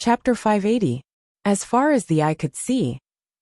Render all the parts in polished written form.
Chapter 580. As far as the eye could see,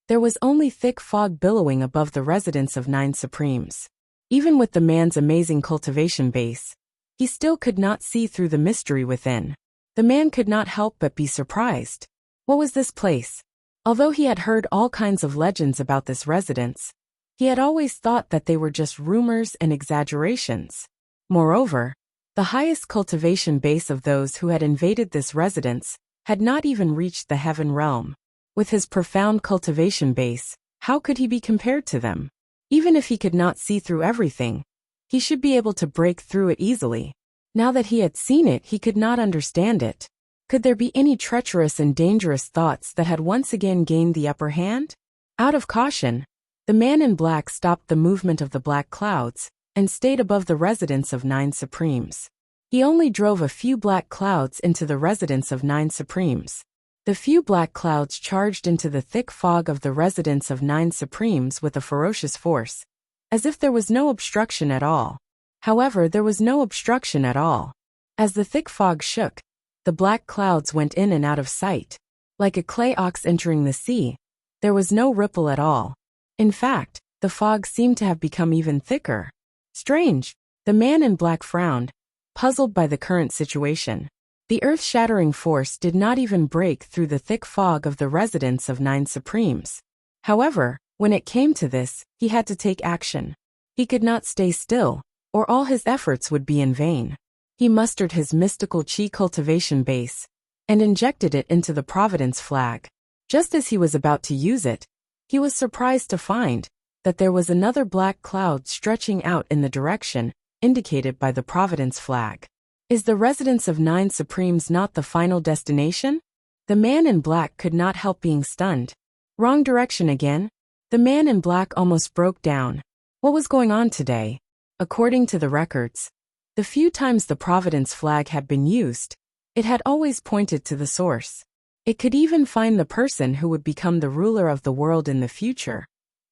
there was only thick fog billowing above the residence of 9 Supremes. Even with the man's amazing cultivation base, he still could not see through the mystery within. The man could not help but be surprised. What was this place? Although he had heard all kinds of legends about this residence, he had always thought that they were just rumors and exaggerations. Moreover, the highest cultivation base of those who had invaded this residence had not even reached the heaven realm. With his profound cultivation base, how could he be compared to them? Even if he could not see through everything, he should be able to break through it easily. Now that he had seen it, he could not understand it. Could there be any treacherous and dangerous thoughts that had once again gained the upper hand? Out of caution, the man in black stopped the movement of the black clouds and stayed above the residence of 9 Supremes. He only drove a few black clouds into the residence of 9 Supremes. The few black clouds charged into the thick fog of the residence of 9 Supremes with a ferocious force, as if there was no obstruction at all. However, there was no obstruction at all. As the thick fog shook, the black clouds went in and out of sight. Like a clay ox entering the sea, there was no ripple at all. In fact, the fog seemed to have become even thicker. Strange. The man in black frowned, puzzled by the current situation. The earth-shattering force did not even break through the thick fog of the residence of 9 Supremes. However, when it came to this, he had to take action. He could not stay still, or all his efforts would be in vain. He mustered his mystical chi cultivation base and injected it into the Providence flag. Just as he was about to use it, he was surprised to find that there was another black cloud stretching out in the direction indicated by the Providence flag. Is the residence of 9 Supremes not the final destination? The man in black could not help being stunned. Wrong direction again? The man in black almost broke down. What was going on today? According to the records, the few times the Providence flag had been used, it had always pointed to the source. It could even find the person who would become the ruler of the world in the future,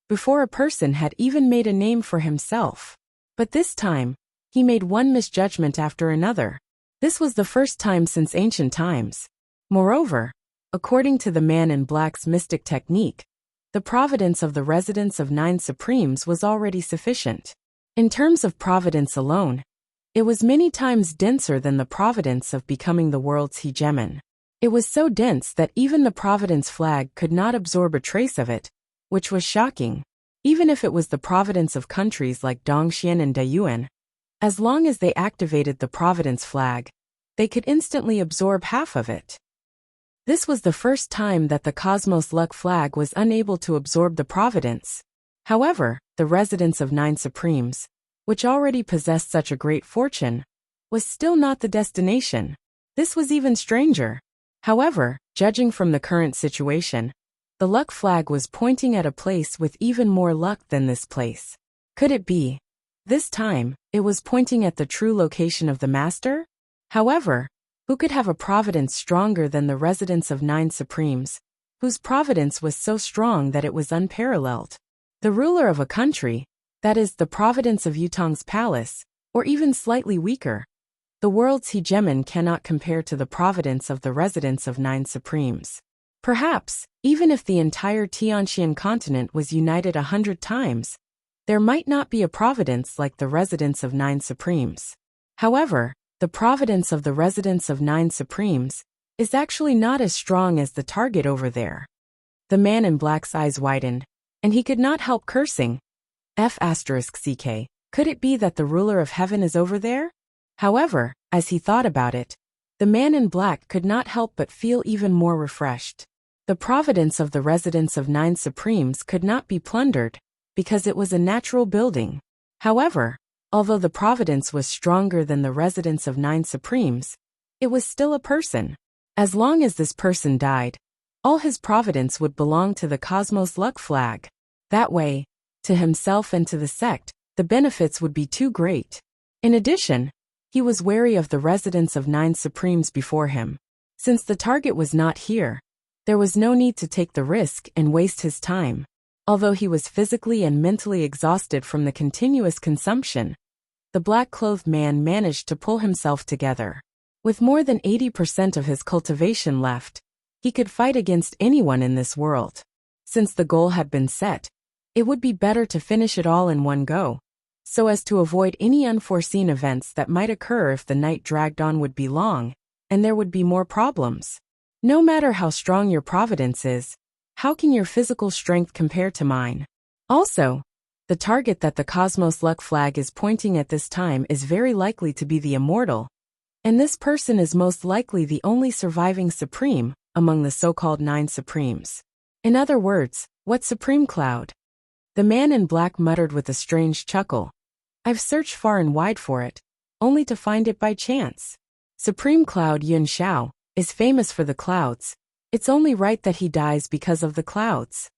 before a person had even made a name for himself. But this time, he made one misjudgment after another. This was the first time since ancient times. Moreover, according to the man in black's mystic technique, the providence of the residence of 9 Supremes was already sufficient. In terms of providence alone, it was many times denser than the providence of becoming the world's hegemon. It was so dense that even the Providence flag could not absorb a trace of it, which was shocking. Even if it was the providence of countries like Dongxian and Dayuan, as long as they activated the Providence flag, they could instantly absorb half of it. This was the first time that the Cosmos Luck flag was unable to absorb the Providence. However, the residence of 9 Supremes, which already possessed such a great fortune, was still not the destination. This was even stranger. However, judging from the current situation, the luck flag was pointing at a place with even more luck than this place. Could it be? This time, it was pointing at the true location of the master? However, who could have a providence stronger than the residence of 9 Supremes, whose providence was so strong that it was unparalleled? The ruler of a country, that is, the providence of Yutong's palace, or even slightly weaker. The world's hegemon cannot compare to the providence of the residence of 9 Supremes. Perhaps, even if the entire Tianqian continent was united 100 times, there might not be a providence like the residence of 9 Supremes. However, the providence of the residence of 9 Supremes is actually not as strong as the target over there. The man in black's eyes widened, and he could not help cursing. F***ck, could it be that the ruler of heaven is over there? However, as he thought about it, the man in black could not help but feel even more refreshed. The providence of the residence of 9 Supremes could not be plundered, because it was a natural building. However, although the providence was stronger than the residence of 9 Supremes, it was still a person. As long as this person died, all his providence would belong to the Cosmos Luck flag. That way, to himself and to the sect, the benefits would be too great. In addition, he was wary of the residence of 9 Supremes before him. Since the target was not here, there was no need to take the risk and waste his time. Although he was physically and mentally exhausted from the continuous consumption, the black-clothed man managed to pull himself together. With more than 80% of his cultivation left, He could fight against anyone in this world. Since the goal had been set, it would be better to finish it all in one go, so as to avoid any unforeseen events that might occur if the night dragged on would be long, and there would be more problems. No matter how strong your providence is, how can your physical strength compare to mine? Also, the target that the Cosmos Luck flag is pointing at this time is very likely to be the immortal, and this person is most likely the only surviving Supreme among the so-called 9 Supremes. In other words, what Supreme Cloud? The man in black muttered with a strange chuckle. I've searched far and wide for it, only to find it by chance. Supreme Cloud Yun Shao is famous for the clouds. It's only right that he dies because of the clouds.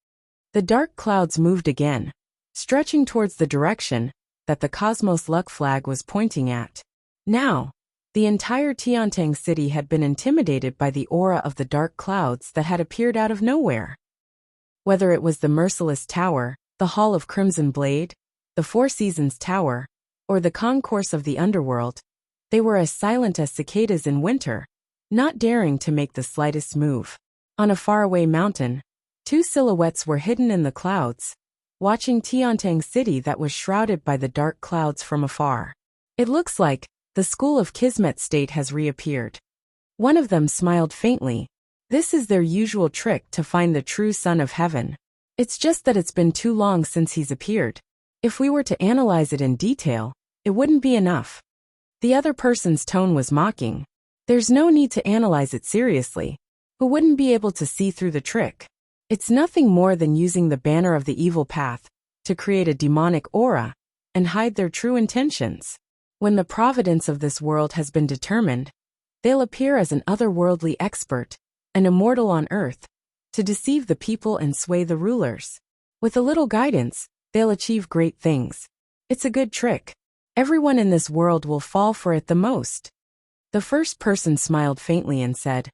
The dark clouds moved again, stretching towards the direction that the Cosmos Luck flag was pointing at. Now, the entire Tiantang city had been intimidated by the aura of the dark clouds that had appeared out of nowhere. Whether it was the Merciless Tower, the Hall of Crimson Blade, the Four Seasons Tower, or the concourse of the underworld, they were as silent as cicadas in winter, not daring to make the slightest move. On a faraway mountain, 2 silhouettes were hidden in the clouds, watching Tiantang City that was shrouded by the dark clouds from afar. It looks like the school of Kismet State has reappeared. One of them smiled faintly. This is their usual trick to find the true Son of Heaven. It's just that it's been too long since he's appeared. If we were to analyze it in detail, it wouldn't be enough. The other person's tone was mocking. There's no need to analyze it seriously. Who wouldn't be able to see through the trick? It's nothing more than using the banner of the evil path to create a demonic aura and hide their true intentions. When the providence of this world has been determined, they'll appear as an otherworldly expert, an immortal on earth, to deceive the people and sway the rulers. With a little guidance, they'll achieve great things. It's a good trick. Everyone in this world will fall for it the most. The first person smiled faintly and said,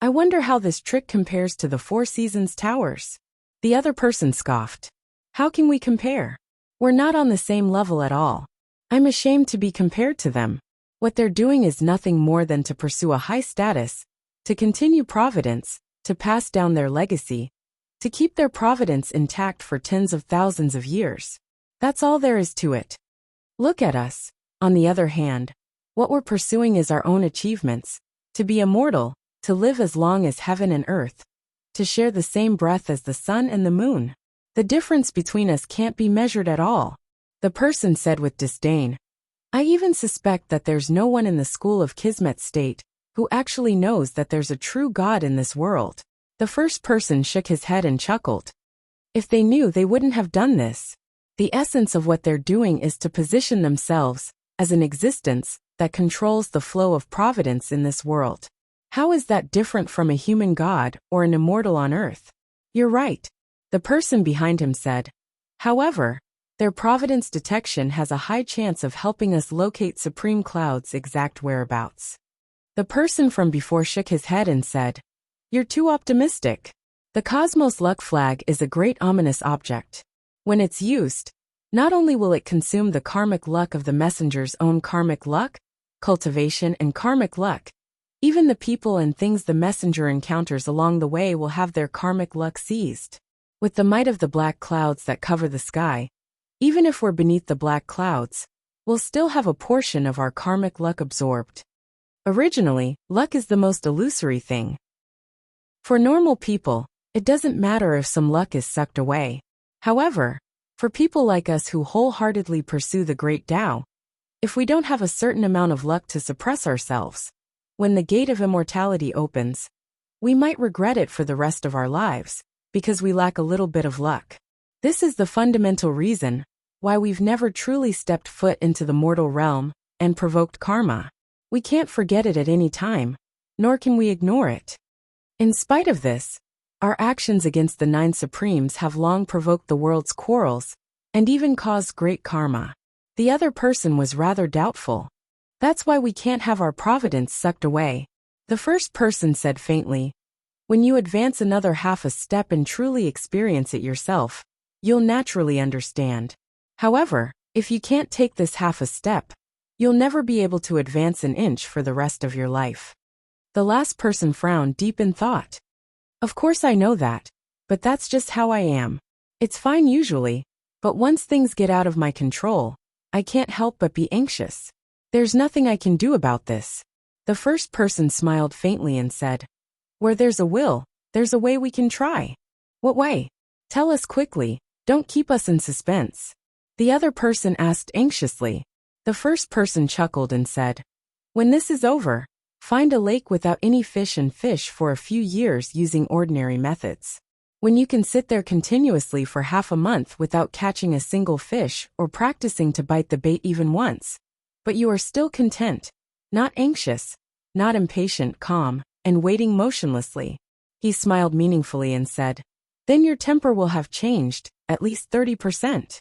I wonder how this trick compares to the Four Seasons Towers. The other person scoffed. How can we compare? We're not on the same level at all. I'm ashamed to be compared to them. What they're doing is nothing more than to pursue a high status, to continue providence, to pass down their legacy, to keep their providence intact for tens of thousands of years. That's all there is to it. Look at us. On the other hand, what we're pursuing is our own achievements, to be immortal, to live as long as heaven and earth, to share the same breath as the sun and the moon. The difference between us can't be measured at all. The person said with disdain. I even suspect that there's no one in the school of Kismet State who actually knows that there's a true God in this world. The first person shook his head and chuckled. If they knew, they wouldn't have done this. The essence of what they're doing is to position themselves as an existence that controls the flow of providence in this world. How is that different from a human god or an immortal on earth? You're right, the person behind him said. However, their providence detection has a high chance of helping us locate Supreme Cloud's exact whereabouts. The person from before shook his head and said, You're too optimistic. The Cosmos Luck flag is a great ominous object. When it's used, not only will it consume the karmic luck of the messenger's own karmic luck, cultivation and karmic luck, even the people and things the messenger encounters along the way will have their karmic luck seized. With the might of the black clouds that cover the sky, even if we're beneath the black clouds, we'll still have a portion of our karmic luck absorbed. Originally, luck is the most illusory thing. For normal people, it doesn't matter if some luck is sucked away. However, for people like us who wholeheartedly pursue the great Tao, if we don't have a certain amount of luck to suppress ourselves, when the gate of immortality opens, we might regret it for the rest of our lives, because we lack a little bit of luck. This is the fundamental reason why we've never truly stepped foot into the mortal realm and provoked karma. We can't forget it at any time, nor can we ignore it. In spite of this, our actions against the 9 Supremes have long provoked the world's quarrels and even caused great karma. The other person was rather doubtful. That's why we can't have our providence sucked away. The first person said faintly, When you advance another half a step and truly experience it yourself, you'll naturally understand. However, if you can't take this half a step, you'll never be able to advance an inch for the rest of your life. The last person frowned deep in thought. Of course I know that. But that's just how I am. It's fine usually, but once things get out of my control, I can't help but be anxious. There's nothing I can do about this. The first person smiled faintly and said, "Where there's a will, there's a way we can try." "What way? Tell us quickly, don't keep us in suspense." The other person asked anxiously. The first person chuckled and said, "When this is over, find a lake without any fish and fish for a few years using ordinary methods. When you can sit there continuously for half a month without catching a single fish or practicing to bite the bait even once. But you are still content, not anxious, not impatient, calm, and waiting motionlessly." He smiled meaningfully and said, "Then your temper will have changed, at least 30%.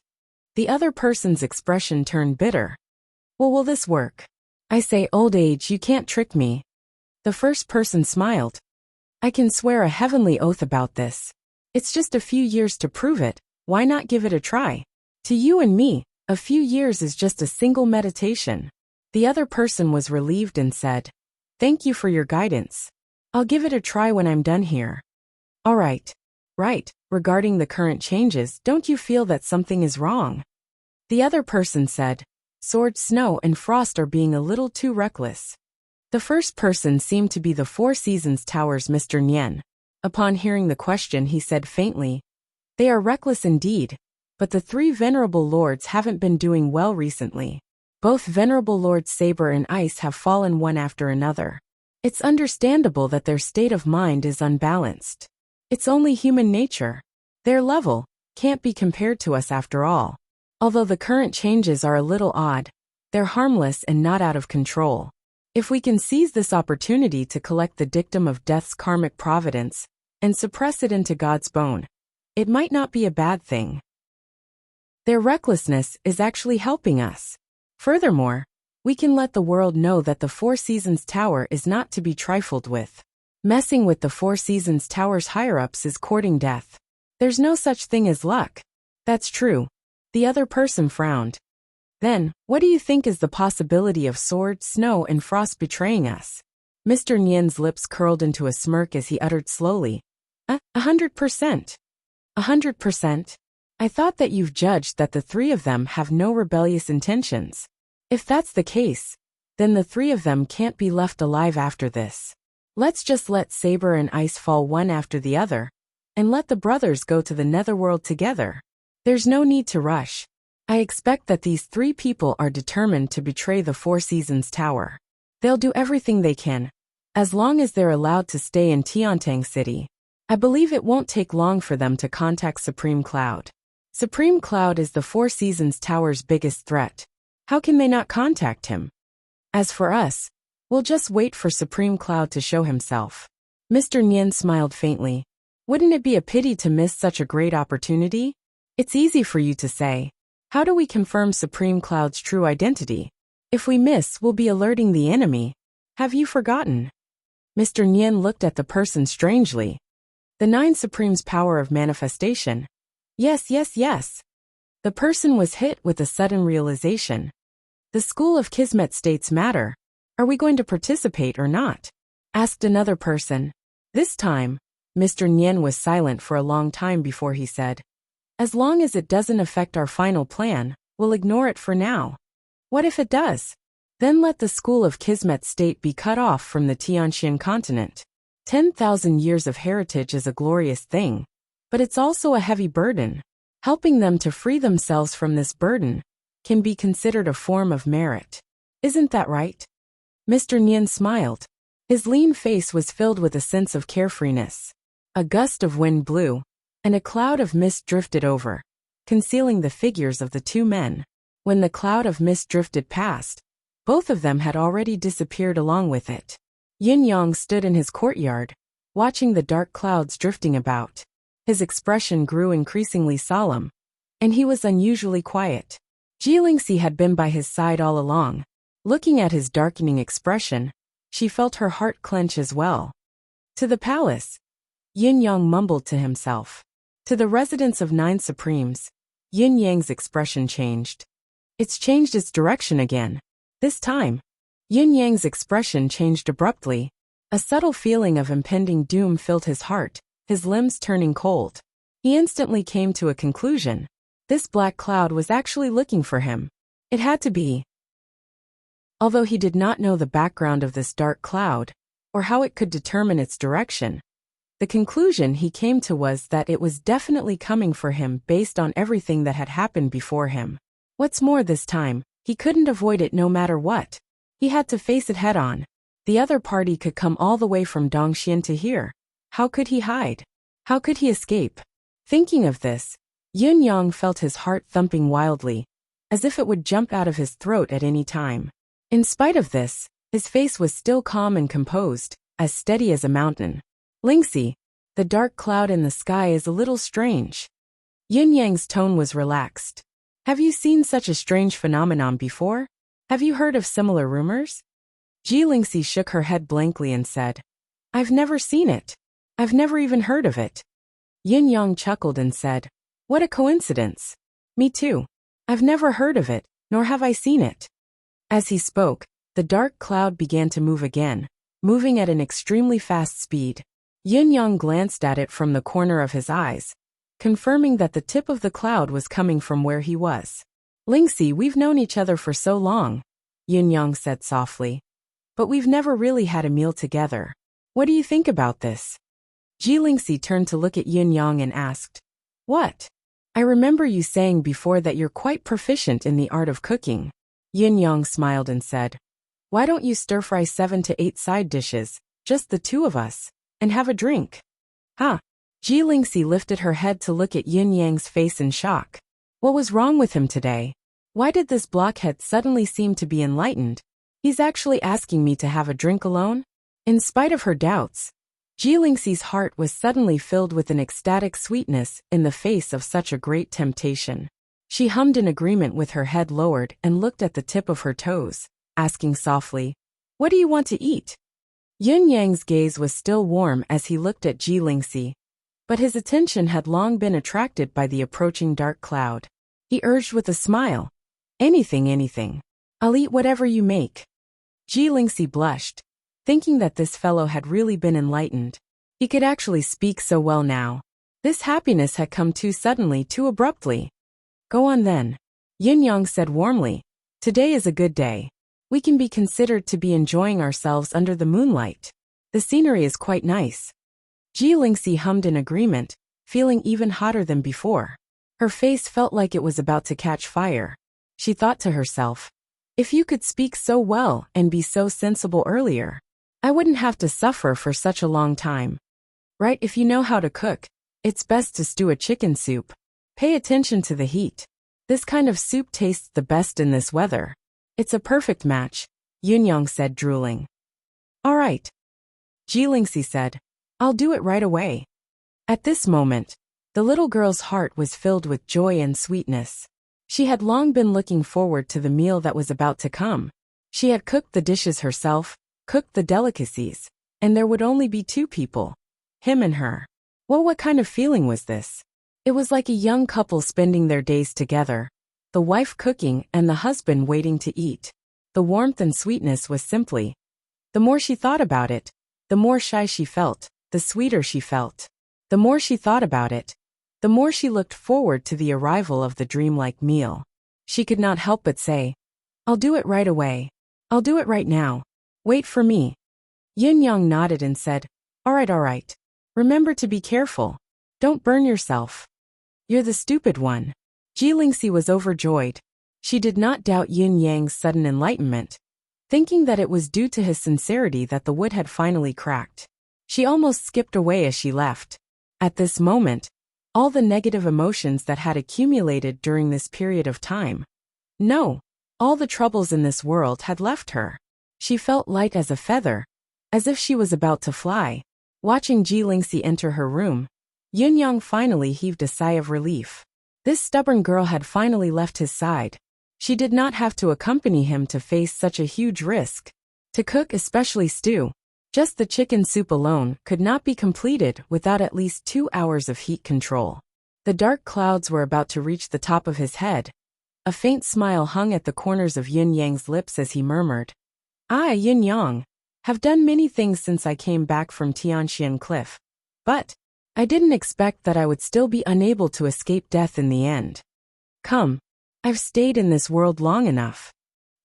The other person's expression turned bitter. "Well, will this work? I say, old age, you can't trick me." The first person smiled. "I can swear a heavenly oath about this. It's just a few years to prove it, why not give it a try? To you and me, a few years is just a single meditation." The other person was relieved and said, "Thank you for your guidance. I'll give it a try when I'm done here." "All right. Right, regarding the current changes, don't you feel that something is wrong?" The other person said, "Sword, Snow, and Frost are being a little too reckless." The first person seemed to be the Four Seasons Tower's Mr. Nyen. Upon hearing the question, he said faintly, "They are reckless indeed, but the three venerable lords haven't been doing well recently. Both venerable Lords Saber and Ice have fallen one after another. It's understandable that their state of mind is unbalanced. It's only human nature. Their level can't be compared to us after all. Although the current changes are a little odd, they're harmless and not out of control. If we can seize this opportunity to collect the dictum of death's karmic providence and suppress it into God's bone, it might not be a bad thing. Their recklessness is actually helping us. Furthermore, we can let the world know that the Four Seasons Tower is not to be trifled with. Messing with the Four Seasons Tower's higher-ups is courting death. There's no such thing as luck." "That's true." The other person frowned. "Then, what do you think is the possibility of Sword, Snow, and Frost betraying us?" Mr. Nyen's lips curled into a smirk as he uttered slowly, 100%. 100%? I thought that you've judged that the three of them have no rebellious intentions. If that's the case, then the three of them can't be left alive after this. Let's just let Saber and Ice fall one after the other, and let the brothers go to the netherworld together. There's no need to rush. I expect that these three people are determined to betray the Four Seasons Tower. They'll do everything they can, as long as they're allowed to stay in Tiantang City. I believe it won't take long for them to contact Supreme Cloud. Supreme Cloud is the Four Seasons Tower's biggest threat. How can they not contact him? As for us, we'll just wait for Supreme Cloud to show himself." Mr. Nyen smiled faintly. "Wouldn't it be a pity to miss such a great opportunity? It's easy for you to say. How do we confirm Supreme Cloud's true identity? If we miss, we'll be alerting the enemy. Have you forgotten?" Mr. Nyen looked at the person strangely. "The Nine Supremes' power of manifestation. Yes, yes, yes." The person was hit with a sudden realization. "The School of Kismet states matter. Are we going to participate or not?" asked another person. This time, Mr. Nyen was silent for a long time before he said, "As long as it doesn't affect our final plan, we'll ignore it for now. What if it does? Then let the School of Kismet state be cut off from the Tianxian continent. 10,000 years of heritage is a glorious thing, but it's also a heavy burden. Helping them to free themselves from this burden can be considered a form of merit. Isn't that right?" Mr. Nyen smiled. His lean face was filled with a sense of carefreeness. A gust of wind blew, and a cloud of mist drifted over, concealing the figures of the two men. When the cloud of mist drifted past, both of them had already disappeared along with it. Yin Yang stood in his courtyard, watching the dark clouds drifting about. His expression grew increasingly solemn, and he was unusually quiet. Jilingxi had been by his side all along. Looking at his darkening expression, she felt her heart clench as well. "To the palace," Yin Yang mumbled to himself. To the residence of Nine Supremes, Yin Yang's expression changed. It's changed its direction again. This time, Yin Yang's expression changed abruptly. A subtle feeling of impending doom filled his heart, his limbs turning cold. He instantly came to a conclusion. This black cloud was actually looking for him. It had to be. Although he did not know the background of this dark cloud, or how it could determine its direction, the conclusion he came to was that it was definitely coming for him based on everything that had happened before him. What's more, this time, he couldn't avoid it no matter what. He had to face it head on. The other party could come all the way from Dongxian to here. How could he hide? How could he escape? Thinking of this, Yun Yang felt his heart thumping wildly, as if it would jump out of his throat at any time. In spite of this, his face was still calm and composed, as steady as a mountain. Lingxi, the dark cloud in the sky is a little strange. Yun Yang's tone was relaxed. Have you seen such a strange phenomenon before? Have you heard of similar rumors? Ji Lingxi shook her head blankly and said, I've never seen it. I've never even heard of it. Yun Yang chuckled and said, What a coincidence. Me too. I've never heard of it, nor have I seen it. As he spoke, the dark cloud began to move again, moving at an extremely fast speed. Yun Yang glanced at it from the corner of his eyes, confirming that the tip of the cloud was coming from where he was. Lingxi, we've known each other for so long, Yun Yang said softly. But we've never really had a meal together. What do you think about this? Ji Lingxi turned to look at Yun Yang and asked, What? I remember you saying before that you're quite proficient in the art of cooking. Yun Yang smiled and said, Why don't you stir-fry 7 to 8 side dishes, just the two of us, and have a drink? Huh? Ji Lingxi lifted her head to look at Yun Yang's face in shock. What was wrong with him today? Why did this blockhead suddenly seem to be enlightened? He's actually asking me to have a drink alone? In spite of her doubts, Ji Lingxi's heart was suddenly filled with an ecstatic sweetness in the face of such a great temptation. She hummed in agreement with her head lowered and looked at the tip of her toes, asking softly, What do you want to eat? Yun Yang's gaze was still warm as he looked at Ji Lingxi, but his attention had long been attracted by the approaching dark cloud. He urged with a smile, Anything, anything. I'll eat whatever you make. Ji Lingxi blushed, thinking that this fellow had really been enlightened. He could actually speak so well now. This happiness had come too suddenly, too abruptly. Go on then. Yun Yang said warmly. Today is a good day. We can be considered to be enjoying ourselves under the moonlight. The scenery is quite nice. Ji Lingxi hummed in agreement, feeling even hotter than before. Her face felt like it was about to catch fire. She thought to herself, If you could speak so well and be so sensible earlier, I wouldn't have to suffer for such a long time. Right? If you know how to cook, it's best to stew a chicken soup. Pay attention to the heat. This kind of soup tastes the best in this weather. It's a perfect match, Yun Yang said, drooling. All right. Ji Lingxi said, I'll do it right away. At this moment, the little girl's heart was filled with joy and sweetness. She had long been looking forward to the meal that was about to come. She had cooked the dishes herself, cooked the delicacies, and there would only be 2 people, him and her. Well, what kind of feeling was this? It was like a young couple spending their days together, the wife cooking and the husband waiting to eat. The warmth and sweetness was simply. The more she thought about it, the more shy she felt, the sweeter she felt. The more she thought about it, the more she looked forward to the arrival of the dreamlike meal. She could not help but say, I'll do it right away. I'll do it right now. Wait for me. Yun Yang nodded and said, All right. Remember to be careful. Don't burn yourself. You're the stupid one. Ji Lingxi was overjoyed. She did not doubt Yun Yang's sudden enlightenment, thinking that it was due to his sincerity that the wood had finally cracked. She almost skipped away as she left. At this moment, all the negative emotions that had accumulated during this period of time. No, all the troubles in this world had left her. She felt light as a feather, as if she was about to fly. Watching Ji Lingxi enter her room, Yun Yang finally heaved a sigh of relief. This stubborn girl had finally left his side. She did not have to accompany him to face such a huge risk. To cook, especially stew, just the chicken soup alone could not be completed without at least 2 hours of heat control. The dark clouds were about to reach the top of his head. A faint smile hung at the corners of Yun Yang's lips as he murmured, I, Yun Yang, have done many things since I came back from Tianxian Cliff. But I didn't expect that I would still be unable to escape death in the end. Come, I've stayed in this world long enough.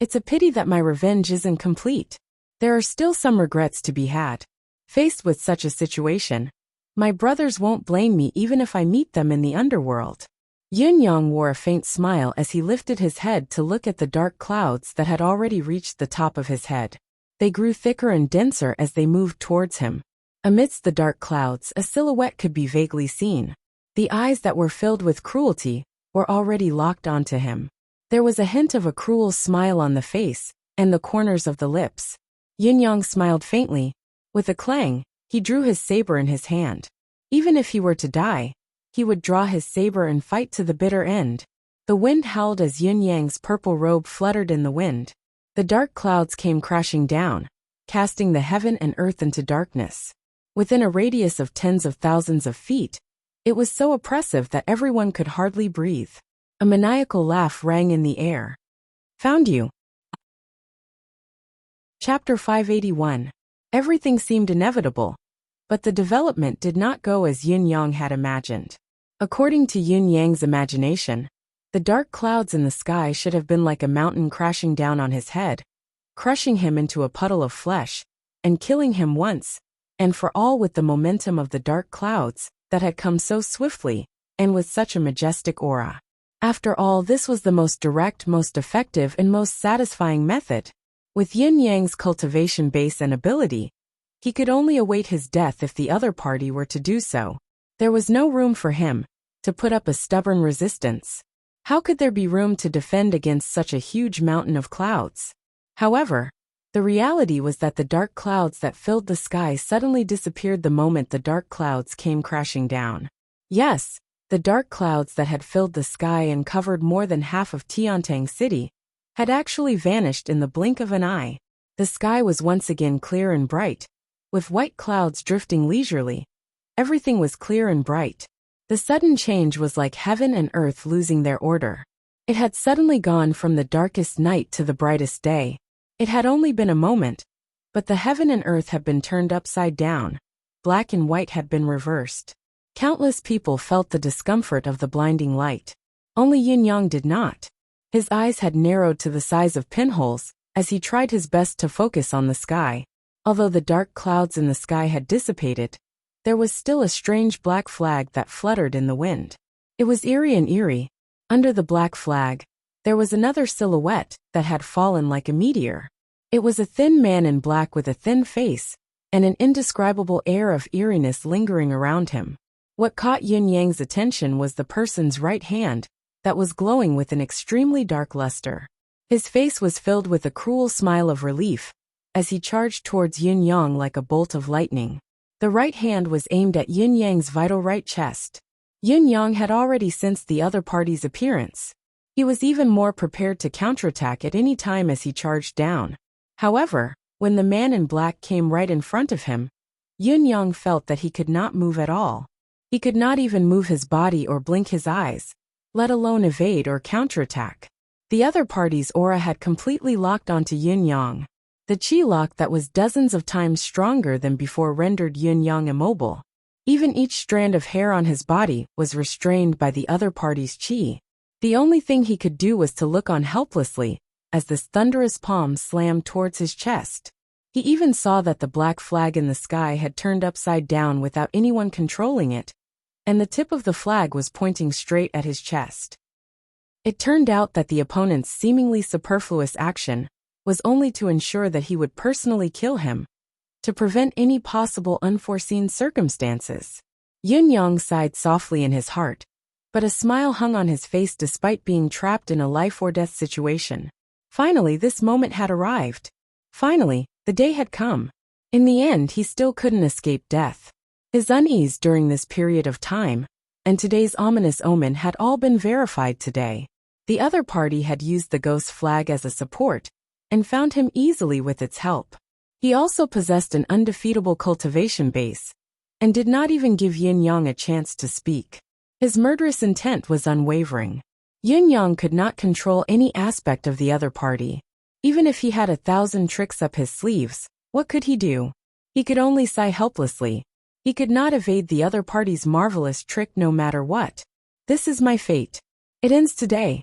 It's a pity that my revenge isn't complete. There are still some regrets to be had. Faced with such a situation, my brothers won't blame me even if I meet them in the underworld. Yun Yang wore a faint smile as he lifted his head to look at the dark clouds that had already reached the top of his head. They grew thicker and denser as they moved towards him. Amidst the dark clouds, a silhouette could be vaguely seen. The eyes that were filled with cruelty were already locked onto him. There was a hint of a cruel smile on the face and the corners of the lips. Yun Yang smiled faintly. With a clang, he drew his saber in his hand. Even if he were to die, he would draw his saber and fight to the bitter end. The wind howled as Yun Yang's purple robe fluttered in the wind. The dark clouds came crashing down, casting the heaven and earth into darkness. Within a radius of tens of thousands of feet, it was so oppressive that everyone could hardly breathe. A maniacal laugh rang in the air. Found you. Chapter 581. Everything seemed inevitable, but the development did not go as Yun Yang had imagined. According to Yun Yang's imagination, the dark clouds in the sky should have been like a mountain crashing down on his head, crushing him into a puddle of flesh, and killing him once and for all with the momentum of the dark clouds that had come so swiftly and with such a majestic aura. After all, this was the most direct, most effective, and most satisfying method. With Yun Yang's cultivation base and ability, he could only await his death if the other party were to do so. There was no room for him to put up a stubborn resistance. How could there be room to defend against such a huge mountain of clouds? However, the reality was that the dark clouds that filled the sky suddenly disappeared the moment the dark clouds came crashing down. Yes, the dark clouds that had filled the sky and covered more than half of Tiantang City had actually vanished in the blink of an eye. The sky was once again clear and bright, with white clouds drifting leisurely. Everything was clear and bright. The sudden change was like heaven and earth losing their order. It had suddenly gone from the darkest night to the brightest day. It had only been a moment, but the heaven and earth had been turned upside down. Black and white had been reversed. Countless people felt the discomfort of the blinding light. Only Yun Yang did not. His eyes had narrowed to the size of pinholes as he tried his best to focus on the sky. Although the dark clouds in the sky had dissipated, there was still a strange black flag that fluttered in the wind. It was eerie and eerie. Under the black flag, there was another silhouette that had fallen like a meteor. It was a thin man in black with a thin face and an indescribable air of eeriness lingering around him. What caught Yun Yang's attention was the person's right hand that was glowing with an extremely dark luster. His face was filled with a cruel smile of relief as he charged towards Yun Yang like a bolt of lightning. The right hand was aimed at Yun Yang's vital right chest. Yun Yang had already sensed the other party's appearance. He was even more prepared to counterattack at any time as he charged down. However, when the man in black came right in front of him, Yun Yang felt that he could not move at all. He could not even move his body or blink his eyes, let alone evade or counterattack. The other party's aura had completely locked onto Yun Yang. The chi lock that was dozens of times stronger than before rendered Yun Yang immobile. Even each strand of hair on his body was restrained by the other party's chi. The only thing he could do was to look on helplessly as this thunderous palm slammed towards his chest. He even saw that the black flag in the sky had turned upside down without anyone controlling it, and the tip of the flag was pointing straight at his chest. It turned out that the opponent's seemingly superfluous action was only to ensure that he would personally kill him, to prevent any possible unforeseen circumstances. Yun Yang sighed softly in his heart, but a smile hung on his face despite being trapped in a life-or-death situation. Finally, this moment had arrived. Finally, the day had come. In the end, he still couldn't escape death. His unease during this period of time, and today's ominous omen had all been verified today. The other party had used the ghost flag as a support, and found him easily with its help. He also possessed an undefeatable cultivation base, and did not even give Yun Yang a chance to speak. His murderous intent was unwavering. Yun Yang could not control any aspect of the other party. Even if he had 1,000 tricks up his sleeves, what could he do? He could only sigh helplessly. He could not evade the other party's marvelous trick no matter what. This is my fate. It ends today.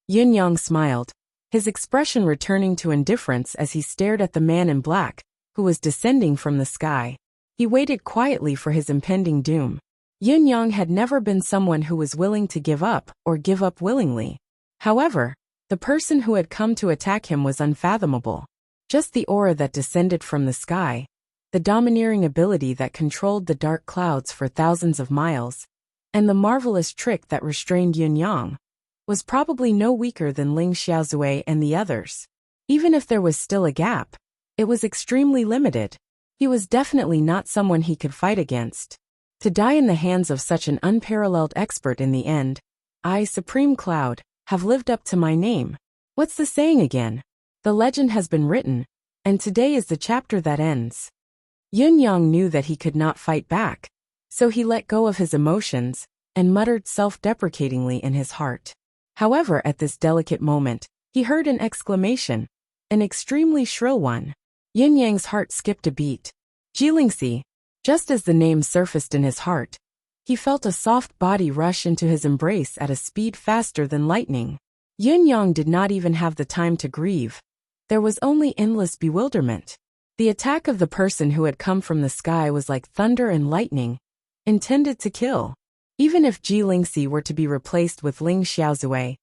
Yin Yang smiled, his expression returning to indifference as he stared at the man in black, who was descending from the sky. He waited quietly for his impending doom. Yin Yang had never been someone who was willing to give up or give up willingly. However, the person who had come to attack him was unfathomable. Just the aura that descended from the sky, the domineering ability that controlled the dark clouds for thousands of miles, and the marvelous trick that restrained Yin Yang, was probably no weaker than Ling Xiaozui and the others. Even if there was still a gap, it was extremely limited. He was definitely not someone he could fight against. To die in the hands of such an unparalleled expert in the end, I, Supreme Cloud, have lived up to my name. What's the saying again? The legend has been written, and today is the chapter that ends. Yin Yang knew that he could not fight back, so he let go of his emotions and muttered self-deprecatingly in his heart. However, at this delicate moment, he heard an exclamation, an extremely shrill one. Yin Yang's heart skipped a beat. Jilingxi. Just as the name surfaced in his heart, he felt a soft body rush into his embrace at a speed faster than lightning. Yin Yang did not even have the time to grieve. There was only endless bewilderment. The attack of the person who had come from the sky was like thunder and lightning, intended to kill. Even if Jilingxi were to be replaced with Ling Xiaozui,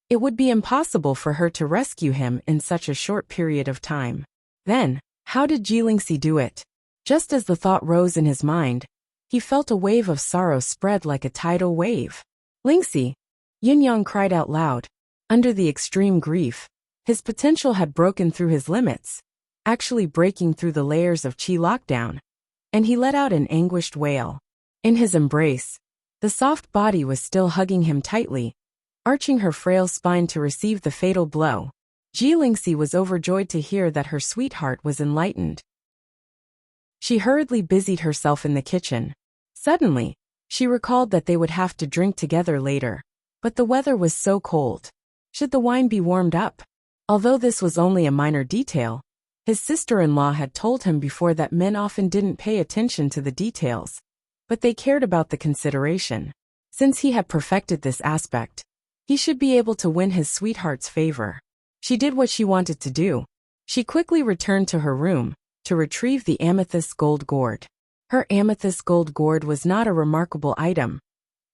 it would be impossible for her to rescue him in such a short period of time. Then, how did Jilingxi do it? Just as the thought rose in his mind, he felt a wave of sorrow spread like a tidal wave. Lingxi! Yin Yang cried out loud. Under the extreme grief, his potential had broken through his limits, actually breaking through the layers of qi lockdown, and he let out an anguished wail. In his embrace, the soft body was still hugging him tightly, arching her frail spine to receive the fatal blow. Jilingxi was overjoyed to hear that her sweetheart was enlightened. She hurriedly busied herself in the kitchen. Suddenly, she recalled that they would have to drink together later, but the weather was so cold. Should the wine be warmed up? Although this was only a minor detail, his sister-in-law had told him before that men often didn't pay attention to the details, but they cared about the consideration. Since he had perfected this aspect, he should be able to win his sweetheart's favor. She did what she wanted to do. She quickly returned to her room to retrieve the amethyst gold gourd. Her amethyst gold gourd was not a remarkable item,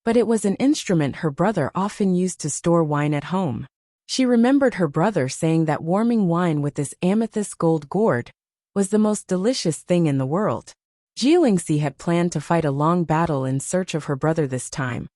but it was an instrument her brother often used to store wine at home. She remembered her brother saying that warming wine with this amethyst gold gourd was the most delicious thing in the world. Jilingxi had planned to fight a long battle in search of her brother this time,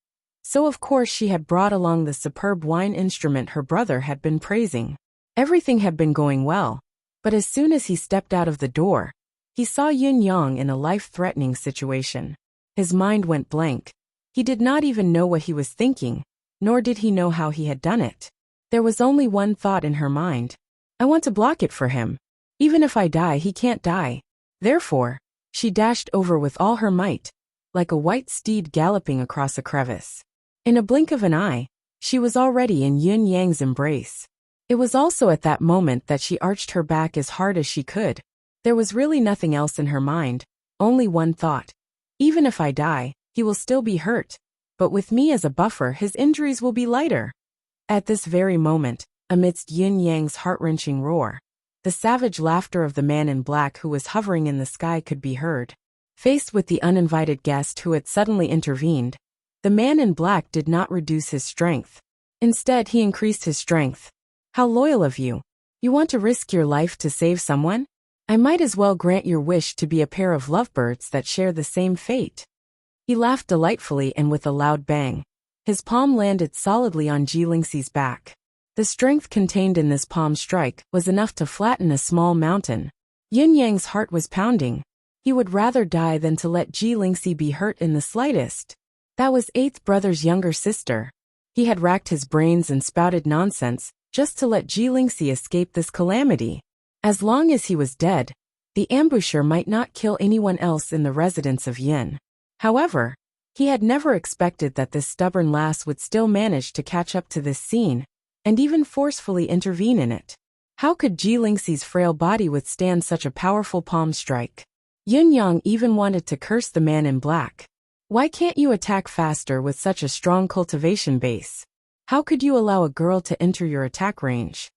so of course she had brought along the superb wine instrument her brother had been praising. Everything had been going well, but as soon as he stepped out of the door, he saw Yin Yang in a life-threatening situation. His mind went blank. He did not even know what he was thinking, nor did he know how he had done it. There was only one thought in her mind. I want to block it for him. Even if I die, he can't die. Therefore, she dashed over with all her might, like a white steed galloping across a crevice. In a blink of an eye, she was already in Yin Yang's embrace. It was also at that moment that she arched her back as hard as she could. There was really nothing else in her mind, only one thought. Even if I die, he will still be hurt, but with me as a buffer his injuries will be lighter. At this very moment, amidst Yin Yang's heart-wrenching roar, the savage laughter of the man in black who was hovering in the sky could be heard. Faced with the uninvited guest who had suddenly intervened, the man in black did not reduce his strength. Instead, he increased his strength. How loyal of you. You want to risk your life to save someone? I might as well grant your wish to be a pair of lovebirds that share the same fate. He laughed delightfully and with a loud bang. His palm landed solidly on Jilingxi's back. The strength contained in this palm strike was enough to flatten a small mountain. Yin Yang's heart was pounding. He would rather die than to let Jilingxi be hurt in the slightest. That was eighth brother's younger sister. He had racked his brains and spouted nonsense just to let Jilingxi escape this calamity. As long as he was dead, the ambusher might not kill anyone else in the residence of Yin. However, he had never expected that this stubborn lass would still manage to catch up to this scene, and even forcefully intervene in it. How could Jilingxi's frail body withstand such a powerful palm strike? Yun Yang even wanted to curse the man in black. Why can't you attack faster with such a strong cultivation base? How could you allow a girl to enter your attack range?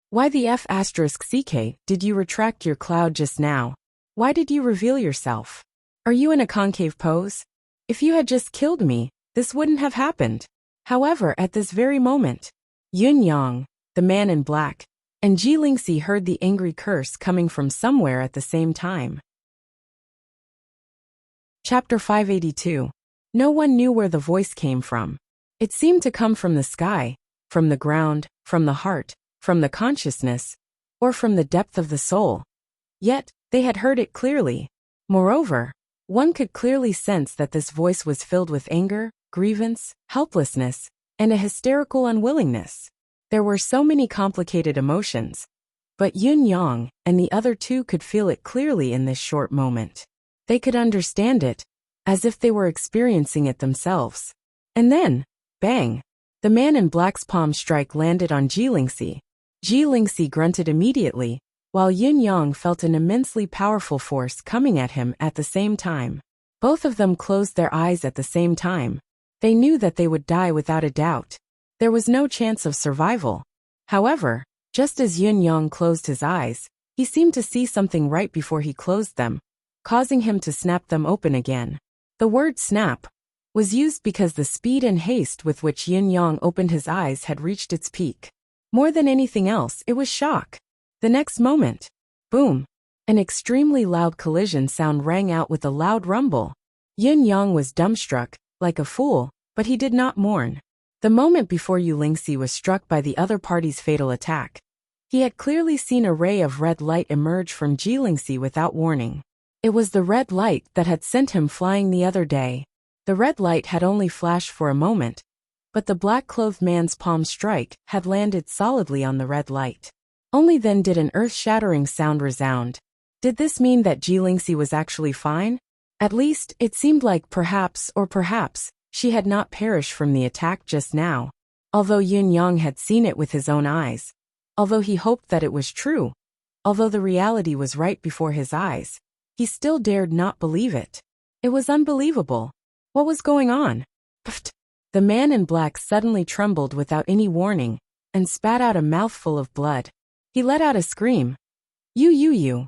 Why the F***CK did you retract your cloud just now? Why did you reveal yourself? Are you in a concave pose? If you had just killed me, this wouldn't have happened. However, at this very moment, Yun Yang, the man in black, and Ji Lingxi heard the angry curse coming from somewhere at the same time. Chapter 582. No one knew where the voice came from. It seemed to come from the sky, from the ground, from the heart, from the consciousness, or from the depth of the soul. Yet, they had heard it clearly. Moreover, one could clearly sense that this voice was filled with anger, grievance, helplessness, and a hysterical unwillingness. There were so many complicated emotions, but Yun Yang and the other two could feel it clearly in this short moment. They could understand it, as if they were experiencing it themselves. And then, bang! The man in black's palm strike landed on Ji Lingxi. Ji Lingxi grunted immediately, while Yun Yang felt an immensely powerful force coming at him at the same time. Both of them closed their eyes at the same time. They knew that they would die without a doubt. There was no chance of survival. However, just as Yun Yang closed his eyes, he seemed to see something right before he closed them, causing him to snap them open again. The word snap was used because the speed and haste with which Yun Yang opened his eyes had reached its peak. More than anything else, it was shock. The next moment, boom, an extremely loud collision sound rang out with a loud rumble. Yun Yang was dumbstruck, like a fool, but he did not mourn. The moment before Yu Lingxi was struck by the other party's fatal attack, he had clearly seen a ray of red light emerge from Ji Lingxi without warning. It was the red light that had sent him flying the other day. The red light had only flashed for a moment, but the black-clothed man's palm strike had landed solidly on the red light. Only then did an earth-shattering sound resound. Did this mean that Ji Lingxi was actually fine? At least, it seemed like perhaps she had not perished from the attack just now. Although Yun Yang had seen it with his own eyes, although he hoped that it was true, although the reality was right before his eyes, he still dared not believe it. It was unbelievable. What was going on? Pfft! The man in black suddenly trembled without any warning, and spat out a mouthful of blood. He let out a scream. You.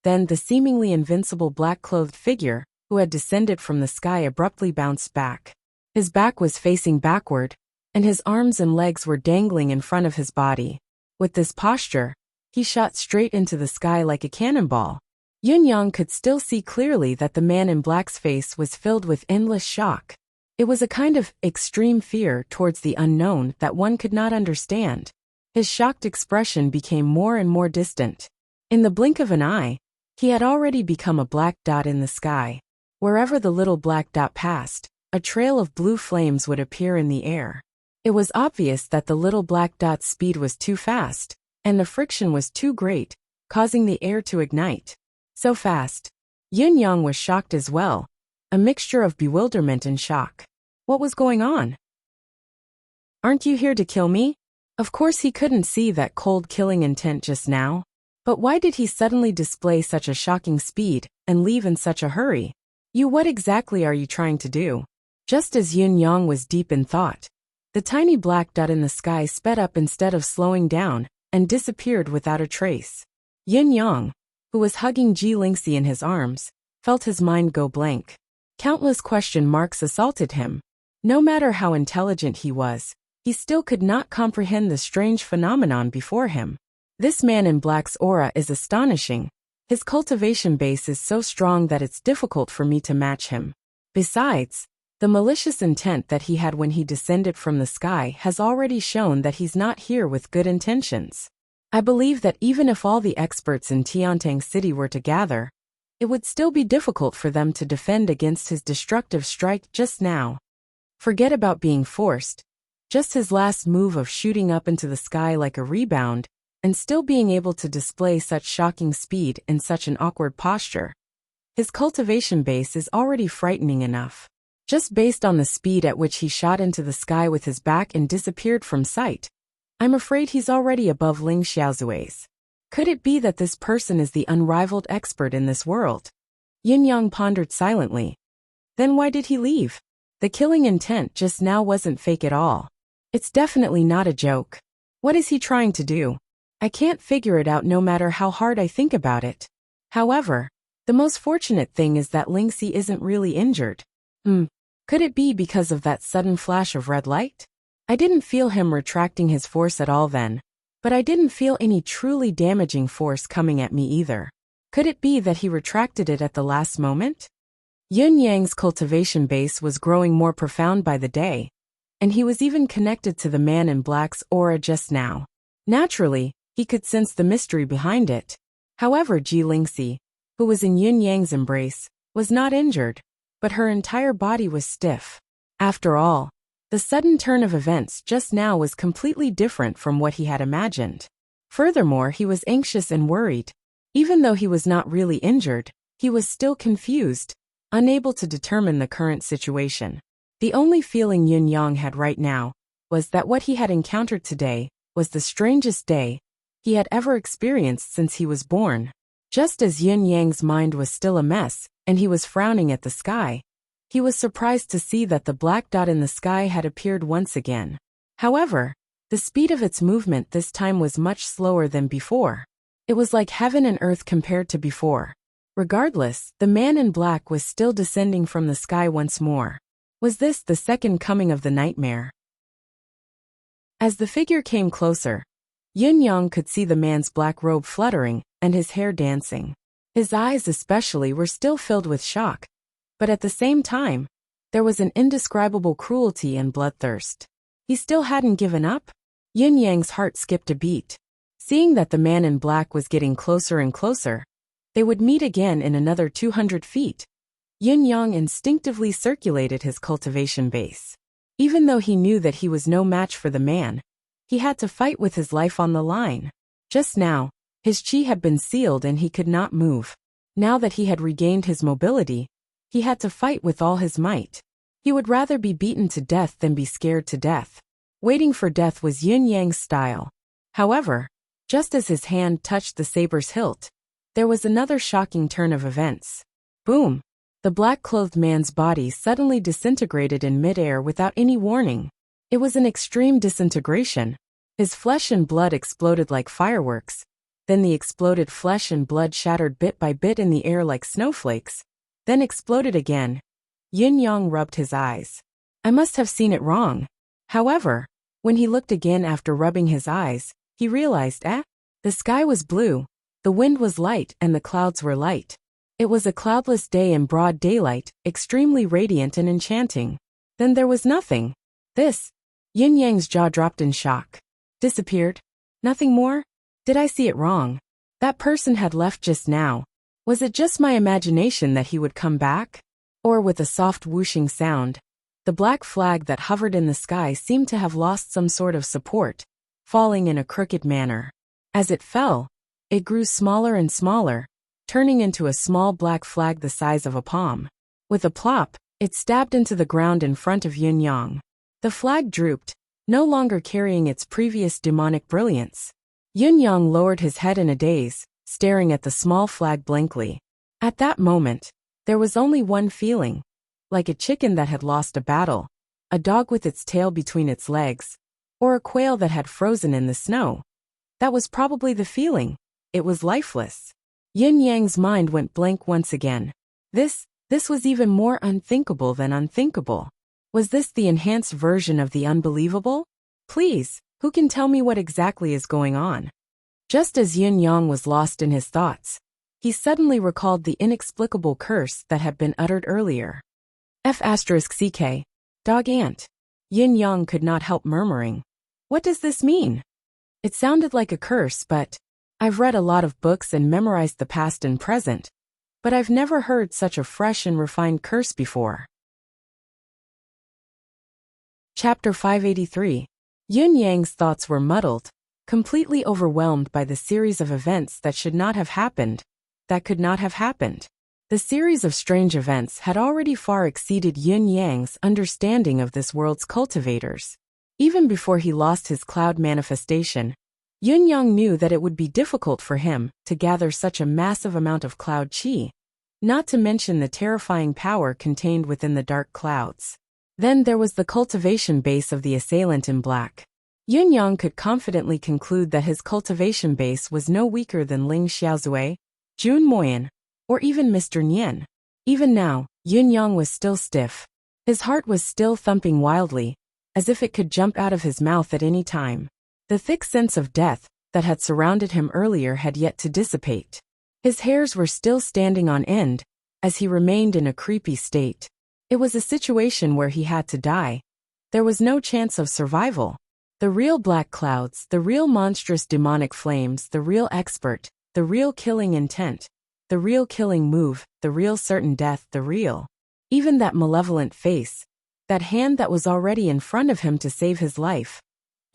Then the seemingly invincible black-clothed figure, who had descended from the sky, abruptly bounced back. His back was facing backward, and his arms and legs were dangling in front of his body. With this posture, he shot straight into the sky like a cannonball. Yun Yang could still see clearly that the man in black's face was filled with endless shock. It was a kind of extreme fear towards the unknown that one could not understand. His shocked expression became more and more distant. In the blink of an eye, he had already become a black dot in the sky. Wherever the little black dot passed, a trail of blue flames would appear in the air. It was obvious that the little black dot's speed was too fast, and the friction was too great, causing the air to ignite. So fast. Yun Yang was shocked as well, a mixture of bewilderment and shock. What was going on? Aren't you here to kill me? Of course he couldn't see that cold killing intent just now. But why did he suddenly display such a shocking speed and leave in such a hurry? What exactly are you trying to do? Just as Yun Yang was deep in thought, the tiny black dot in the sky sped up instead of slowing down and disappeared without a trace. Yun Yang, who was hugging Ji Lingxi in his arms, felt his mind go blank. Countless question marks assaulted him. No matter how intelligent he was, he still could not comprehend the strange phenomenon before him. This man in black's aura is astonishing. His cultivation base is so strong that it's difficult for me to match him. Besides, the malicious intent that he had when he descended from the sky has already shown that he's not here with good intentions. I believe that even if all the experts in Tiantang City were to gather, it would still be difficult for them to defend against his destructive strike just now. Forget about being forced. Just his last move of shooting up into the sky like a rebound, and still being able to display such shocking speed in such an awkward posture. His cultivation base is already frightening enough. Just based on the speed at which he shot into the sky with his back and disappeared from sight, I'm afraid he's already above Ling Xiaozui's. Could it be that this person is the unrivaled expert in this world? Yin Yang pondered silently. Then why did he leave? The killing intent just now wasn't fake at all. It's definitely not a joke. What is he trying to do? I can't figure it out no matter how hard I think about it. However, the most fortunate thing is that Lingxi isn't really injured. Could it be because of that sudden flash of red light? I didn't feel him retracting his force at all then, but I didn't feel any truly damaging force coming at me either. Could it be that he retracted it at the last moment? Yin Yang's cultivation base was growing more profound by the day, and he was even connected to the man in black's aura just now. Naturally, he could sense the mystery behind it. However, Ji Lingxi, who was in Yin Yang's embrace, was not injured, but her entire body was stiff. After all, the sudden turn of events just now was completely different from what he had imagined. Furthermore, he was anxious and worried. Even though he was not really injured, he was still confused, unable to determine the current situation. The only feeling Yin Yang had right now was that what he had encountered today was the strangest day he had ever experienced since he was born. Just as Yin Yang's mind was still a mess, and he was frowning at the sky, he was surprised to see that the black dot in the sky had appeared once again. However, the speed of its movement this time was much slower than before. It was like heaven and earth compared to before. Regardless, the man in black was still descending from the sky once more. Was this the second coming of the nightmare? As the figure came closer, Yin Yang could see the man's black robe fluttering and his hair dancing. His eyes especially were still filled with shock, but at the same time, there was an indescribable cruelty and bloodthirst. He still hadn't given up? Yin Yang's heart skipped a beat. Seeing that the man in black was getting closer and closer, they would meet again in another 200 feet. Yin Yang instinctively circulated his cultivation base. Even though he knew that he was no match for the man, he had to fight with his life on the line. Just now, his chi had been sealed and he could not move. Now that he had regained his mobility, he had to fight with all his might. He would rather be beaten to death than be scared to death. Waiting for death was Yin Yang's style. However, just as his hand touched the saber's hilt, there was another shocking turn of events. Boom! The black-clothed man's body suddenly disintegrated in midair without any warning. It was an extreme disintegration. His flesh and blood exploded like fireworks. Then the exploded flesh and blood shattered bit by bit in the air like snowflakes, then exploded again. Yin Yang rubbed his eyes. I must have seen it wrong. However, when he looked again after rubbing his eyes, he realized, the sky was blue, the wind was light and the clouds were light. It was a cloudless day in broad daylight, extremely radiant and enchanting. Then there was nothing. Yin Yang's jaw dropped in shock. Disappeared? Nothing more? Did I see it wrong? That person had left just now. Was it just my imagination that he would come back? Or with a soft whooshing sound, the black flag that hovered in the sky seemed to have lost some sort of support, falling in a crooked manner. As it fell, it grew smaller and smaller, turning into a small black flag the size of a palm. With a plop, it stabbed into the ground in front of Yin Yang. The flag drooped, no longer carrying its previous demonic brilliance. Yin Yang lowered his head in a daze, staring at the small flag blankly. At that moment, there was only one feeling, like a chicken that had lost a battle, a dog with its tail between its legs, or a quail that had frozen in the snow. That was probably the feeling. It was lifeless. Yin Yang's mind went blank once again. This was even more unthinkable than unthinkable. Was this the enhanced version of the unbelievable? Please, who can tell me what exactly is going on? Just as Yin Yang was lost in his thoughts, he suddenly recalled the inexplicable curse that had been uttered earlier. F***CK. Dog ant. Yin Yang could not help murmuring. What does this mean? It sounded like a curse, but I've read a lot of books and memorized the past and present, but I've never heard such a fresh and refined curse before. Chapter 583. Yin Yang's thoughts were muddled, completely overwhelmed by the series of events that should not have happened, that could not have happened. The series of strange events had already far exceeded Yin Yang's understanding of this world's cultivators. Even before he lost his cloud manifestation, Yun Yang knew that it would be difficult for him to gather such a massive amount of cloud qi, not to mention the terrifying power contained within the dark clouds. Then there was the cultivation base of the assailant in black. Yun Yang could confidently conclude that his cultivation base was no weaker than Ling Xiaozui, Jun Moyan, or even Mr. Nian. Even now, Yun Yang was still stiff. His heart was still thumping wildly, as if it could jump out of his mouth at any time. The thick sense of death that had surrounded him earlier had yet to dissipate. His hairs were still standing on end, as he remained in a creepy state. It was a situation where he had to die. There was no chance of survival. The real black clouds, the real monstrous demonic flames, the real expert, the real killing intent, the real killing move, the real certain death, the real. Even that malevolent face, that hand that was already in front of him to save his life.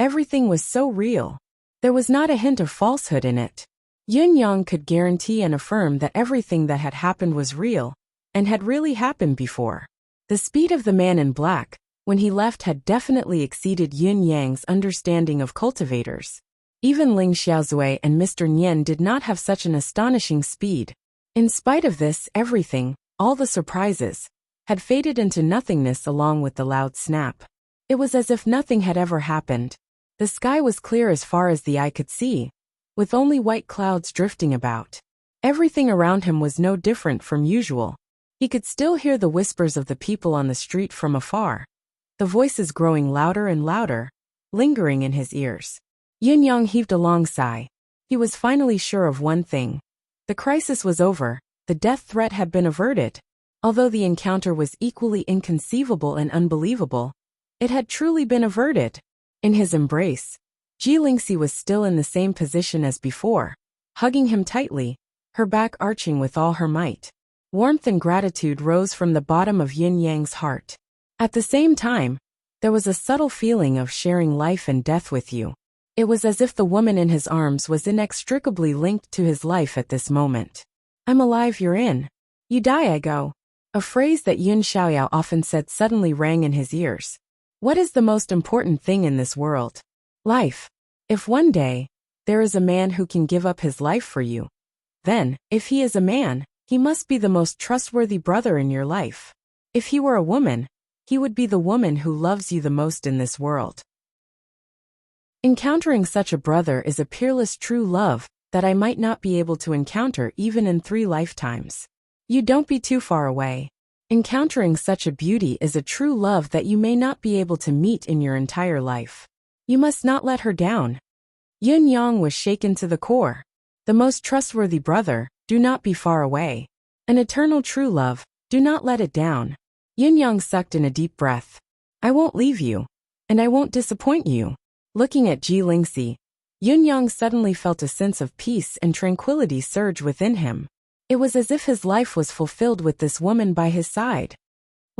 Everything was so real. There was not a hint of falsehood in it. Yun Yang could guarantee and affirm that everything that had happened was real, and had really happened before. The speed of the man in black, when he left, had definitely exceeded Yun Yang's understanding of cultivators. Even Ling Xiaozui and Mr. Nian did not have such an astonishing speed. In spite of this, everything, all the surprises, had faded into nothingness along with the loud snap. It was as if nothing had ever happened. The sky was clear as far as the eye could see, with only white clouds drifting about. Everything around him was no different from usual. He could still hear the whispers of the people on the street from afar, the voices growing louder and louder, lingering in his ears. Yun Yang heaved a long sigh. He was finally sure of one thing. The crisis was over, the death threat had been averted. Although the encounter was equally inconceivable and unbelievable, it had truly been averted. In his embrace, Ji Lingxi was still in the same position as before, hugging him tightly, her back arching with all her might. Warmth and gratitude rose from the bottom of Yin Yang's heart. At the same time, there was a subtle feeling of sharing life and death with you. It was as if the woman in his arms was inextricably linked to his life at this moment. I'm alive, you're in. You die, I go. A phrase that Yun Xiaoyao often said suddenly rang in his ears. What is the most important thing in this world? Life. If one day, there is a man who can give up his life for you, then, if he is a man, he must be the most trustworthy brother in your life. If he were a woman, he would be the woman who loves you the most in this world. Encountering such a brother is a peerless true love that I might not be able to encounter even in 3 lifetimes. You don't be too far away. Encountering such a beauty is a true love that you may not be able to meet in your entire life. You must not let her down. Yun Yang was shaken to the core. The most trustworthy brother, do not be far away. An eternal true love, do not let it down. Yun Yang sucked in a deep breath. I won't leave you. And I won't disappoint you. Looking at Ji Lingxi, Yun Yang suddenly felt a sense of peace and tranquility surge within him. It was as if his life was fulfilled with this woman by his side.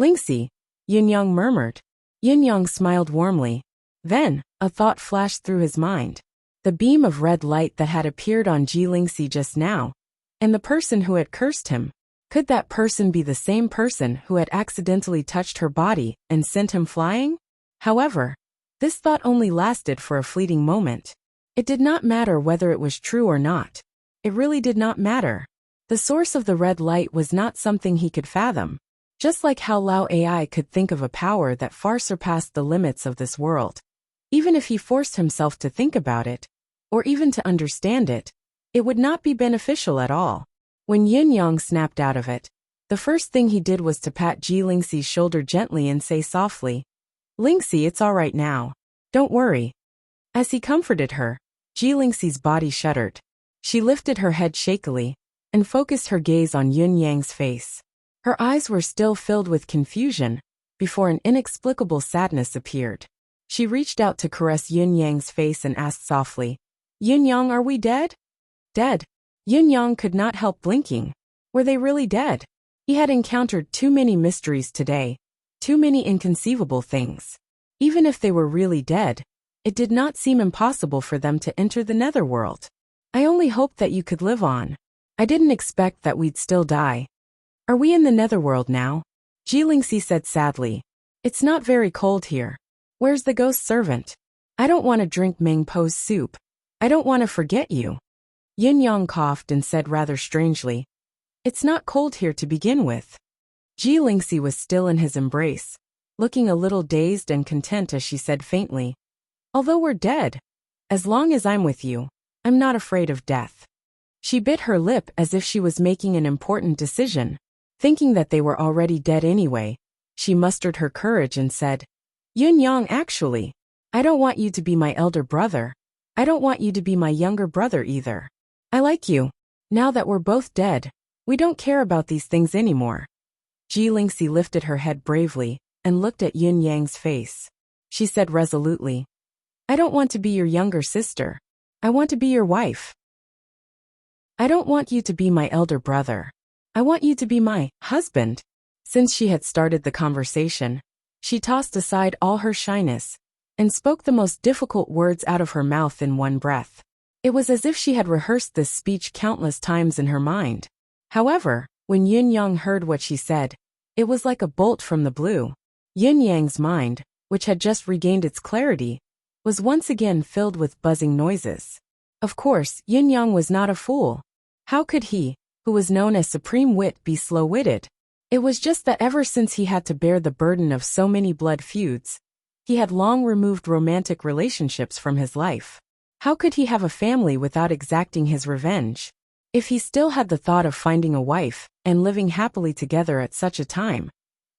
Lingxi, Yun Yang murmured. Yun Yang smiled warmly. Then, a thought flashed through his mind. The beam of red light that had appeared on Ji Lingxi just now, and the person who had cursed him. Could that person be the same person who had accidentally touched her body and sent him flying? However, this thought only lasted for a fleeting moment. It did not matter whether it was true or not. It really did not matter. The source of the red light was not something he could fathom. Just like how Lao AI could think of a power that far surpassed the limits of this world. Even if he forced himself to think about it, or even to understand it, it would not be beneficial at all. When Yin Yang snapped out of it, the first thing he did was to pat Ji Lingxi's shoulder gently and say softly, Lingxi, it's all right now. Don't worry. As he comforted her, Ji Lingxi's body shuddered. She lifted her head shakily, and focused her gaze on Yun Yang's face. Her eyes were still filled with confusion, before an inexplicable sadness appeared. She reached out to caress Yun Yang's face and asked softly, Yun Yang, are we dead? Dead? Yun Yang could not help blinking. Were they really dead? He had encountered too many mysteries today, too many inconceivable things. Even if they were really dead, it did not seem impossible for them to enter the netherworld. I only hoped that you could live on. I didn't expect that we'd still die. Are we in the netherworld now? Ji Lingxi said sadly. It's not very cold here. Where's the ghost servant? I don't want to drink Meng Po's soup. I don't want to forget you. Yin Yang coughed and said rather strangely, It's not cold here to begin with. Ji Lingxi was still in his embrace, looking a little dazed and content as she said faintly, Although we're dead, as long as I'm with you, I'm not afraid of death. She bit her lip as if she was making an important decision. Thinking that they were already dead anyway, she mustered her courage and said, Yun Yang, actually, I don't want you to be my elder brother. I don't want you to be my younger brother either. I like you. Now that we're both dead, we don't care about these things anymore. Ji Lingxi lifted her head bravely and looked at Yun Yang's face. She said resolutely, I don't want to be your younger sister. I want to be your wife. I don't want you to be my elder brother. I want you to be my husband. Since she had started the conversation, she tossed aside all her shyness and spoke the most difficult words out of her mouth in one breath. It was as if she had rehearsed this speech countless times in her mind. However, when Yun Yang heard what she said, it was like a bolt from the blue. Yun Yang's mind, which had just regained its clarity, was once again filled with buzzing noises. Of course, Yun Yang was not a fool. How could he, who was known as supreme wit, be slow-witted? It was just that ever since he had to bear the burden of so many blood feuds, he had long removed romantic relationships from his life. How could he have a family without exacting his revenge? If he still had the thought of finding a wife and living happily together at such a time,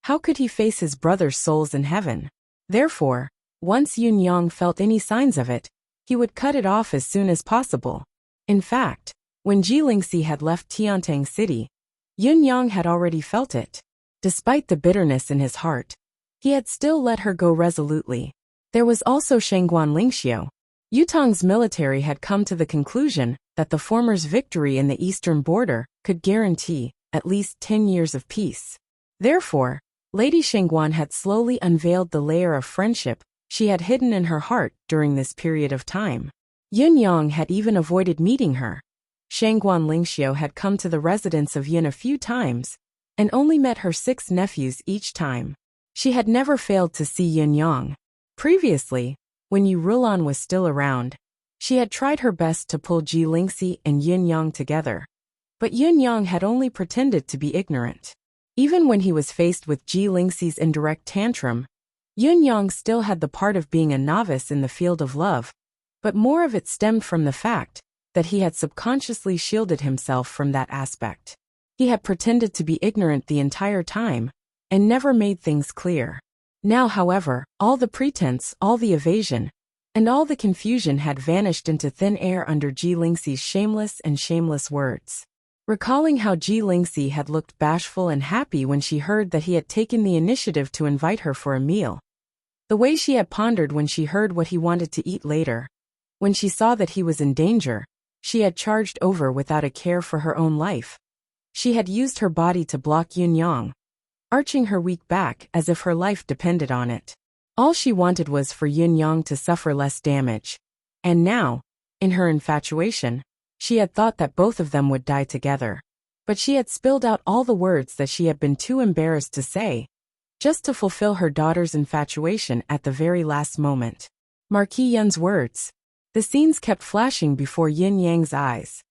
how could he face his brother's souls in heaven? Therefore, once Yun Yang felt any signs of it, he would cut it off as soon as possible. In fact, when Ji Lingxi had left Tiantang City, Yun Yang had already felt it. Despite the bitterness in his heart, he had still let her go resolutely. There was also Shangguan Lingxiu. Yutang's military had come to the conclusion that the former's victory in the eastern border could guarantee at least 10 years of peace. Therefore, Lady Shangguan had slowly unveiled the layer of friendship she had hidden in her heart during this period of time. Yun Yang had even avoided meeting her. Shangguan Lingxiu had come to the residence of Yun a few times, and only met her 6 nephews each time. She had never failed to see Yun Yang. Previously, when Yu Rulan was still around, she had tried her best to pull Ji Lingxi and Yun Yang together. But Yun Yang had only pretended to be ignorant. Even when he was faced with Ji Lingxi's indirect tantrum, Yun Yang still had the part of being a novice in the field of love, but more of it stemmed from the fact that he had subconsciously shielded himself from that aspect. He had pretended to be ignorant the entire time, and never made things clear. Now, however, all the pretense, all the evasion, and all the confusion had vanished into thin air under Ji Lingxi's shameless words. Recalling how Ji Lingxi had looked bashful and happy when she heard that he had taken the initiative to invite her for a meal, the way she had pondered when she heard what he wanted to eat later, when she saw that he was in danger, she had charged over without a care for her own life. She had used her body to block Yun Yang, arching her weak back as if her life depended on it. All she wanted was for Yun Yang to suffer less damage. And now, in her infatuation, she had thought that both of them would die together. But she had spilled out all the words that she had been too embarrassed to say, just to fulfill her daughter's infatuation at the very last moment. Marquis Yun's words. The scenes kept flashing before Yin Yang's eyes.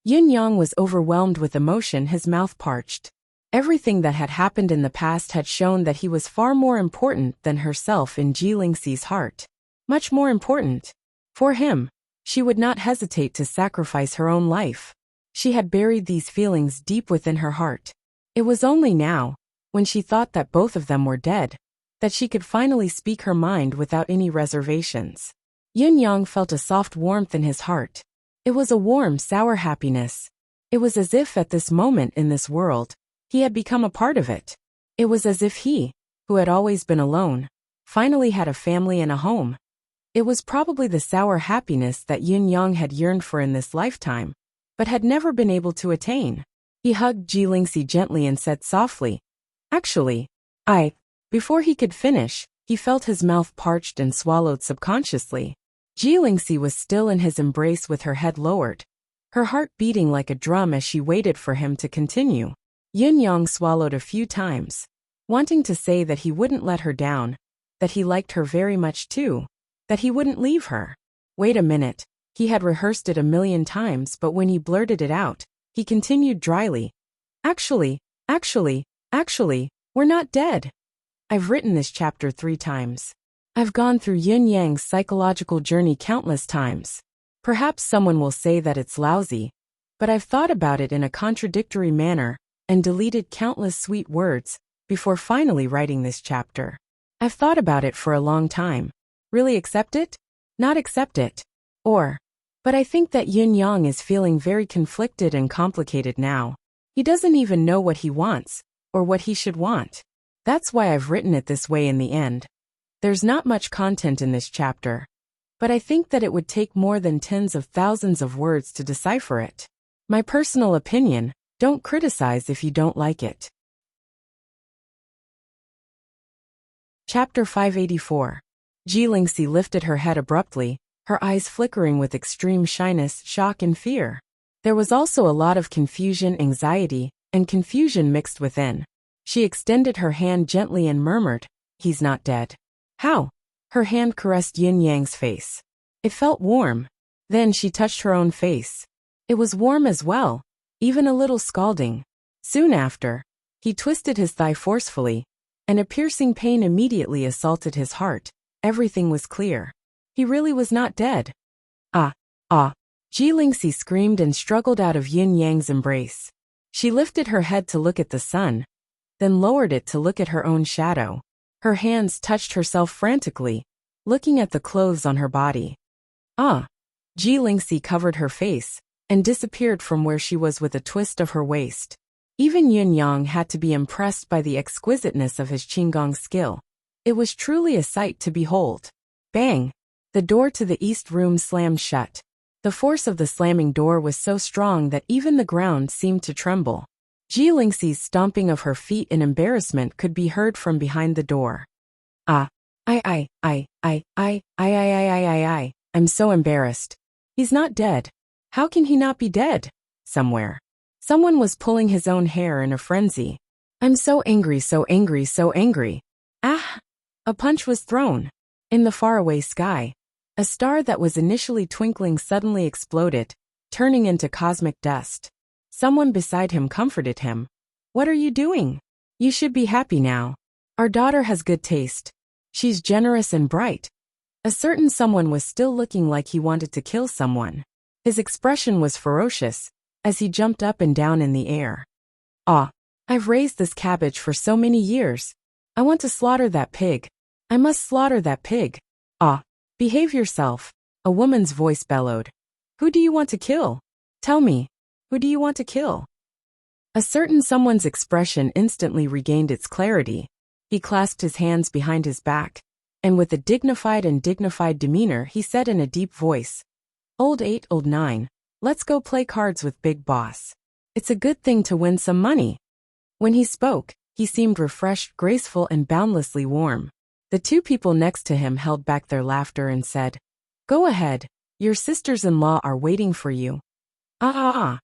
Yun Yang was overwhelmed with emotion, his mouth parched. Everything that had happened in the past had shown that he was far more important than herself in Ji Lingxi's heart. Much more important. For him, she would not hesitate to sacrifice her own life. She had buried these feelings deep within her heart. It was only now, when she thought that both of them were dead, that she could finally speak her mind without any reservations. Yun Yang felt a soft warmth in his heart. It was a warm, sour happiness. It was as if at this moment in this world, he had become a part of it. It was as if he, who had always been alone, finally had a family and a home. It was probably the sour happiness that Yun Yang had yearned for in this lifetime, but had never been able to attain. He hugged Ji Lingxi gently and said softly, Actually, Before he could finish, he felt his mouth parched and swallowed subconsciously. Ji Lingxi was still in his embrace with her head lowered, her heart beating like a drum as she waited for him to continue. Yun Yang swallowed a few times, wanting to say that he wouldn't let her down, that he liked her very much too, that he wouldn't leave her. Wait a minute. He had rehearsed it 1,000,000 times, but when he blurted it out, he continued dryly. Actually, we're not dead. I've written this chapter 3 times. I've gone through Yin Yang's psychological journey countless times. Perhaps someone will say that it's lousy, but I've thought about it in a contradictory manner and deleted countless sweet words before finally writing this chapter. I've thought about it for a long time. Really accept it? Not accept it. But I think that Yin Yang is feeling very conflicted and complicated now. He doesn't even know what he wants, or what he should want. That's why I've written it this way in the end. There's not much content in this chapter, but I think that it would take more than tens of thousands of words to decipher it. My personal opinion, don't criticize if you don't like it. Chapter 584. Jilingxi lifted her head abruptly, her eyes flickering with extreme shyness, shock and fear. There was also a lot of confusion, anxiety, and confusion mixed within. She extended her hand gently and murmured, "He's not dead." "How?" Her hand caressed Yin Yang's face. It felt warm. Then she touched her own face. It was warm as well, even a little scalding. Soon after, he twisted his thigh forcefully, and a piercing pain immediately assaulted his heart. Everything was clear. He really was not dead. Ah. Jilingxi screamed and struggled out of Yin Yang's embrace. She lifted her head to look at the sun, then lowered it to look at her own shadow. Her hands touched herself frantically, looking at the clothes on her body. Jilingxi covered her face and disappeared from where she was with a twist of her waist. Even Yin Yang had to be impressed by the exquisiteness of his Qigong skill. It was truly a sight to behold. Bang! The door to the east room slammed shut. The force of the slamming door was so strong that even the ground seemed to tremble. Jilingxi's stomping of her feet in embarrassment could be heard from behind the door. I'm so embarrassed. He's not dead. How can he not be dead? Somewhere. Someone was pulling his own hair in a frenzy. I'm so angry, so angry, so angry. A punch was thrown. In the faraway sky, a star that was initially twinkling suddenly exploded, turning into cosmic dust. Someone beside him comforted him. What are you doing? You should be happy now. Our daughter has good taste. She's generous and bright. A certain someone was still looking like he wanted to kill someone. His expression was ferocious, as he jumped up and down in the air. I've raised this cabbage for so many years. I want to slaughter that pig. I must slaughter that pig. Behave yourself, a woman's voice bellowed. Who do you want to kill? Tell me, who do you want to kill? A certain someone's expression instantly regained its clarity. He clasped his hands behind his back, and with a dignified demeanor he said in a deep voice, Old 8, Old 9, let's go play cards with Big Boss. It's a good thing to win some money. When he spoke, he seemed refreshed, graceful, and boundlessly warm. The two people next to him held back their laughter and said, Go ahead, your sisters-in-law are waiting for you. A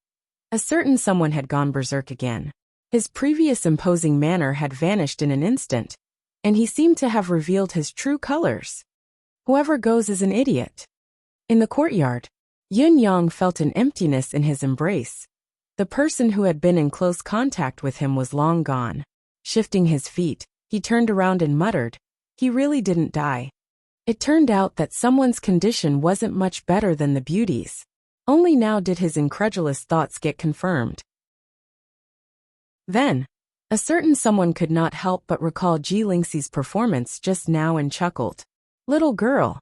certain someone had gone berserk again. His previous imposing manner had vanished in an instant, and he seemed to have revealed his true colors. Whoever goes is an idiot. In the courtyard, Yin Yang felt an emptiness in his embrace. The person who had been in close contact with him was long gone. Shifting his feet, he turned around and muttered, He really didn't die. It turned out that someone's condition wasn't much better than the beauty's. Only now did his incredulous thoughts get confirmed. Then, a certain someone could not help but recall Jilingxi's performance just now and chuckled. Little girl.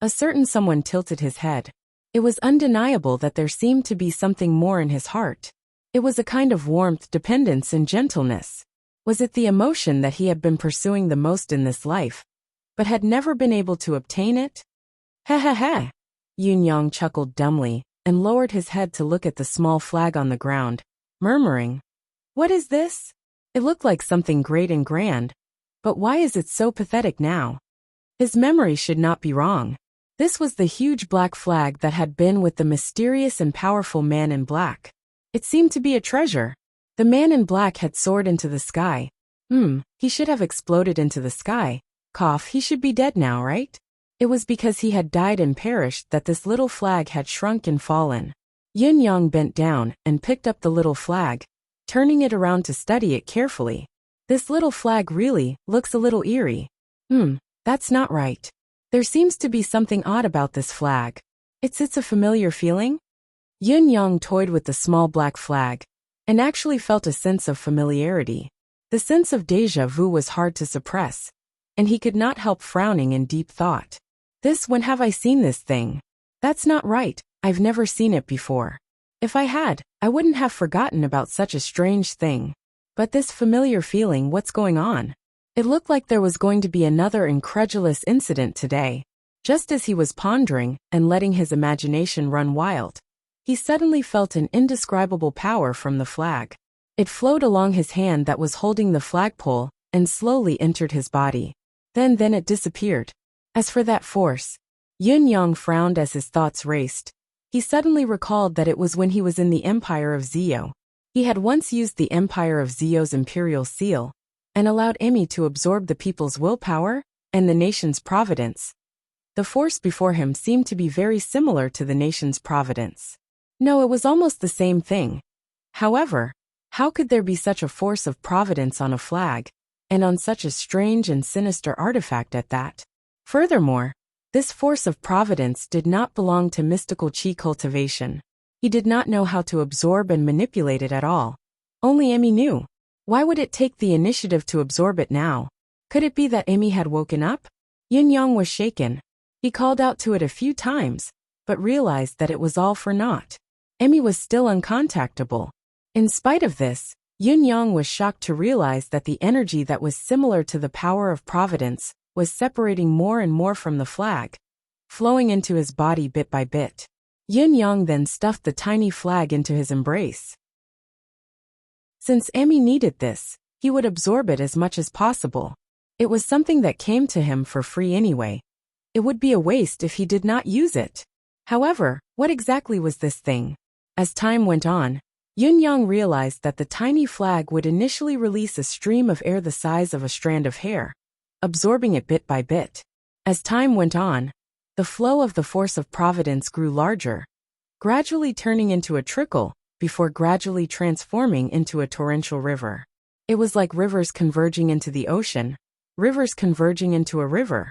A certain someone tilted his head. It was undeniable that there seemed to be something more in his heart. It was a kind of warmth, dependence, and gentleness. Was it the emotion that he had been pursuing the most in this life, but had never been able to obtain it? Heh. Yin Yang chuckled dumbly and lowered his head to look at the small flag on the ground, murmuring, What is this? It looked like something great and grand, but why is it so pathetic now? His memory should not be wrong. This was the huge black flag that had been with the mysterious and powerful man in black. It seemed to be a treasure. The man in black had soared into the sky. He should have exploded into the sky. He should be dead now, right? It was because he had died and perished that this little flag had shrunk and fallen. Yin Yang bent down and picked up the little flag, turning it around to study it carefully. This little flag really looks a little eerie. That's not right. There seems to be something odd about this flag. It's a familiar feeling? Yin Yang toyed with the small black flag, and actually felt a sense of familiarity. The sense of déjà vu was hard to suppress, and he could not help frowning in deep thought. When have I seen this thing? That's not right, I've never seen it before. If I had, I wouldn't have forgotten about such a strange thing. But this familiar feeling, what's going on? It looked like there was going to be another incredulous incident today. Just as he was pondering and letting his imagination run wild, he suddenly felt an indescribable power from the flag. It flowed along his hand that was holding the flagpole and slowly entered his body. Then it disappeared. As for that force, Yin Yang frowned as his thoughts raced. He suddenly recalled that it was when he was in the Empire of Zio. He had once used the Empire of Zio's imperial seal and allowed Emmy to absorb the people's willpower and the nation's providence. The force before him seemed to be very similar to the nation's providence. No, it was almost the same thing. However, how could there be such a force of providence on a flag, and on such a strange and sinister artifact at that? Furthermore, this force of providence did not belong to mystical chi cultivation. He did not know how to absorb and manipulate it at all. Only Emmy knew. Why would it take the initiative to absorb it now? Could it be that Emmy had woken up? Yin Yang was shaken. He called out to it a few times, but realized that it was all for naught. Emmy was still uncontactable. In spite of this, Yin Yang was shocked to realize that the energy that was similar to the power of providence was separating more and more from the flag, flowing into his body bit by bit. Yin Yang then stuffed the tiny flag into his embrace. Since Emmy needed this, he would absorb it as much as possible. It was something that came to him for free anyway. It would be a waste if he did not use it. However, what exactly was this thing? As time went on, Yin Yang realized that the tiny flag would initially release a stream of air the size of a strand of hair, absorbing it bit by bit. As time went on, the flow of the force of providence grew larger, gradually turning into a trickle, before gradually transforming into a torrential river. It was like rivers converging into the ocean, rivers converging into a river.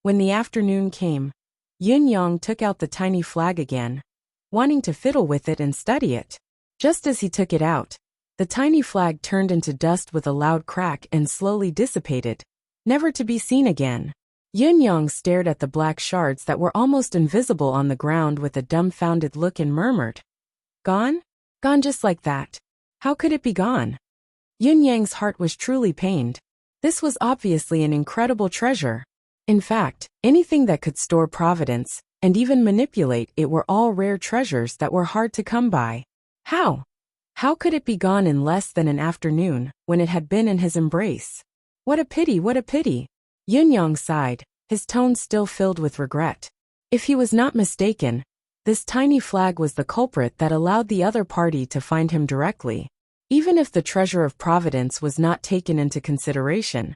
When the afternoon came, Yin Yang took out the tiny flag again, wanting to fiddle with it and study it. Just as he took it out, the tiny flag turned into dust with a loud crack and slowly dissipated, never to be seen again. Yin Yang stared at the black shards that were almost invisible on the ground with a dumbfounded look and murmured, "Gone? Gone just like that? How could it be gone?" Yin Yang's heart was truly pained. This was obviously an incredible treasure. In fact, anything that could store providence, and even manipulate it, were all rare treasures that were hard to come by. How? How could it be gone in less than an afternoon, when it had been in his embrace? What a pity, what a pity! Yin Yang sighed, his tone still filled with regret. If he was not mistaken, this tiny flag was the culprit that allowed the other party to find him directly. Even if the treasure of providence was not taken into consideration,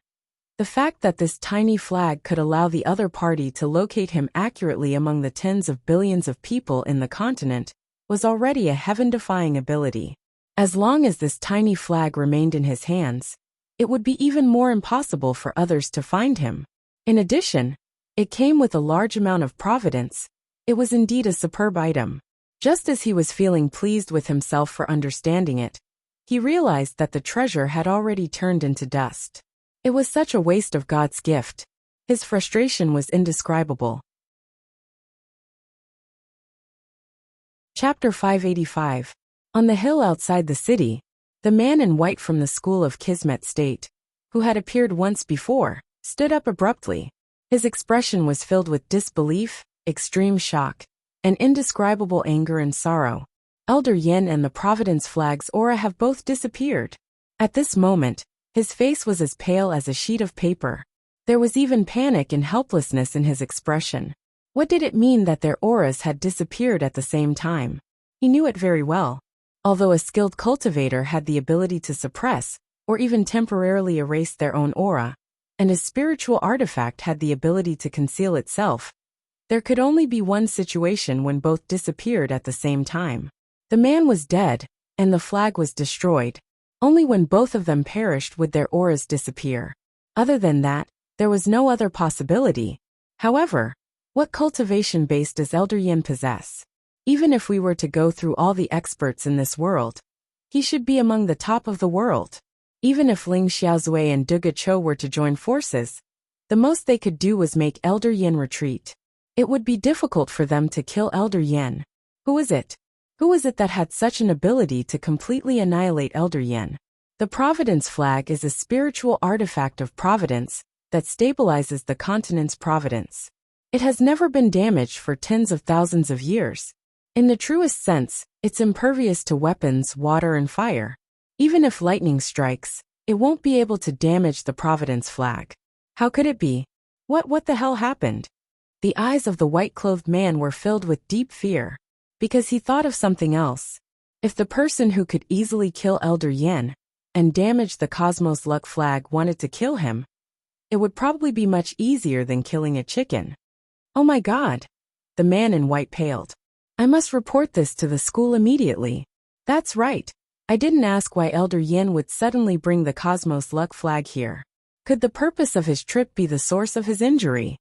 the fact that this tiny flag could allow the other party to locate him accurately among the tens of billions of people in the continent was already a heaven-defying ability. As long as this tiny flag remained in his hands, it would be even more impossible for others to find him. In addition, it came with a large amount of providence. It was indeed a superb item. Just as he was feeling pleased with himself for understanding it, he realized that the treasure had already turned into dust. It was such a waste of God's gift. His frustration was indescribable. Chapter 585. On the hill outside the city, the man in white from the school of Kismet State, who had appeared once before, stood up abruptly. His expression was filled with disbelief, extreme shock, and indescribable anger and sorrow. Elder Yin and the Providence flag's aura have both disappeared. At this moment, his face was as pale as a sheet of paper. There was even panic and helplessness in his expression. What did it mean that their auras had disappeared at the same time? He knew it very well. Although a skilled cultivator had the ability to suppress, or even temporarily erase their own aura, and a spiritual artifact had the ability to conceal itself, there could only be one situation when both disappeared at the same time. The man was dead, and the flag was destroyed. Only when both of them perished would their auras disappear. Other than that, there was no other possibility. However, what cultivation base does Elder Yin possess? Even if we were to go through all the experts in this world, he should be among the top of the world. Even if Ling Xiaozui and Duga Cho were to join forces, the most they could do was make Elder Yin retreat. It would be difficult for them to kill Elder Yin. Who is it? Who is it that had such an ability to completely annihilate Elder Yin? The Providence flag is a spiritual artifact of providence that stabilizes the continent's providence. It has never been damaged for tens of thousands of years. In the truest sense, it's impervious to weapons, water, and fire. Even if lightning strikes, it won't be able to damage the Providence flag. How could it be? What the hell happened? The eyes of the white-clothed man were filled with deep fear, because he thought of something else. If the person who could easily kill Elder Yin and damage the Cosmos Luck flag wanted to kill him, it would probably be much easier than killing a chicken. Oh my God! The man in white paled. I must report this to the school immediately. That's right. I didn't ask why Elder Yin would suddenly bring the Cosmos Luck flag here. Could the purpose of his trip be the source of his injury?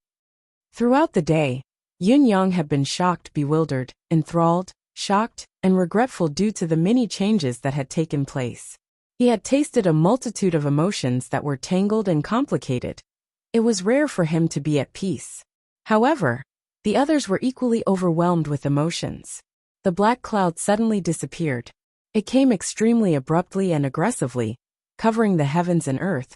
Throughout the day, Yun Yang had been shocked, bewildered, enthralled, shocked, and regretful due to the many changes that had taken place. He had tasted a multitude of emotions that were tangled and complicated. It was rare for him to be at peace. However, the others were equally overwhelmed with emotions. The black cloud suddenly disappeared. It came extremely abruptly and aggressively, covering the heavens and earth,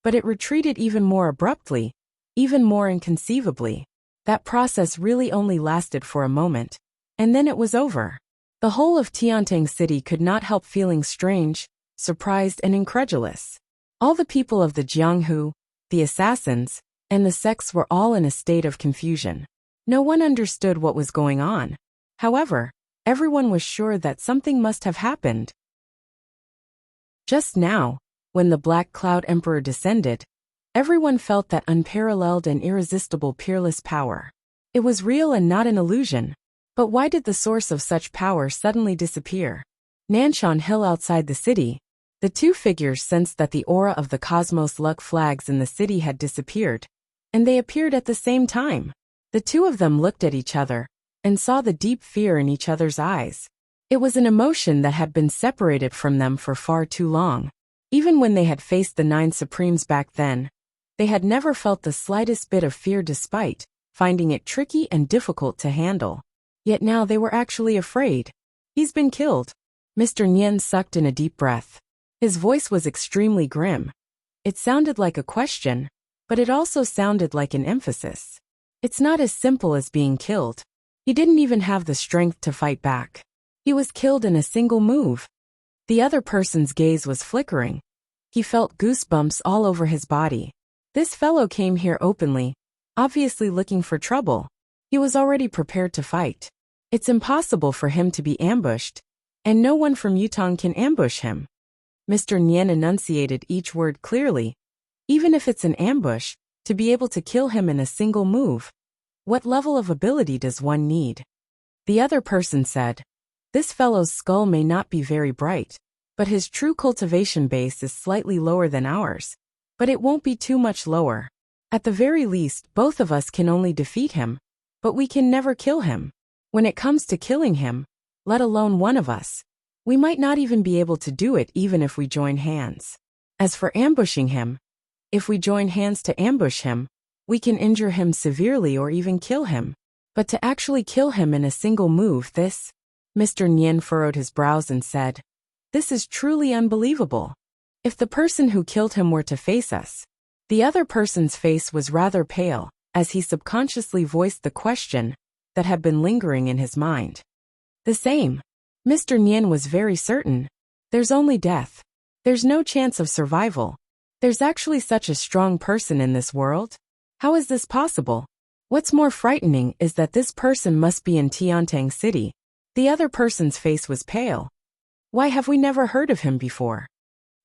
but it retreated even more abruptly, even more inconceivably. That process really only lasted for a moment, and then it was over. The whole of Tiantang City could not help feeling strange, surprised, and incredulous. All the people of the Jianghu, the assassins, and the sects were all in a state of confusion. No one understood what was going on. However, everyone was sure that something must have happened. Just now, when the Black Cloud Emperor descended, everyone felt that unparalleled and irresistible peerless power. It was real and not an illusion. But why did the source of such power suddenly disappear? Nanshan Hill outside the city, the two figures sensed that the aura of the Cosmos Luck flags in the city had disappeared, and they appeared at the same time. The two of them looked at each other and saw the deep fear in each other's eyes. It was an emotion that had been separated from them for far too long. Even when they had faced the 9 Supremes back then, they had never felt the slightest bit of fear despite finding it tricky and difficult to handle. Yet now they were actually afraid. He's been killed. Mr. Nian sucked in a deep breath. His voice was extremely grim. It sounded like a question, but it also sounded like an emphasis. It's not as simple as being killed. He didn't even have the strength to fight back. He was killed in a single move. The other person's gaze was flickering. He felt goosebumps all over his body. This fellow came here openly, obviously looking for trouble. He was already prepared to fight. It's impossible for him to be ambushed, and no one from Yutong can ambush him. Mr. Nian enunciated each word clearly. Even if it's an ambush, to be able to kill him in a single move, what level of ability does one need? The other person said, this fellow's skull may not be very bright, but his true cultivation base is slightly lower than ours. But it won't be too much lower. At the very least, both of us can only defeat him, but we can never kill him. When it comes to killing him, let alone one of us, we might not even be able to do it even if we join hands. As for ambushing him, if we join hands to ambush him, we can injure him severely or even kill him. But to actually kill him in a single move, this... Mr. Nian furrowed his brows and said, this is truly unbelievable. If the person who killed him were to face us. The other person's face was rather pale, as he subconsciously voiced the question that had been lingering in his mind. The same. Mr. Nian was very certain. There's only death. There's no chance of survival. There's actually such a strong person in this world? How is this possible? What's more frightening is that this person must be in Tiantang City. The other person's face was pale. Why have we never heard of him before?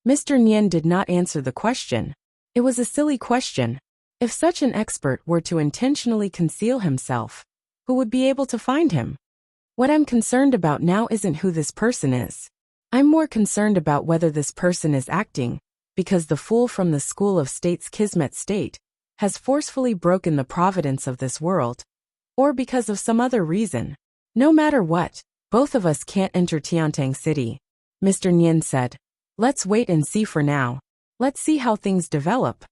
Mr. Nian did not answer the question. It was a silly question. If such an expert were to intentionally conceal himself, who would be able to find him? What I'm concerned about now isn't who this person is. I'm more concerned about whether this person is acting, because the fool from the school of state's Kismet state has forcefully broken the providence of this world, or because of some other reason. No matter what, both of us can't enter Tiantang City, Mr. Nien said. Let's wait and see for now. Let's see how things develop.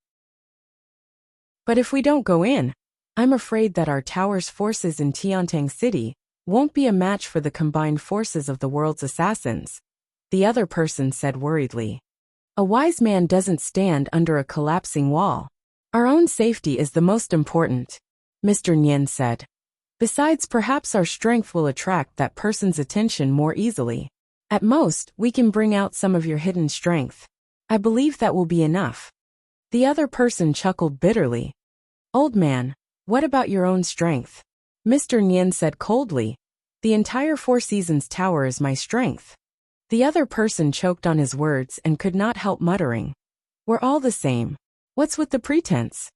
But if we don't go in, I'm afraid that our tower's forces in Tiantang City won't be a match for the combined forces of the world's assassins, the other person said worriedly. A wise man doesn't stand under a collapsing wall. Our own safety is the most important, Mr. Nien said. Besides, perhaps our strength will attract that person's attention more easily. At most, we can bring out some of your hidden strength. I believe that will be enough. The other person chuckled bitterly. Old man, what about your own strength? Mr. Nien said coldly. The entire Four Seasons Tower is my strength. The other person choked on his words and could not help muttering. We're all the same. What's with the pretense?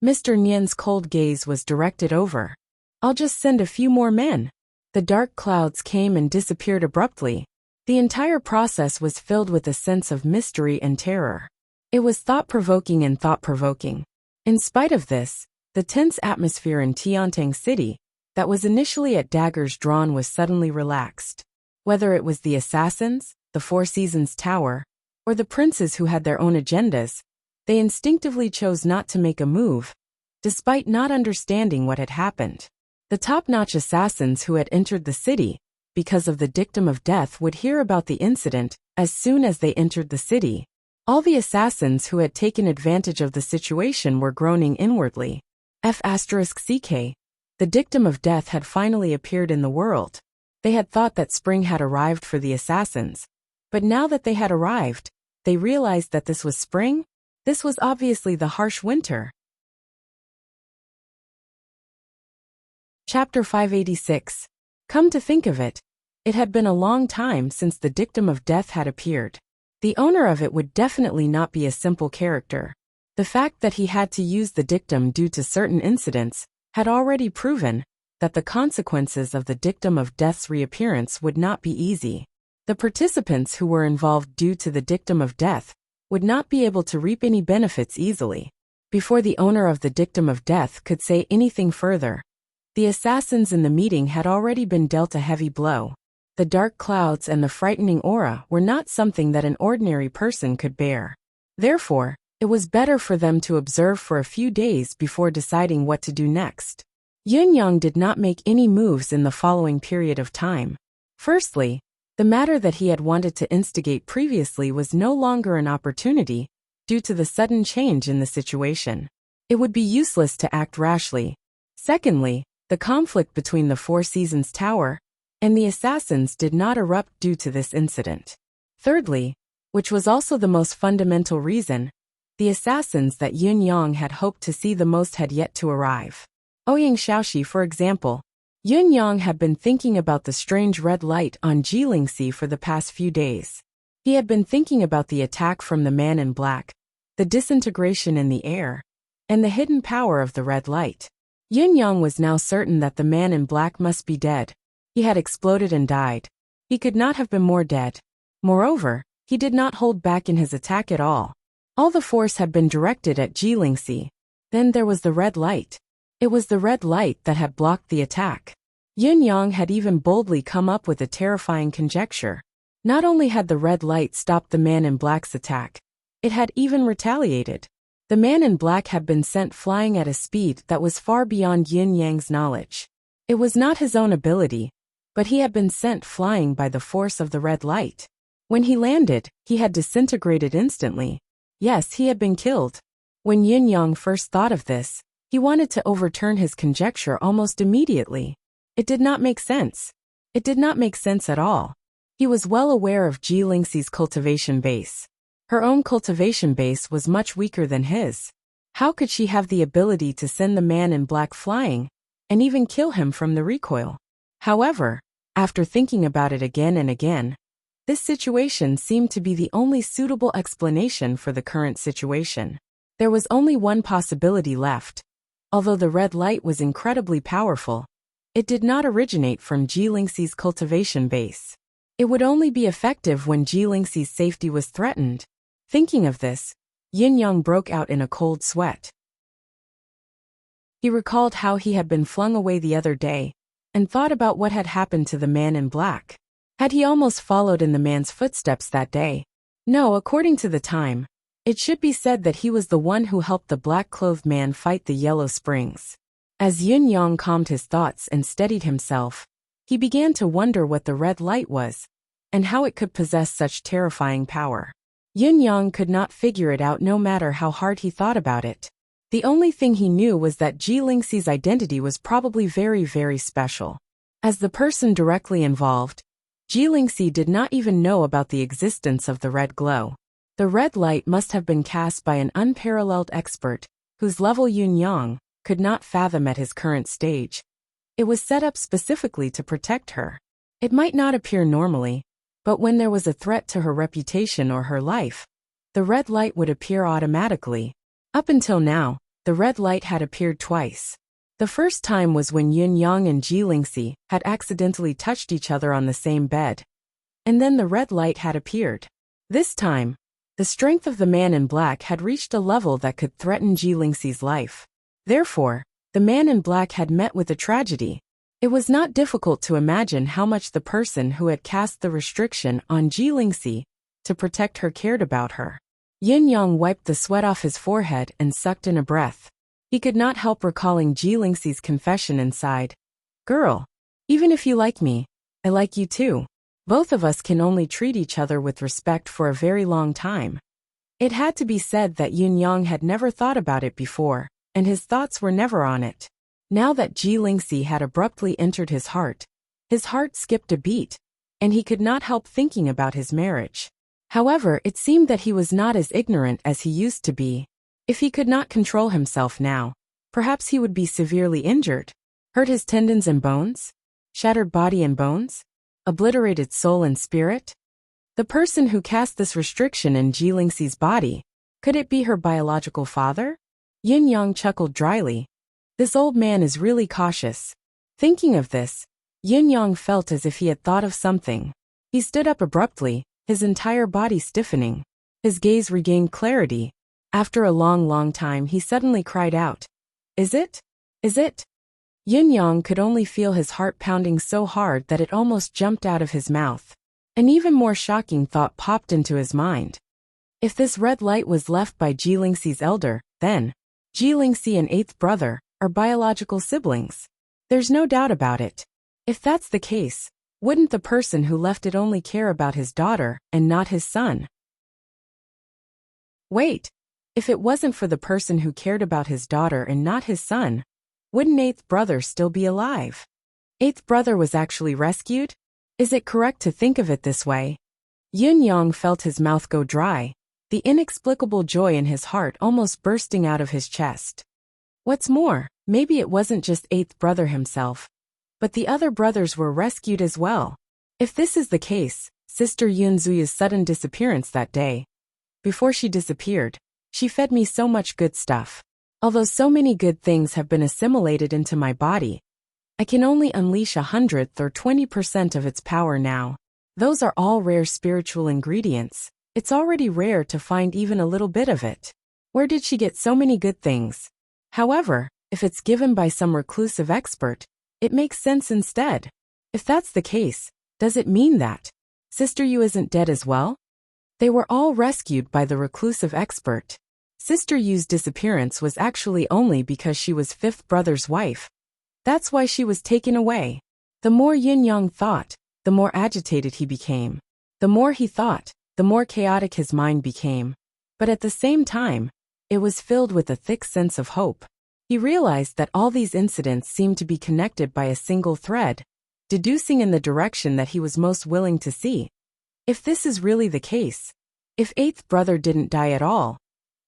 Mr. Nien's cold gaze was directed over. I'll just send a few more men. The dark clouds came and disappeared abruptly. The entire process was filled with a sense of mystery and terror. It was thought-provoking and thought-provoking. In spite of this, the tense atmosphere in Tiantang City, that was initially at daggers drawn, was suddenly relaxed. Whether it was the assassins, the Four Seasons Tower, or the princes who had their own agendas, they instinctively chose not to make a move, despite not understanding what had happened. The top-notch assassins who had entered the city, because of the dictum of death, would hear about the incident as soon as they entered the city. All the assassins who had taken advantage of the situation were groaning inwardly. F***ck. The dictum of death had finally appeared in the world. They had thought that spring had arrived for the assassins. But now that they had arrived, they realized that this was spring? This was obviously the harsh winter. Chapter 586. Come to think of it, it had been a long time since the dictum of death had appeared. The owner of it would definitely not be a simple character. The fact that he had to use the dictum due to certain incidents had already proven that the consequences of the dictum of death's reappearance would not be easy. The participants who were involved due to the dictum of death would not be able to reap any benefits easily. Before the owner of the dictum of death could say anything further, the assassins in the meeting had already been dealt a heavy blow. The dark clouds and the frightening aura were not something that an ordinary person could bear. Therefore, it was better for them to observe for a few days before deciding what to do next. Yun Yang did not make any moves in the following period of time. Firstly, the matter that he had wanted to instigate previously was no longer an opportunity due to the sudden change in the situation. It would be useless to act rashly. Secondly, the conflict between the Four Seasons Tower and the assassins did not erupt due to this incident. Thirdly, which was also the most fundamental reason, the assassins that Yun Yang had hoped to see the most had yet to arrive. Ouyang Shaoxi, for example. Yun Yang had been thinking about the strange red light on Jilingxi for the past few days. He had been thinking about the attack from the man in black, the disintegration in the air, and the hidden power of the red light. Yun Yang was now certain that the man in black must be dead. He had exploded and died. He could not have been more dead. Moreover, he did not hold back in his attack at all. All the force had been directed at Jilingxi. Then there was the red light. It was the red light that had blocked the attack. Yun Yang had even boldly come up with a terrifying conjecture. Not only had the red light stopped the man in black's attack, it had even retaliated. The man in black had been sent flying at a speed that was far beyond Yin Yang's knowledge. It was not his own ability, but he had been sent flying by the force of the red light. When he landed, he had disintegrated instantly. Yes, he had been killed. When Yin Yang first thought of this, he wanted to overturn his conjecture almost immediately. It did not make sense. It did not make sense at all. He was well aware of Jilingxi's cultivation base. Her own cultivation base was much weaker than his. How could she have the ability to send the man in black flying, and even kill him from the recoil? However, after thinking about it again and again, This situation seemed to be the only suitable explanation for the current situation. There was only one possibility left. Although the red light was incredibly powerful, it did not originate from Jilingxi's cultivation base. It would only be effective when Jilingxi's safety was threatened. Thinking of this, Yin Yang broke out in a cold sweat. He recalled how he had been flung away the other day, and thought about what had happened to the man in black. Had he almost followed in the man's footsteps that day? No, according to the time, it should be said that he was the one who helped the black-clothed man fight the Yellow Springs. As Yin Yang calmed his thoughts and steadied himself, he began to wonder what the red light was, and how it could possess such terrifying power. Yin Yang could not figure it out no matter how hard he thought about it. The only thing he knew was that Jilingxi's identity was probably very, very special. As the person directly involved, Jilingxi did not even know about the existence of the red glow. The red light must have been cast by an unparalleled expert, whose level Yin Yang could not fathom at his current stage. It was set up specifically to protect her. It might not appear normally, but when there was a threat to her reputation or her life, the red light would appear automatically. Up until now, the red light had appeared twice. The first time was when Yin Yang and Jilingxi had accidentally touched each other on the same bed. And then the red light had appeared. This time, the strength of the man in black had reached a level that could threaten Jilingxi's life. Therefore, the man in black had met with a tragedy. It was not difficult to imagine how much the person who had cast the restriction on Jilingxi to protect her cared about her. Yin Yang wiped the sweat off his forehead and sucked in a breath. He could not help recalling Jilingxi's confession and sighed. "Girl, even if you like me, I like you too. Both of us can only treat each other with respect for a very long time." It had to be said that Yin Yang had never thought about it before, and his thoughts were never on it. Now that Jilingxi had abruptly entered his heart skipped a beat, and he could not help thinking about his marriage. However, it seemed that he was not as ignorant as he used to be. If he could not control himself now, perhaps he would be severely injured. Hurt his tendons and bones? Shattered body and bones? Obliterated soul and spirit? The person who cast this restriction in Jilingxi's body, could it be her biological father? Yin Yang chuckled dryly. This old man is really cautious. Thinking of this, Yin Yang felt as if he had thought of something. He stood up abruptly, his entire body stiffening. His gaze regained clarity. After a long time he suddenly cried out, Is it? Is it? Yin Yang could only feel his heart pounding so hard that it almost jumped out of his mouth. An even more shocking thought popped into his mind. If this red light was left by Jilingxi's elder, then Jilingxi and eighth brother are biological siblings. There's no doubt about it. If that's the case, wouldn't the person who left it only care about his daughter and not his son? Wait, if it wasn't for the person who cared about his daughter and not his son, wouldn't eighth brother still be alive? Eighth brother was actually rescued? Is it correct to think of it this way? Yin Yang felt his mouth go dry, the inexplicable joy in his heart almost bursting out of his chest. What's more, maybe it wasn't just eighth brother himself, but the other brothers were rescued as well. If this is the case, Sister Yunzuya's sudden disappearance that day. Before she disappeared, she fed me so much good stuff. Although so many good things have been assimilated into my body, I can only unleash 100th or 20% of its power now. Those are all rare spiritual ingredients. It's already rare to find even a little bit of it. Where did she get so many good things? However, if it's given by some reclusive expert, it makes sense instead. If that's the case, does it mean that Sister Yu isn't dead as well? They were all rescued by the reclusive expert. Sister Yu's disappearance was actually only because she was fifth brother's wife. That's why she was taken away. The more Yin Yang thought, the more agitated he became. The more he thought, the more chaotic his mind became. But at the same time, it was filled with a thick sense of hope. He realized that all these incidents seemed to be connected by a single thread, deducing in the direction that he was most willing to see. If this is really the case, if eighth brother didn't die at all,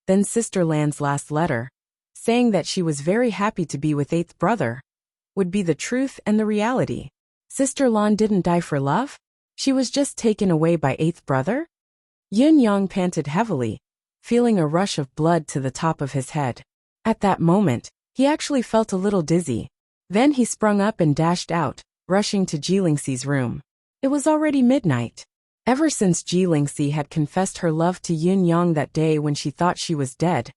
then Sister Lan's last letter, saying that she was very happy to be with eighth brother, would be the truth and the reality. Sister Lan didn't die for love? She was just taken away by eighth brother? Yun Yang panted heavily, feeling a rush of blood to the top of his head. At that moment, he actually felt a little dizzy. Then he sprung up and dashed out, rushing to Jilingxi's room. It was already midnight. Ever since Jilingxi had confessed her love to Yun Yang that day when she thought she was dead,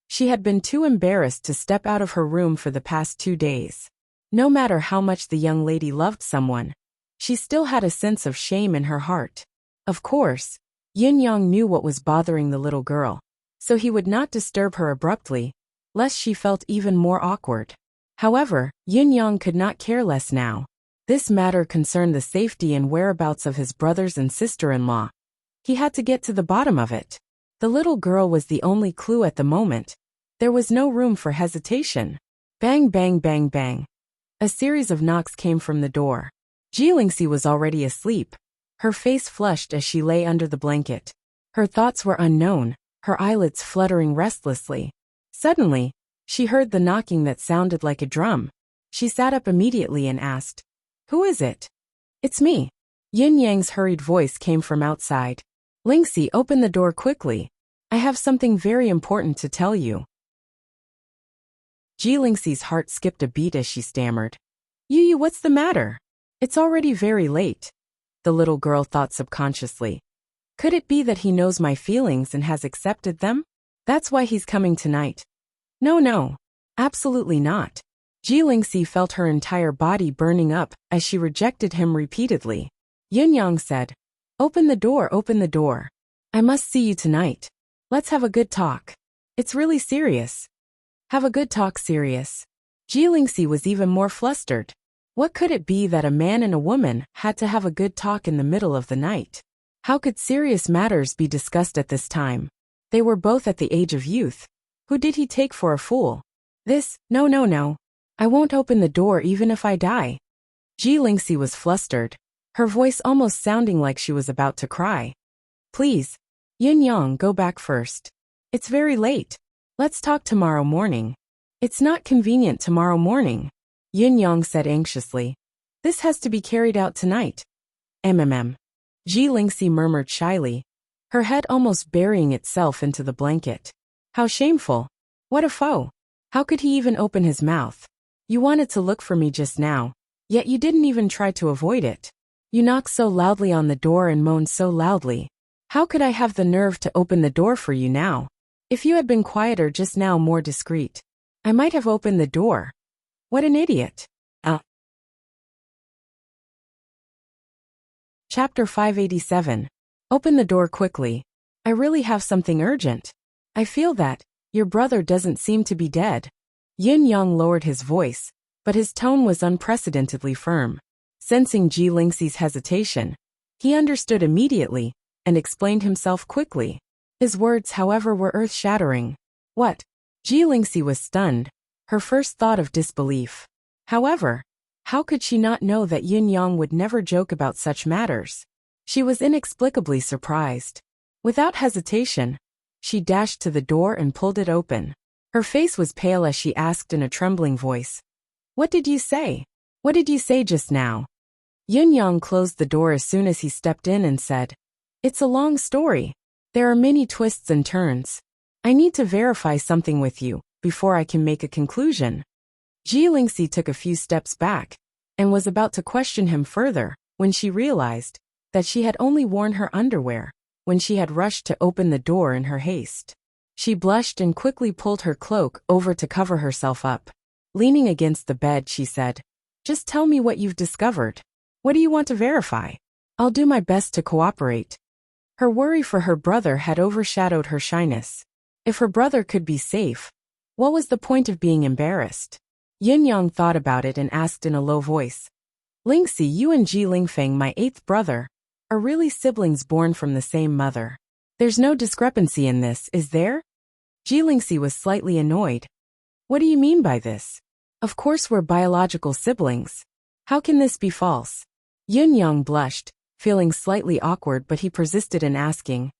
she had been too embarrassed to step out of her room for the past 2 days. No matter how much the young lady loved someone, she still had a sense of shame in her heart. Of course, Yun Yang knew what was bothering the little girl, so he would not disturb her abruptly, lest she felt even more awkward. However, Yun Yang could not care less now. This matter concerned the safety and whereabouts of his brothers and sister-in-law. He had to get to the bottom of it. The little girl was the only clue at the moment. There was no room for hesitation. Bang, bang, bang, bang. A series of knocks came from the door. Jilingxi was already asleep, her face flushed as she lay under the blanket. Her thoughts were unknown, her eyelids fluttering restlessly. Suddenly, she heard the knocking that sounded like a drum. She sat up immediately and asked, "Who is it?" "It's me." Yin Yang's hurried voice came from outside. "Lingxi, open the door quickly. I have something very important to tell you." Jilingxi's heart skipped a beat as she stammered. "Yu, what's the matter? It's already very late," the little girl thought subconsciously. Could it be that he knows my feelings and has accepted them? That's why he's coming tonight. No, absolutely not. Jilingxi felt her entire body burning up as she rejected him repeatedly. Yin Yang said, open the door. I must see you tonight. Let's have a good talk. It's really serious." Have a good talk serious. Jilingxi was even more flustered. What could it be that a man and a woman had to have a good talk in the middle of the night? How could serious matters be discussed at this time? They were both at the age of youth. Who did he take for a fool? No. I won't open the door even if I die. Jilingxi was flustered, her voice almost sounding like she was about to cry. Please, Yin Yang, go back first. It's very late. Let's talk tomorrow morning. It's not convenient tomorrow morning, Yin Yang said anxiously. This has to be carried out tonight. Jilingxi murmured shyly, her head almost burying itself into the blanket. How shameful. What a foe. How could he even open his mouth? You wanted to look for me just now, yet you didn't even try to avoid it. You knocked so loudly on the door and moaned so loudly. How could I have the nerve to open the door for you now? If you had been quieter just now, more discreet, I might have opened the door. What an idiot. Chapter 587. Open the door quickly. I really have something urgent. I feel that your brother doesn't seem to be dead. Yin Yang lowered his voice, but his tone was unprecedentedly firm. Sensing Jilingxi's hesitation, he understood immediately and explained himself quickly. His words, however, were earth-shattering. What? Jilingxi was stunned, her first thought of disbelief. However, how could she not know that Yin Yang would never joke about such matters? She was inexplicably surprised. Without hesitation, she dashed to the door and pulled it open. Her face was pale as she asked in a trembling voice, "What did you say? What did you say just now?" Yin Yang closed the door as soon as he stepped in and said, "It's a long story. There are many twists and turns. I need to verify something with you before I can make a conclusion." Jilingxi took a few steps back and was about to question him further when she realized that she had only worn her underwear when she had rushed to open the door in her haste. She blushed and quickly pulled her cloak over to cover herself up. Leaning against the bed, she said, "Just tell me what you've discovered. What do you want to verify? I'll do my best to cooperate." Her worry for her brother had overshadowed her shyness. If her brother could be safe, what was the point of being embarrassed? Yin Yang thought about it and asked in a low voice, "Lingxi, you and Jilingfeng, my eighth brother, are really siblings born from the same mother. There's no discrepancy in this, is there?" Jilingxi was slightly annoyed. "What do you mean by this? Of course we're biological siblings. How can this be false?" Yin Yang blushed, feeling slightly awkward, but he persisted in asking,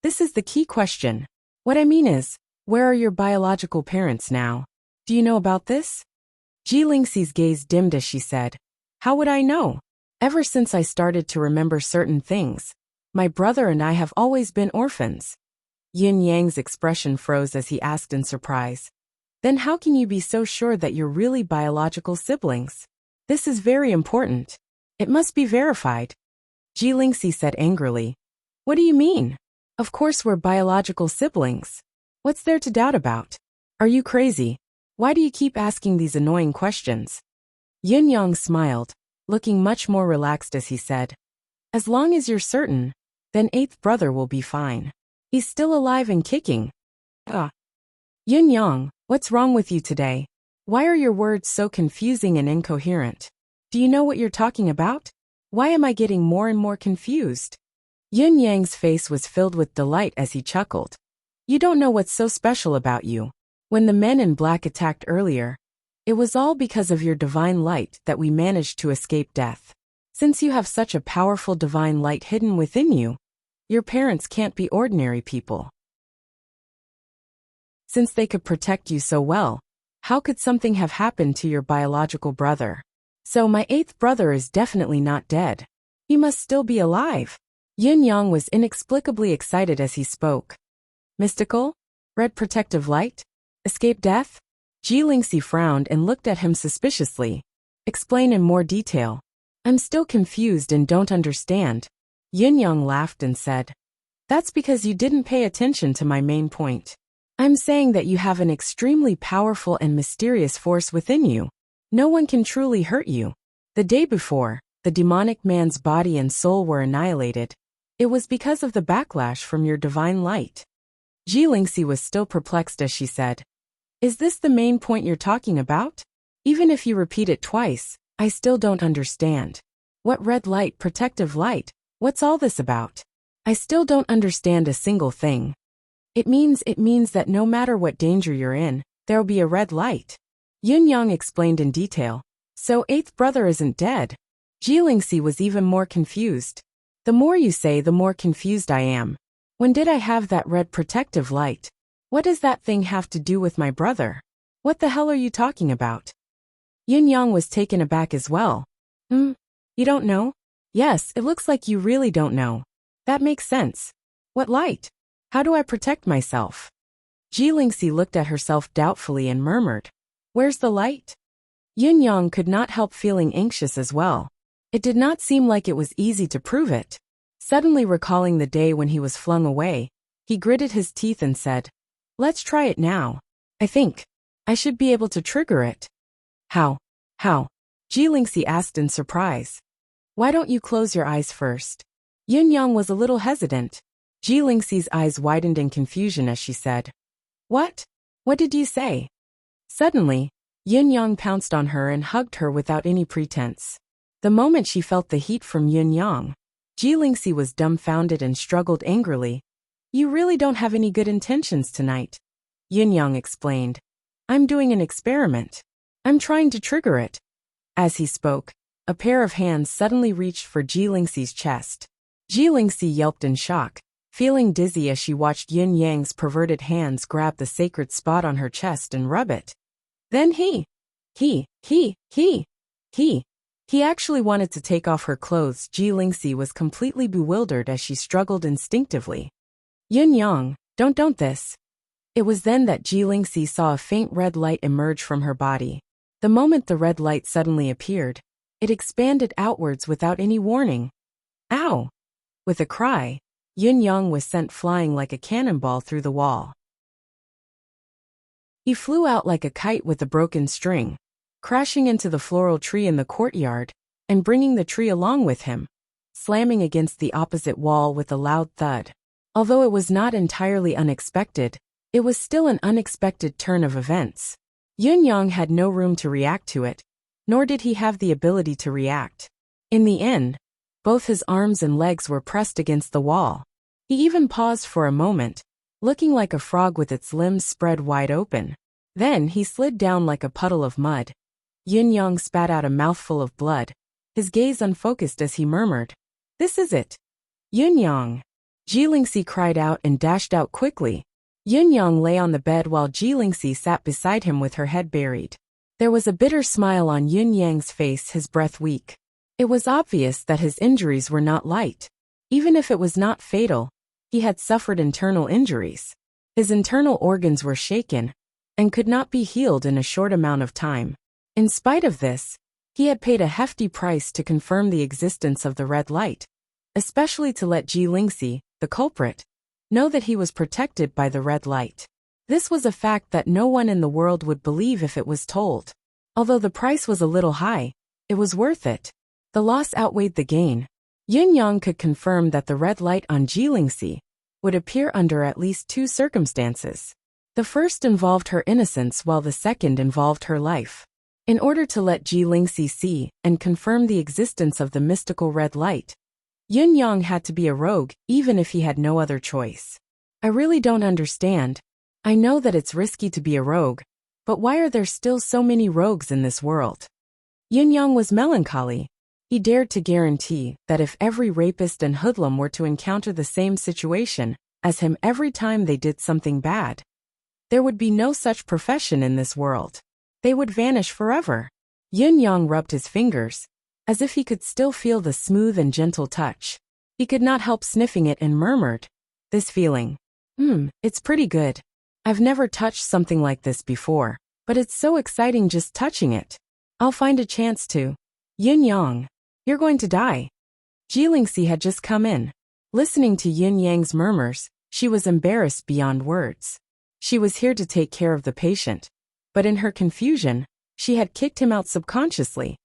"This is the key question. What I mean is, where are your biological parents now? Do you know about this?" Jilingxi's gaze dimmed as she said, "How would I know? Ever since I started to remember certain things, my brother and I have always been orphans. Yin Yang's expression froze as he asked in surprise. Then how can you be so sure that you're really biological siblings? This is very important. It must be verified. Ji Lingxi said angrily. What do you mean? Of course we're biological siblings. What's there to doubt about? Are you crazy? Why do you keep asking these annoying questions? Yin Yang smiled, looking much more relaxed as he said. As long as you're certain, then eighth brother will be fine. He's still alive and kicking. Yin Yang, what's wrong with you today? Why are your words so confusing and incoherent? Do you know what you're talking about? Why am I getting more and more confused? Yin Yang's face was filled with delight as he chuckled. You don't know what's so special about you. When the men in black attacked earlier, it was all because of your divine light that we managed to escape death. Since you have such a powerful divine light hidden within you, your parents can't be ordinary people. Since they could protect you so well, how could something have happened to your biological brother? So my eighth brother is definitely not dead. He must still be alive. Yin Yang was inexplicably excited as he spoke. Mystical? Red protective light? Escape death? Ji Lingxi frowned and looked at him suspiciously. Explain in more detail. I'm still confused and don't understand. Yin Yang laughed and said. That's because you didn't pay attention to my main point. I'm saying that you have an extremely powerful and mysterious force within you. No one can truly hurt you. The day before, the demonic man's body and soul were annihilated. It was because of the backlash from your divine light. Ji Lingxi was still perplexed as she said. Is this the main point you're talking about? Even if you repeat it twice, I still don't understand. What red light, protective light? What's all this about? I still don't understand a single thing. It means that no matter what danger you're in, there'll be a red light. Yin Yang explained in detail. So eighth brother isn't dead. Ji Lingxi was even more confused. The more you say, the more confused I am. When did I have that red protective light? What does that thing have to do with my brother? What the hell are you talking about? Yin Yang was taken aback as well. You don't know? Yes, it looks like you really don't know. That makes sense. What light? How do I protect myself? Ji Lingxi looked at herself doubtfully and murmured. Where's the light? Yin Yang could not help feeling anxious as well. It did not seem like it was easy to prove it. Suddenly recalling the day when he was flung away, he gritted his teeth and said, Let's try it now. I think I should be able to trigger it. How? Ji Lingxi asked in surprise. Why don't you close your eyes first? Yin Yang was a little hesitant. Ji Lingxi's eyes widened in confusion as she said, What? What did you say? Suddenly, Yin Yang pounced on her and hugged her without any pretense. The moment she felt the heat from Yin Yang, Ji Lingxi was dumbfounded and struggled angrily. You really don't have any good intentions tonight. Yin Yang explained. I'm doing an experiment. I'm trying to trigger it. As he spoke, a pair of hands suddenly reached for Ji Lingxi's chest. Ji Lingxi yelped in shock, feeling dizzy as she watched Yin Yang's perverted hands grab the sacred spot on her chest and rub it. Then he actually wanted to take off her clothes. Ji Lingxi was completely bewildered as she struggled instinctively. Yin Yang, don't this. It was then that Ji Lingxi saw a faint red light emerge from her body. The moment the red light suddenly appeared, it expanded outwards without any warning. Ow! With a cry, Yin Yang was sent flying like a cannonball through the wall. He flew out like a kite with a broken string, crashing into the floral tree in the courtyard, and bringing the tree along with him, slamming against the opposite wall with a loud thud. Although it was not entirely unexpected, it was still an unexpected turn of events. Yin Yang had no room to react to it, nor did he have the ability to react. In the end, both his arms and legs were pressed against the wall. He even paused for a moment, looking like a frog with its limbs spread wide open. Then he slid down like a puddle of mud. Yin Yang spat out a mouthful of blood, his gaze unfocused as he murmured, This is it. Yin Yang. Ji Lingxi cried out and dashed out quickly. Yin Yang lay on the bed while Ji Lingxi sat beside him with her head buried. There was a bitter smile on Yin Yang's face, his breath weak. It was obvious that his injuries were not light. Even if it was not fatal, he had suffered internal injuries. His internal organs were shaken and could not be healed in a short amount of time. In spite of this, he had paid a hefty price to confirm the existence of the red light, especially to let Ji Lingxi, the culprit, know that he was protected by the red light. This was a fact that no one in the world would believe if it was told. Although the price was a little high, it was worth it. The loss outweighed the gain. Yin Yang could confirm that the red light on Ji Lingxi would appear under at least two circumstances. The first involved her innocence while the second involved her life. In order to let Ji Lingxi see and confirm the existence of the mystical red light, Yin Yang had to be a rogue, even if he had no other choice. I really don't understand. I know that it's risky to be a rogue, but why are there still so many rogues in this world? Yin Yang was melancholy. He dared to guarantee that if every rapist and hoodlum were to encounter the same situation as him every time they did something bad, there would be no such profession in this world. They would vanish forever. Yin Yang rubbed his fingers, as if he could still feel the smooth and gentle touch. He could not help sniffing it and murmured, "This feeling. It's pretty good. I've never touched something like this before, but it's so exciting just touching it. I'll find a chance to." Yin Yang, you're going to die. Ji Lingxi had just come in. Listening to Yin Yang's murmurs, she was embarrassed beyond words. She was here to take care of the patient, but in her confusion, she had kicked him out subconsciously.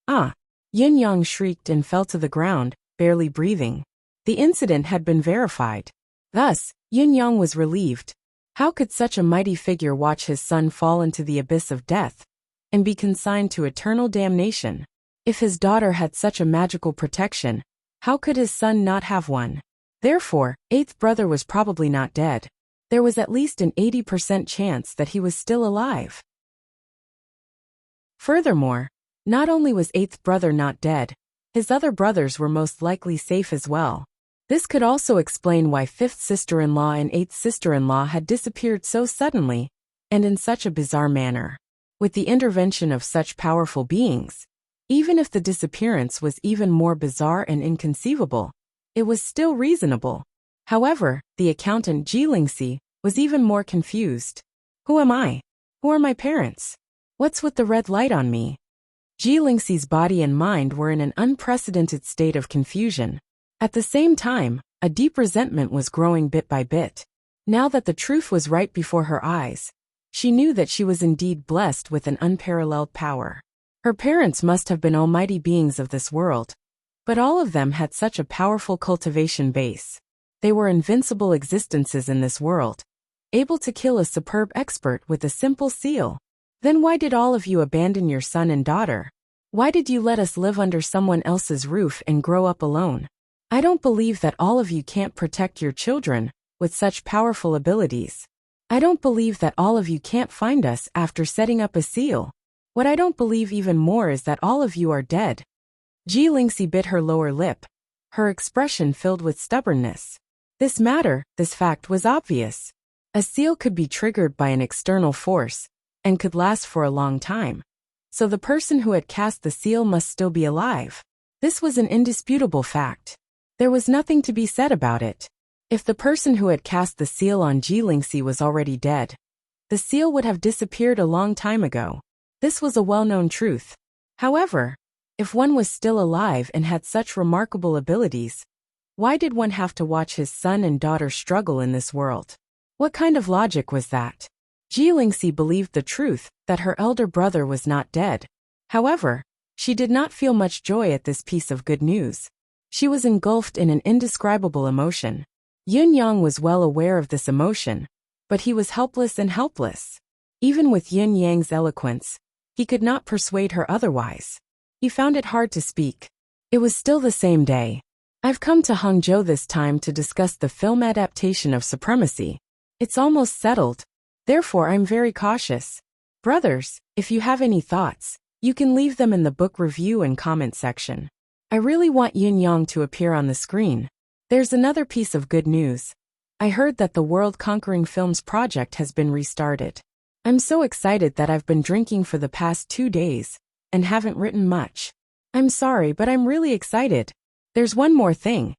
Ah! Yin Yang shrieked and fell to the ground, barely breathing. The incident had been verified. Thus, Yin Yang was relieved. How could such a mighty figure watch his son fall into the abyss of death and be consigned to eternal damnation? If his daughter had such a magical protection, how could his son not have one? Therefore, eighth brother was probably not dead. There was at least an 80% chance that he was still alive. Furthermore, not only was eighth brother not dead, his other brothers were most likely safe as well. This could also explain why fifth sister-in-law and eighth sister-in-law had disappeared so suddenly and in such a bizarre manner. With the intervention of such powerful beings, even if the disappearance was even more bizarre and inconceivable, it was still reasonable. However, the accountant Ji Lingxi was even more confused. Who am I? Who are my parents? What's with the red light on me? Ji Lingxi's body and mind were in an unprecedented state of confusion. At the same time, a deep resentment was growing bit by bit. Now that the truth was right before her eyes, she knew that she was indeed blessed with an unparalleled power. Her parents must have been almighty beings of this world, but all of them had such a powerful cultivation base. They were invincible existences in this world, able to kill a superb expert with a simple seal. Then why did all of you abandon your son and daughter? Why did you let us live under someone else's roof and grow up alone? I don't believe that all of you can't protect your children with such powerful abilities. I don't believe that all of you can't find us after setting up a seal. What I don't believe even more is that all of you are dead. Ji Lingxi bit her lower lip, her expression filled with stubbornness. This fact was obvious. A seal could be triggered by an external force and could last for a long time. So the person who had cast the seal must still be alive. This was an indisputable fact. There was nothing to be said about it. If the person who had cast the seal on Ji Lingxi was already dead, the seal would have disappeared a long time ago. This was a well-known truth. However, if one was still alive and had such remarkable abilities, why did one have to watch his son and daughter struggle in this world? What kind of logic was that? Ji Lingxi believed the truth that her elder brother was not dead. However, she did not feel much joy at this piece of good news. She was engulfed in an indescribable emotion. Yin Yang was well aware of this emotion, but he was helpless and helpless. Even with Yin Yang's eloquence, he could not persuade her otherwise. He found it hard to speak. It was still the same day. I've come to Hangzhou this time to discuss the film adaptation of Supremacy. It's almost settled. Therefore, I'm very cautious. Brothers, if you have any thoughts, you can leave them in the book review and comment section. I really want Yin Yang to appear on the screen. There's another piece of good news. I heard that the World Conquering Films project has been restarted. I'm so excited that I've been drinking for the past 2 days and haven't written much. I'm sorry, but I'm really excited. There's one more thing.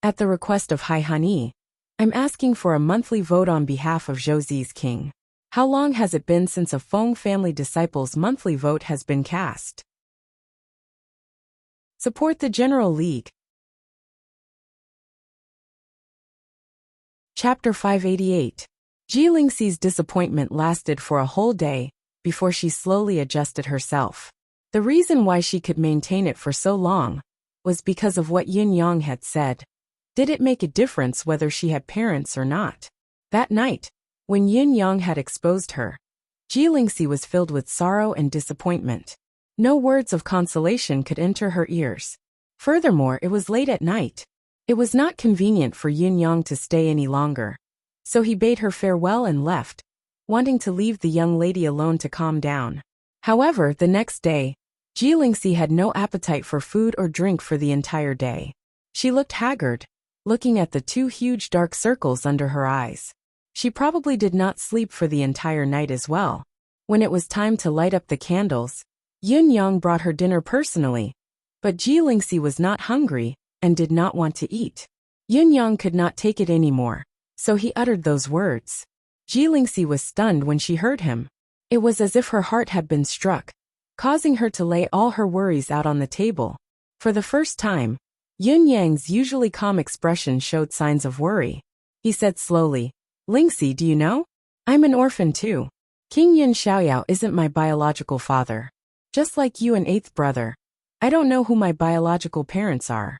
At the request of Hai Hani, I'm asking for a monthly vote on behalf of Zhouzi's king. How long has it been since a Feng family disciple's monthly vote has been cast? Support the General League. Chapter 588. Ji Lingxi's disappointment lasted for a whole day before she slowly adjusted herself. The reason why she could maintain it for so long was because of what Yin Yang had said. Did it make a difference whether she had parents or not? That night, when Yin Yang had exposed her, Ji Lingxi was filled with sorrow and disappointment. No words of consolation could enter her ears. Furthermore, it was late at night. It was not convenient for Yin Yang to stay any longer. So he bade her farewell and left, wanting to leave the young lady alone to calm down. However, the next day, Ji Lingxi had no appetite for food or drink for the entire day. She looked haggard, looking at the two huge dark circles under her eyes. She probably did not sleep for the entire night as well. When it was time to light up the candles, Yin Yang brought her dinner personally, but Ji Lingxi was not hungry and did not want to eat. Yin Yang could not take it anymore, so he uttered those words. Ji Lingxi was stunned when she heard him. It was as if her heart had been struck, causing her to lay all her worries out on the table. For the first time, Yin Yang's usually calm expression showed signs of worry. He said slowly, "Lingxi, do you know? I'm an orphan too. King Yin Xiaoyao isn't my biological father. Just like you and eighth brother, I don't know who my biological parents are.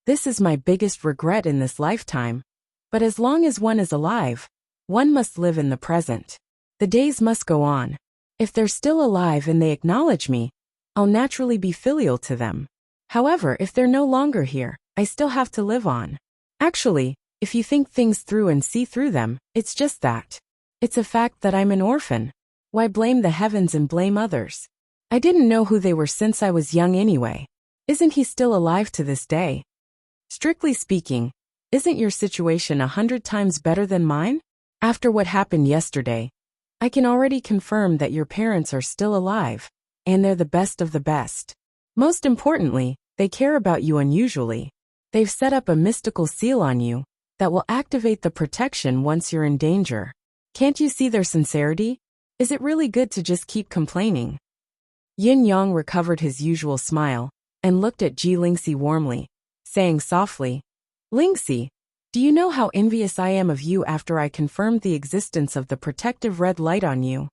This is my biggest regret in this lifetime. But as long as one is alive, one must live in the present. The days must go on. If they're still alive and they acknowledge me, I'll naturally be filial to them. However, if they're no longer here, I still have to live on. Actually, if you think things through and see through them, it's just that. It's a fact that I'm an orphan. Why blame the heavens and blame others? I didn't know who they were since I was young anyway. Isn't he still alive to this day? Strictly speaking, isn't your situation 100 times better than mine? After what happened yesterday, I can already confirm that your parents are still alive, and they're the best of the best. Most importantly, they care about you unusually. They've set up a mystical seal on you that will activate the protection once you're in danger. Can't you see their sincerity? Is it really good to just keep complaining?" Yin Yang recovered his usual smile and looked at Ji Lingxi warmly, saying softly, "Lingxi, do you know how envious I am of you after I confirmed the existence of the protective red light on you?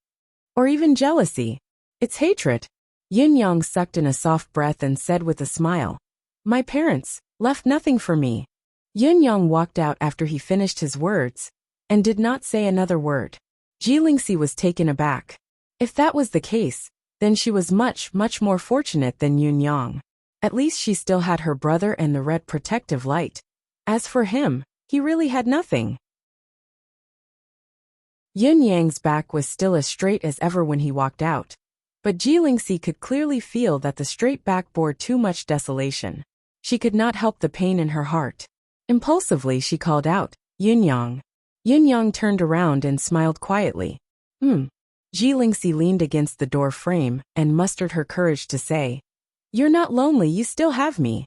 Or even jealousy? It's hatred." Yin Yang sucked in a soft breath and said with a smile, "My parents left nothing for me." Yin Yang walked out after he finished his words and did not say another word. Ji Lingxi was taken aback. If that was the case, then she was much, much more fortunate than Yin Yang. At least she still had her brother and the red protective light. As for him, he really had nothing. Yin Yang's back was still as straight as ever when he walked out, but Ji Lingxi could clearly feel that the straight back bore too much desolation. She could not help the pain in her heart. Impulsively she called out, "Yin Yang." Yin Yang turned around and smiled quietly. Ji Lingxi leaned against the door frame and mustered her courage to say, "You're not lonely, you still have me."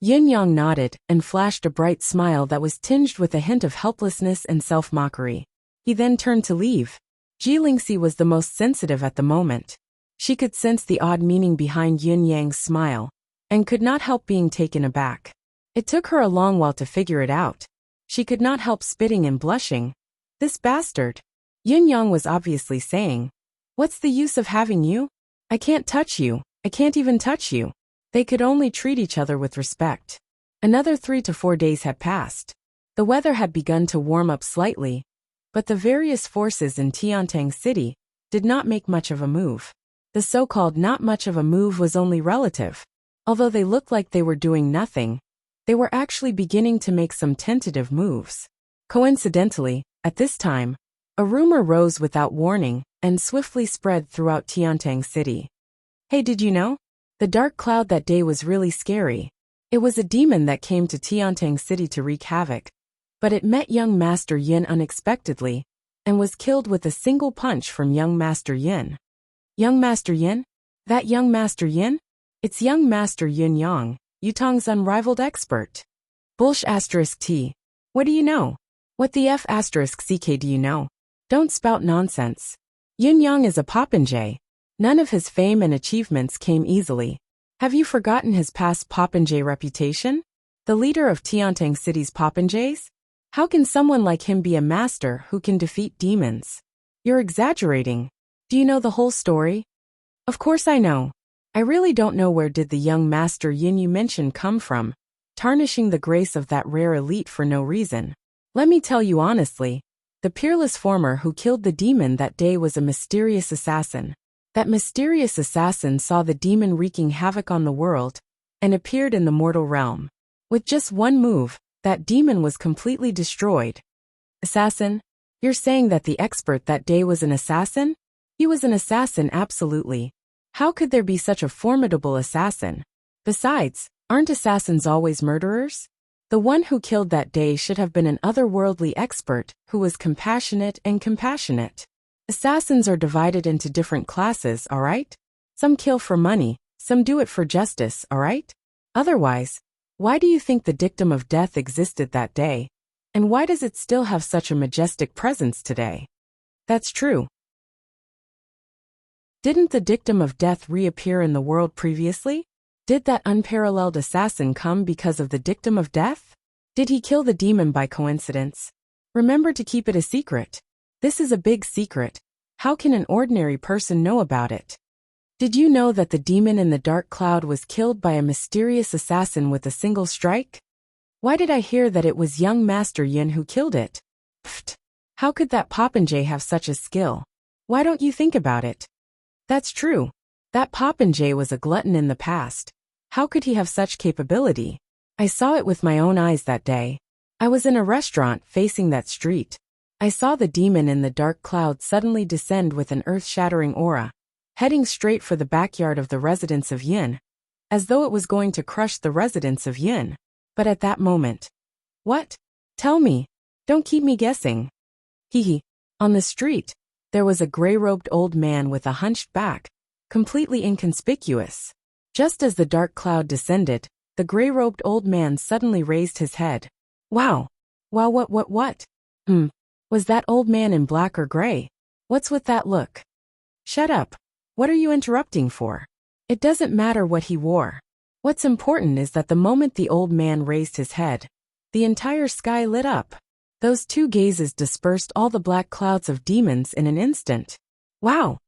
Yin Yang nodded and flashed a bright smile that was tinged with a hint of helplessness and self-mockery. He then turned to leave. Ji Lingxi was the most sensitive at the moment. She could sense the odd meaning behind Yin Yang's smile and could not help being taken aback. It took her a long while to figure it out. She could not help spitting and blushing. This bastard. Yin Yang was obviously saying, "What's the use of having you? I can't touch you. I can't even touch you." They could only treat each other with respect. Another 3 to 4 days had passed. The weather had begun to warm up slightly, but the various forces in Tiantang City did not make much of a move. The so-called not much of a move was only relative. Although they looked like they were doing nothing, they were actually beginning to make some tentative moves. Coincidentally, at this time, a rumor rose without warning and swiftly spread throughout Tiantang City. "Hey, did you know? The dark cloud that day was really scary. It was a demon that came to Tiantang City to wreak havoc, but it met young Master Yin unexpectedly and was killed with a single punch from young Master Yin." "Young Master Yin? That young Master Yin?" It's young Master Yun Yang, Yutong's unrivaled expert. Bullsh asterisk T. What do you know? What the F asterisk CK do you know? Don't spout nonsense. Yun Yang is a popinjay. None of his fame and achievements came easily. Have you forgotten his past popinjay reputation? The leader of Tiantang City's popinjays? How can someone like him be a master who can defeat demons? You're exaggerating. Do you know the whole story? Of course I know. I really don't know where did the young Master Yin you mentioned come from, tarnishing the grace of that rare elite for no reason. Let me tell you honestly, the peerless former who killed the demon that day was a mysterious assassin. That mysterious assassin saw the demon wreaking havoc on the world and appeared in the mortal realm. With just one move, that demon was completely destroyed. Assassin? You're saying that the expert that day was an assassin? He was an assassin, absolutely. How could there be such a formidable assassin? Besides, aren't assassins always murderers? The one who killed that day should have been an otherworldly expert who was compassionate and compassionate. Assassins are divided into different classes, alright? Some kill for money, some do it for justice, alright? Otherwise, why do you think the dictum of death existed that day? And why does it still have such a majestic presence today? That's true. Didn't the dictum of death reappear in the world previously? Did that unparalleled assassin come because of the dictum of death? Did he kill the demon by coincidence? Remember to keep it a secret. This is a big secret. How can an ordinary person know about it? Did you know that the demon in the dark cloud was killed by a mysterious assassin with a single strike? Why did I hear that it was young Master Yin who killed it? Pfft! How could that popinjay have such a skill? Why don't you think about it? That's true. That popinjay was a glutton in the past. How could he have such capability? I saw it with my own eyes that day. I was in a restaurant facing that street. I saw the demon in the dark cloud suddenly descend with an earth-shattering aura, heading straight for the backyard of the residence of Yin, as though it was going to crush the residence of Yin. But at that moment... What? Tell me. Don't keep me guessing. Hee. On the street, there was a gray-robed old man with a hunched back, completely inconspicuous. Just as the dark cloud descended, the gray-robed old man suddenly raised his head. Wow. Wow, what? Was that old man in black or gray? What's with that look? Shut up. What are you interrupting for? It doesn't matter what he wore. What's important is that the moment the old man raised his head, the entire sky lit up. Those two gazes dispersed all the black clouds of demons in an instant. Wow!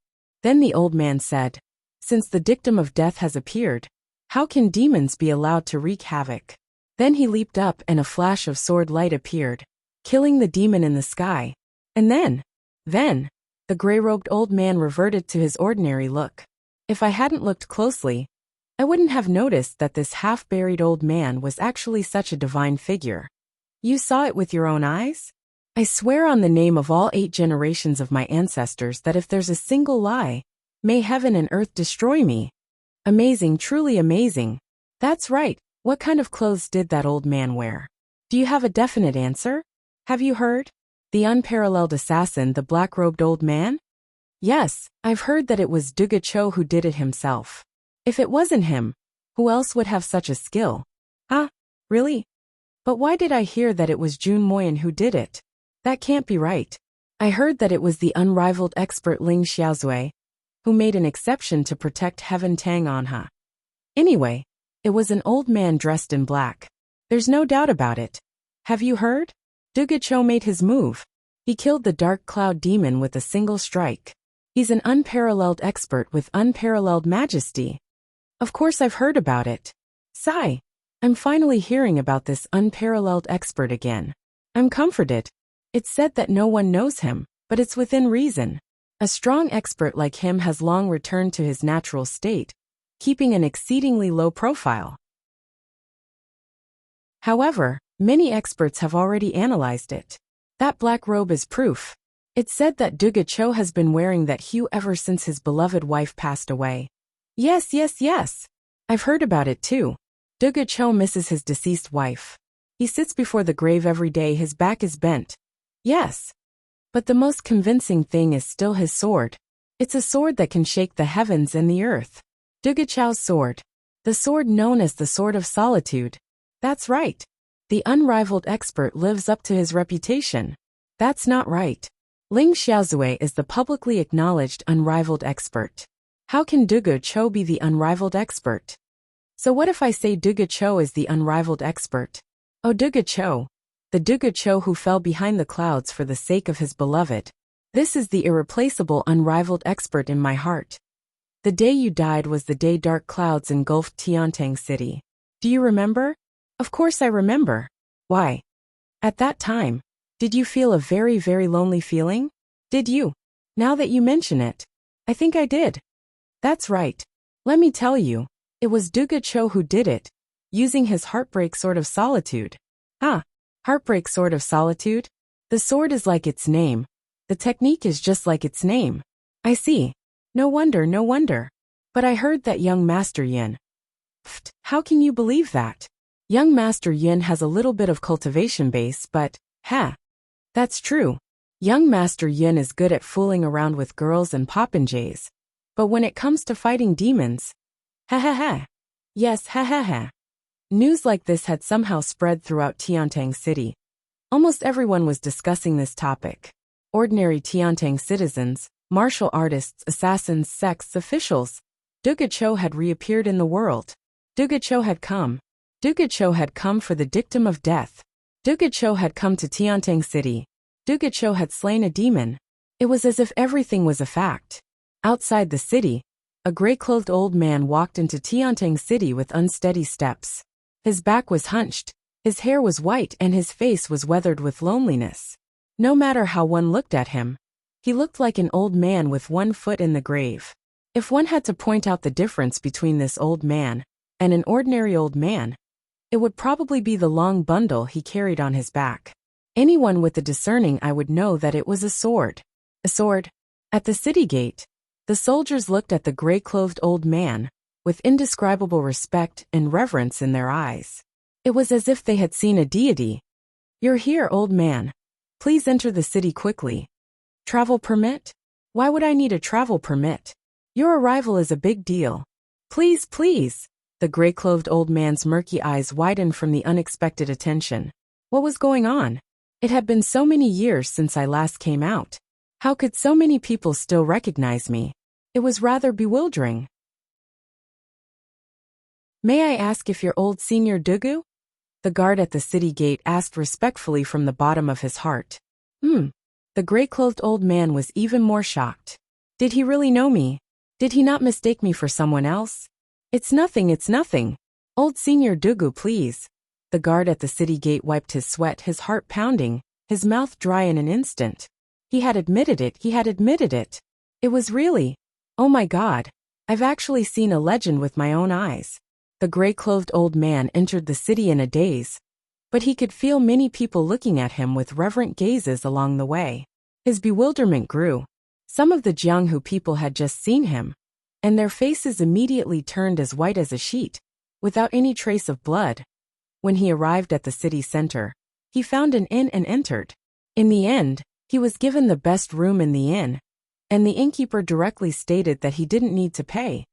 Then the old man said, since the dictum of death has appeared, how can demons be allowed to wreak havoc? Then he leaped up and a flash of sword light appeared, killing the demon in the sky. And then, the gray-robed old man reverted to his ordinary look. If I hadn't looked closely, I wouldn't have noticed that this half-buried old man was actually such a divine figure. You saw it with your own eyes? I swear on the name of all 8 generations of my ancestors that if there's a single lie, may heaven and earth destroy me. Amazing, truly amazing. That's right. What kind of clothes did that old man wear? Do you have a definite answer? Have you heard? The unparalleled assassin, the black-robed old man? Yes, I've heard that it was Duga Cho who did it himself. If it wasn't him, who else would have such a skill? Ah, really? But why did I hear that it was Jun Moyen who did it? That can't be right. I heard that it was the unrivaled expert Ling Xiaozui, who made an exception to protect Heaven Tang Anha. Anyway, it was an old man dressed in black. There's no doubt about it. Have you heard? Duga Cho made his move. He killed the dark cloud demon with a single strike. He's an unparalleled expert with unparalleled majesty. Of course I've heard about it. Sigh. I'm finally hearing about this unparalleled expert again. I'm comforted. It's said that no one knows him, but it's within reason. A strong expert like him has long returned to his natural state, keeping an exceedingly low profile. However, many experts have already analyzed it. That black robe is proof. It's said that Duga Cho has been wearing that hue ever since his beloved wife passed away. Yes. I've heard about it too. Duga Cho misses his deceased wife. He sits before the grave every day, his back is bent. Yes. But the most convincing thing is still his sword. It's a sword that can shake the heavens and the earth. Duga Cho's sword. The sword known as the Sword of Solitude. That's right. The unrivaled expert lives up to his reputation. That's not right. Ling Xiaozue is the publicly acknowledged unrivaled expert. How can Duge Cho be the unrivaled expert? So what if I say Duge Cho is the unrivaled expert? Oh, Duge Cho. The Duge Cho who fell behind the clouds for the sake of his beloved. This is the irreplaceable unrivaled expert in my heart. The day you died was the day dark clouds engulfed Tiantang City. Do you remember? Of course I remember. Why? At that time, did you feel a very, very lonely feeling? Did you? Now that you mention it, I think I did. That's right. Let me tell you, it was Duge Cho who did it, using his heartbreak sword of solitude. Ah, heartbreak sword of solitude? The sword is like its name. The technique is just like its name. I see. No wonder, no wonder. But I heard that young Master Yin. Pfft, how can you believe that? Young Master Yin has a little bit of cultivation base, but, that's true. Young Master Yin is good at fooling around with girls and popinjays. But when it comes to fighting demons, yes, News like this had somehow spread throughout Tiantang City. Almost everyone was discussing this topic. Ordinary Tiantang citizens, martial artists, assassins, sects, officials. Duge Cho had reappeared in the world. Duge Cho had come. Duge Cho had come for the dictum of death. Duge Cho had come to Tiantang City. Duge Cho had slain a demon. It was as if everything was a fact. Outside the city, a gray-clothed old man walked into Tiantang City with unsteady steps. His back was hunched, his hair was white, and his face was weathered with loneliness. No matter how one looked at him, he looked like an old man with one foot in the grave. If one had to point out the difference between this old man and an ordinary old man, it would probably be the long bundle he carried on his back. Anyone with a discerning eye would know that it was a sword. A sword. At the city gate, the soldiers looked at the gray-clothed old man with indescribable respect and reverence in their eyes. It was as if they had seen a deity. You're here, old man. Please enter the city quickly. Travel permit? Why would I need a travel permit? Your arrival is a big deal. Please, please. The gray-clothed old man's murky eyes widened from the unexpected attention. What was going on? It had been so many years since I last came out. How could so many people still recognize me? It was rather bewildering. May I ask if you're old Senior Dugu? The guard at the city gate asked respectfully from the bottom of his heart. The gray-clothed old man was even more shocked. Did he really know me? Did he not mistake me for someone else? It's nothing. Old Senior Dugu, please. The guard at the city gate wiped his sweat, his heart pounding, his mouth dry in an instant. He had admitted it. It was really. Oh my God. I've actually seen a legend with my own eyes. The gray-clothed old man entered the city in a daze, but he could feel many people looking at him with reverent gazes along the way. His bewilderment grew. Some of the Jianghu people had just seen him, and their faces immediately turned as white as a sheet, without any trace of blood. When he arrived at the city center, he found an inn and entered. In the end, he was given the best room in the inn, and the innkeeper directly stated that he didn't need to pay,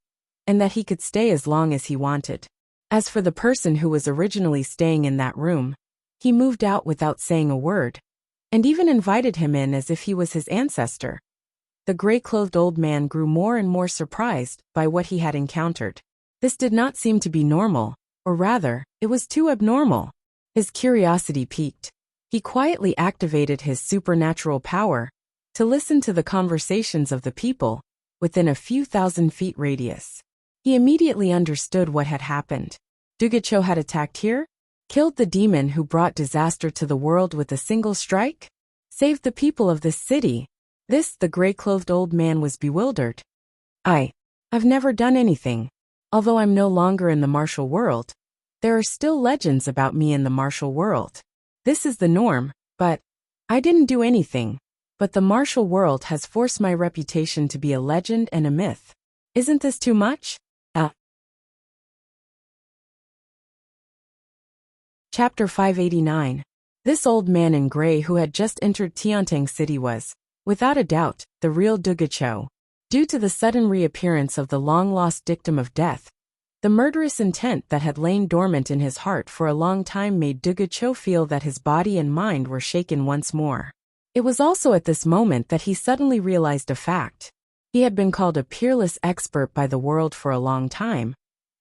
and that he could stay as long as he wanted. As for the person who was originally staying in that room, he moved out without saying a word, and even invited him in as if he was his ancestor. The gray-clothed old man grew more and more surprised by what he had encountered. This did not seem to be normal, or rather, it was too abnormal. His curiosity piqued. He quietly activated his supernatural power to listen to the conversations of the people within a few thousand feet radius. He immediately understood what had happened. Duge Cho had attacked here, killed the demon who brought disaster to the world with a single strike, saved the people of this city. The gray-clothed old man was bewildered. I've never done anything. Although I'm no longer in the martial world, there are still legends about me in the martial world. This is the norm, but I didn't do anything. But the martial world has forced my reputation to be a legend and a myth. Isn't this too much? Chapter 589. This old man in gray who had just entered Tiantang City was, without a doubt, the real Duge Cho. Due to the sudden reappearance of the long-lost dictum of death, The murderous intent that had lain dormant in his heart for a long time made Dugucho feel that his body and mind were shaken once more. It was also at this moment that he suddenly realized a fact. He had been called a peerless expert by the world for a long time,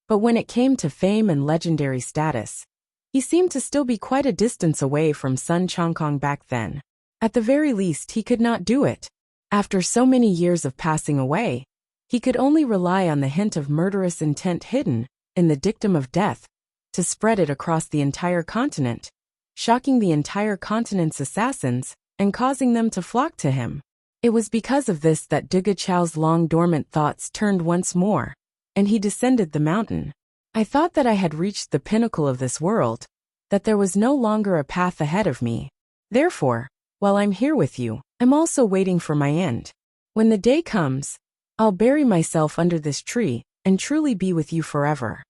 but when it came to fame and legendary status, he seemed to still be quite a distance away from Sun Chongkong back then. At the very least, he could not do it. After so many years of passing away, he could only rely on the hint of murderous intent hidden in the dictum of death to spread it across the entire continent, shocking the entire continent's assassins and causing them to flock to him. It was because of this that Dugucho's long-dormant thoughts turned once more, and he descended the mountain. I thought that I had reached the pinnacle of this world, that there was no longer a path ahead of me. Therefore, while I'm here with you, I'm also waiting for my end. When the day comes, I'll bury myself under this tree and truly be with you forever.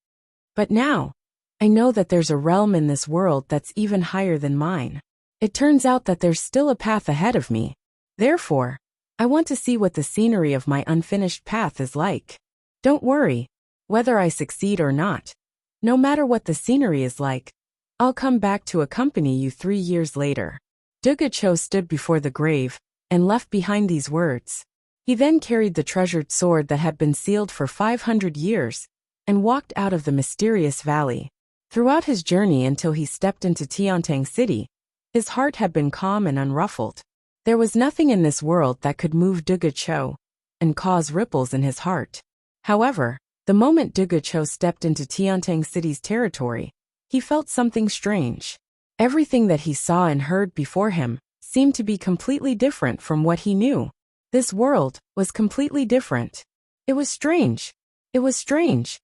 But now, I know that there's a realm in this world that's even higher than mine. It turns out that there's still a path ahead of me. Therefore, I want to see what the scenery of my unfinished path is like. Don't worry, whether I succeed or not. No matter what the scenery is like, I'll come back to accompany you 3 years later. Dugucho stood before the grave and left behind these words. He then carried the treasured sword that had been sealed for 500 years and walked out of the mysterious valley. Throughout his journey until he stepped into Tiantang City, his heart had been calm and unruffled. There was nothing in this world that could move Dugucho and cause ripples in his heart. However, the moment Dugucho stepped into Tiantang City's territory, he felt something strange. Everything that he saw and heard before him seemed to be completely different from what he knew. This world was completely different. It was strange. It was strange.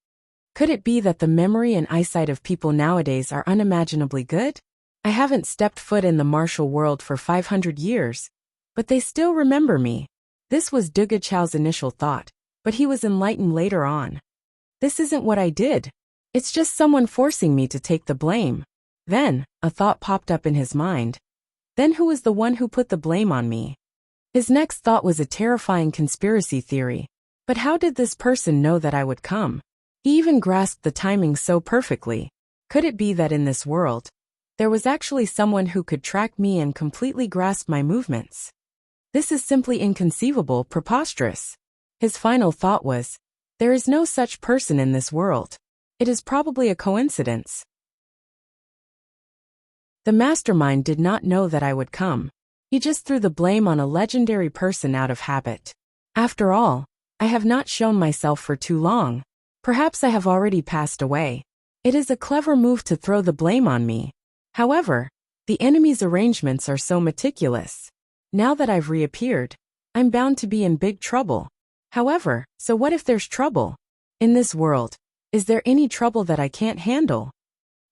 Could it be that the memory and eyesight of people nowadays are unimaginably good? I haven't stepped foot in the martial world for 500 years, but they still remember me. This was Dugucho's initial thought, but he was enlightened later on. This isn't what I did. It's just someone forcing me to take the blame. Then, a thought popped up in his mind. Then who was the one who put the blame on me? His next thought was a terrifying conspiracy theory. But how did this person know that I would come? He even grasped the timing so perfectly. Could it be that in this world, there was actually someone who could track me and completely grasp my movements? This is simply inconceivable, preposterous. His final thought was, there is no such person in this world. It is probably a coincidence. The mastermind did not know that I would come. He just threw the blame on a legendary person out of habit. After all, I have not shown myself for too long. Perhaps I have already passed away. It is a clever move to throw the blame on me. However, the enemy's arrangements are so meticulous. Now that I've reappeared, I'm bound to be in big trouble. However, so what if there's trouble? In this world, is there any trouble that I can't handle?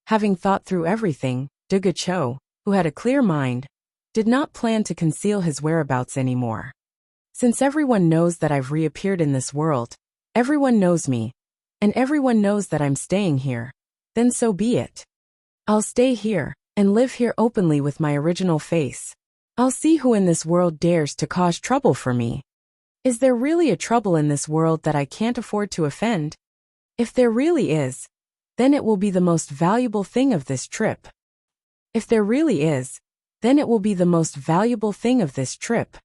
Having thought through everything, Dugucho, who had a clear mind, did not plan to conceal his whereabouts anymore. Since everyone knows that I've reappeared in this world, everyone knows me, and everyone knows that I'm staying here, then so be it. I'll stay here, and live here openly with my original face. I'll see who in this world dares to cause trouble for me. Is there really a trouble in this world that I can't afford to offend? If there really is, then it will be the most valuable thing of this trip. If there really is, then it will be the most valuable thing of this trip.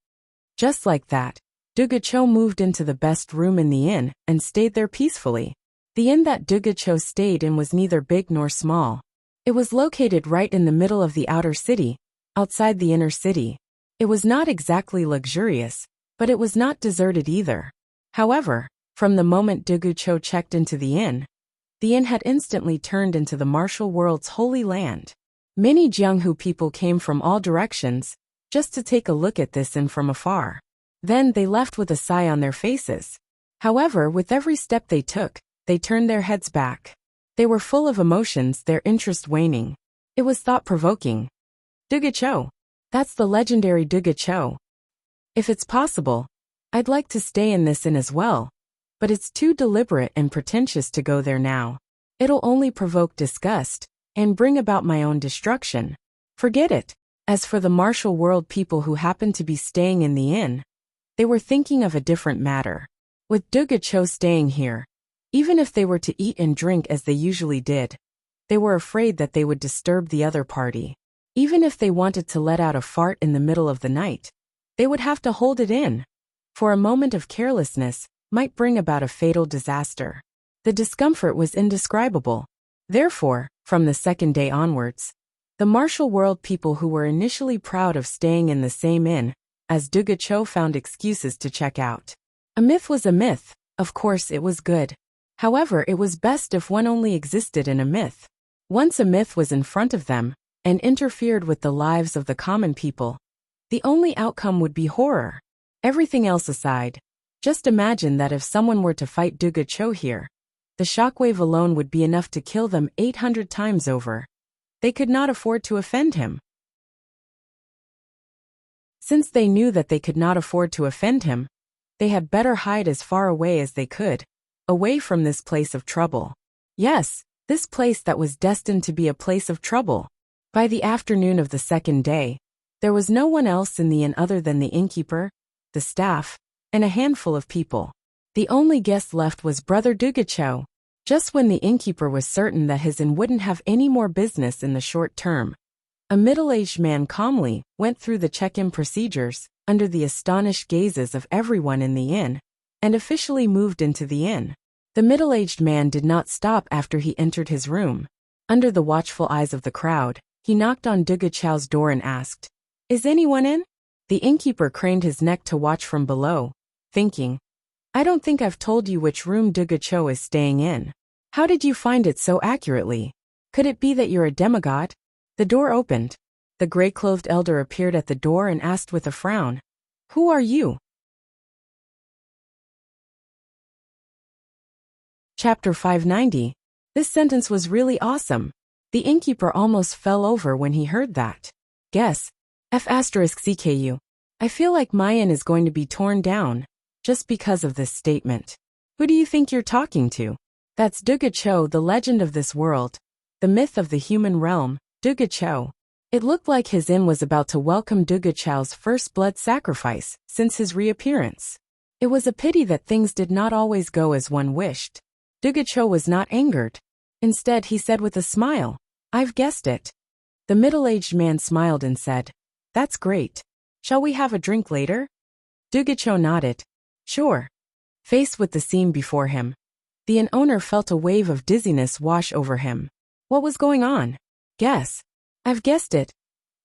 Just like that, Dugucho moved into the best room in the inn and stayed there peacefully. The inn that Dugucho stayed in was neither big nor small. It was located right in the middle of the outer city, outside the inner city. It was not exactly luxurious, but it was not deserted either. However, from the moment Dugucho checked into the inn had instantly turned into the martial world's holy land. Many Jianghu people came from all directions, just to take a look at this inn from afar. Then they left with a sigh on their faces. However, with every step they took, they turned their heads back. They were full of emotions, their interest waning. It was thought-provoking. Dugucho. That's the legendary Dugucho. If it's possible, I'd like to stay in this inn as well, but it's too deliberate and pretentious to go there now. It'll only provoke disgust and bring about my own destruction. Forget it. As for the martial world people who happened to be staying in the inn, they were thinking of a different matter. With Dugucho staying here, Even if they were to eat and drink as they usually did, they were afraid that they would disturb the other party. Even if they wanted to let out a fart in the middle of the night, they would have to hold it in, for a moment of carelessness might bring about a fatal disaster. The discomfort was indescribable. Therefore, from the second day onwards, the martial world people who were initially proud of staying in the same inn as Dugacho found excuses to check out. A myth was a myth, of course it was good. However, it was best if one only existed in a myth. Once a myth was in front of them and interfered with the lives of the common people, the only outcome would be horror. Everything else aside, just imagine that if someone were to fight Dugacho here, the shockwave alone would be enough to kill them 800 times over. They could not afford to offend him. Since they knew that they could not afford to offend him, they had better hide as far away as they could, away from this place of trouble. Yes, this place that was destined to be a place of trouble. By the afternoon of the second day, there was no one else in the inn other than the innkeeper, the staff, and a handful of people. The only guest left was Brother Dugacho. Just when the innkeeper was certain that his inn wouldn't have any more business in the short term, a middle-aged man calmly went through the check-in procedures under the astonished gazes of everyone in the inn, and officially moved into the inn. The middle-aged man did not stop after he entered his room. Under the watchful eyes of the crowd, he knocked on Dugacho's door and asked, "Is anyone in?" The innkeeper craned his neck to watch from below, thinking, "I don't think I've told you which room Dugacho is staying in. How did you find it so accurately? Could it be that you're a demigod?" The door opened. The gray-clothed elder appeared at the door and asked with a frown, "Who are you?" Chapter 590. This sentence was really awesome. The innkeeper almost fell over when he heard that. Guess. F*CKU. I feel like my inn is going to be torn down, just because of this statement. Who do you think you're talking to? That's Dugacho, the legend of this world. The myth of the human realm, Dugacho. It looked like his inn was about to welcome Dugacho's first blood sacrifice since his reappearance. It was a pity that things did not always go as one wished. Dugacho was not angered. Instead, he said with a smile, "I've guessed it." The middle-aged man smiled and said, "That's great. Shall we have a drink later?" Dugacho nodded. "Sure." Faced with the scene before him, the inn owner felt a wave of dizziness wash over him. What was going on? Guess. I've guessed it.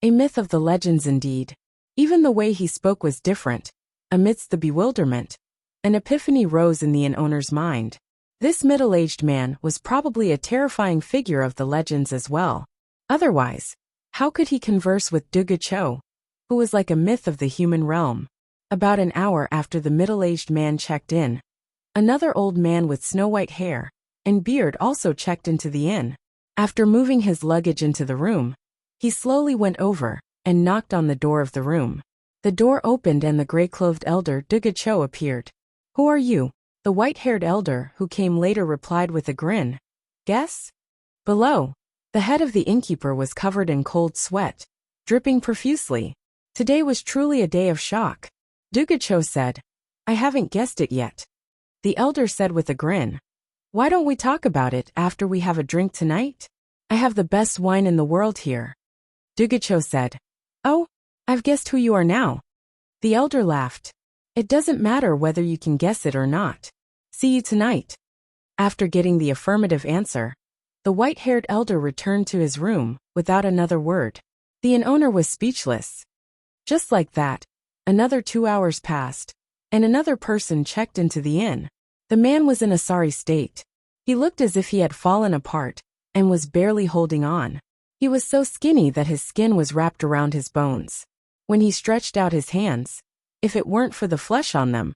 A myth of the legends indeed. Even the way he spoke was different. Amidst the bewilderment, an epiphany rose in the inn owner's mind. This middle-aged man was probably a terrifying figure of the legends as well. Otherwise, how could he converse with Dugacho, who was like a myth of the human realm? About an hour after the middle-aged man checked in, another old man with snow-white hair and beard also checked into the inn. After moving his luggage into the room, he slowly went over and knocked on the door of the room. The door opened and the gray-clothed elder Dugacho appeared. "Who are you?" The white-haired elder, who came later, replied with a grin. "Guess?" Below, the head of the innkeeper was covered in cold sweat, dripping profusely. Today was truly a day of shock. Dugacho said, "I haven't guessed it yet." The elder said with a grin, "Why don't we talk about it after we have a drink tonight? I have the best wine in the world here." Dugacho said, "Oh, I've guessed who you are now." The elder laughed. "It doesn't matter whether you can guess it or not. See you tonight." After getting the affirmative answer, the white-haired elder returned to his room without another word. The inn owner was speechless. Just like that, another 2 hours passed, and another person checked into the inn. The man was in a sorry state. He looked as if he had fallen apart and was barely holding on. He was so skinny that his skin was wrapped around his bones. When he stretched out his hands, if it weren't for the flesh on them,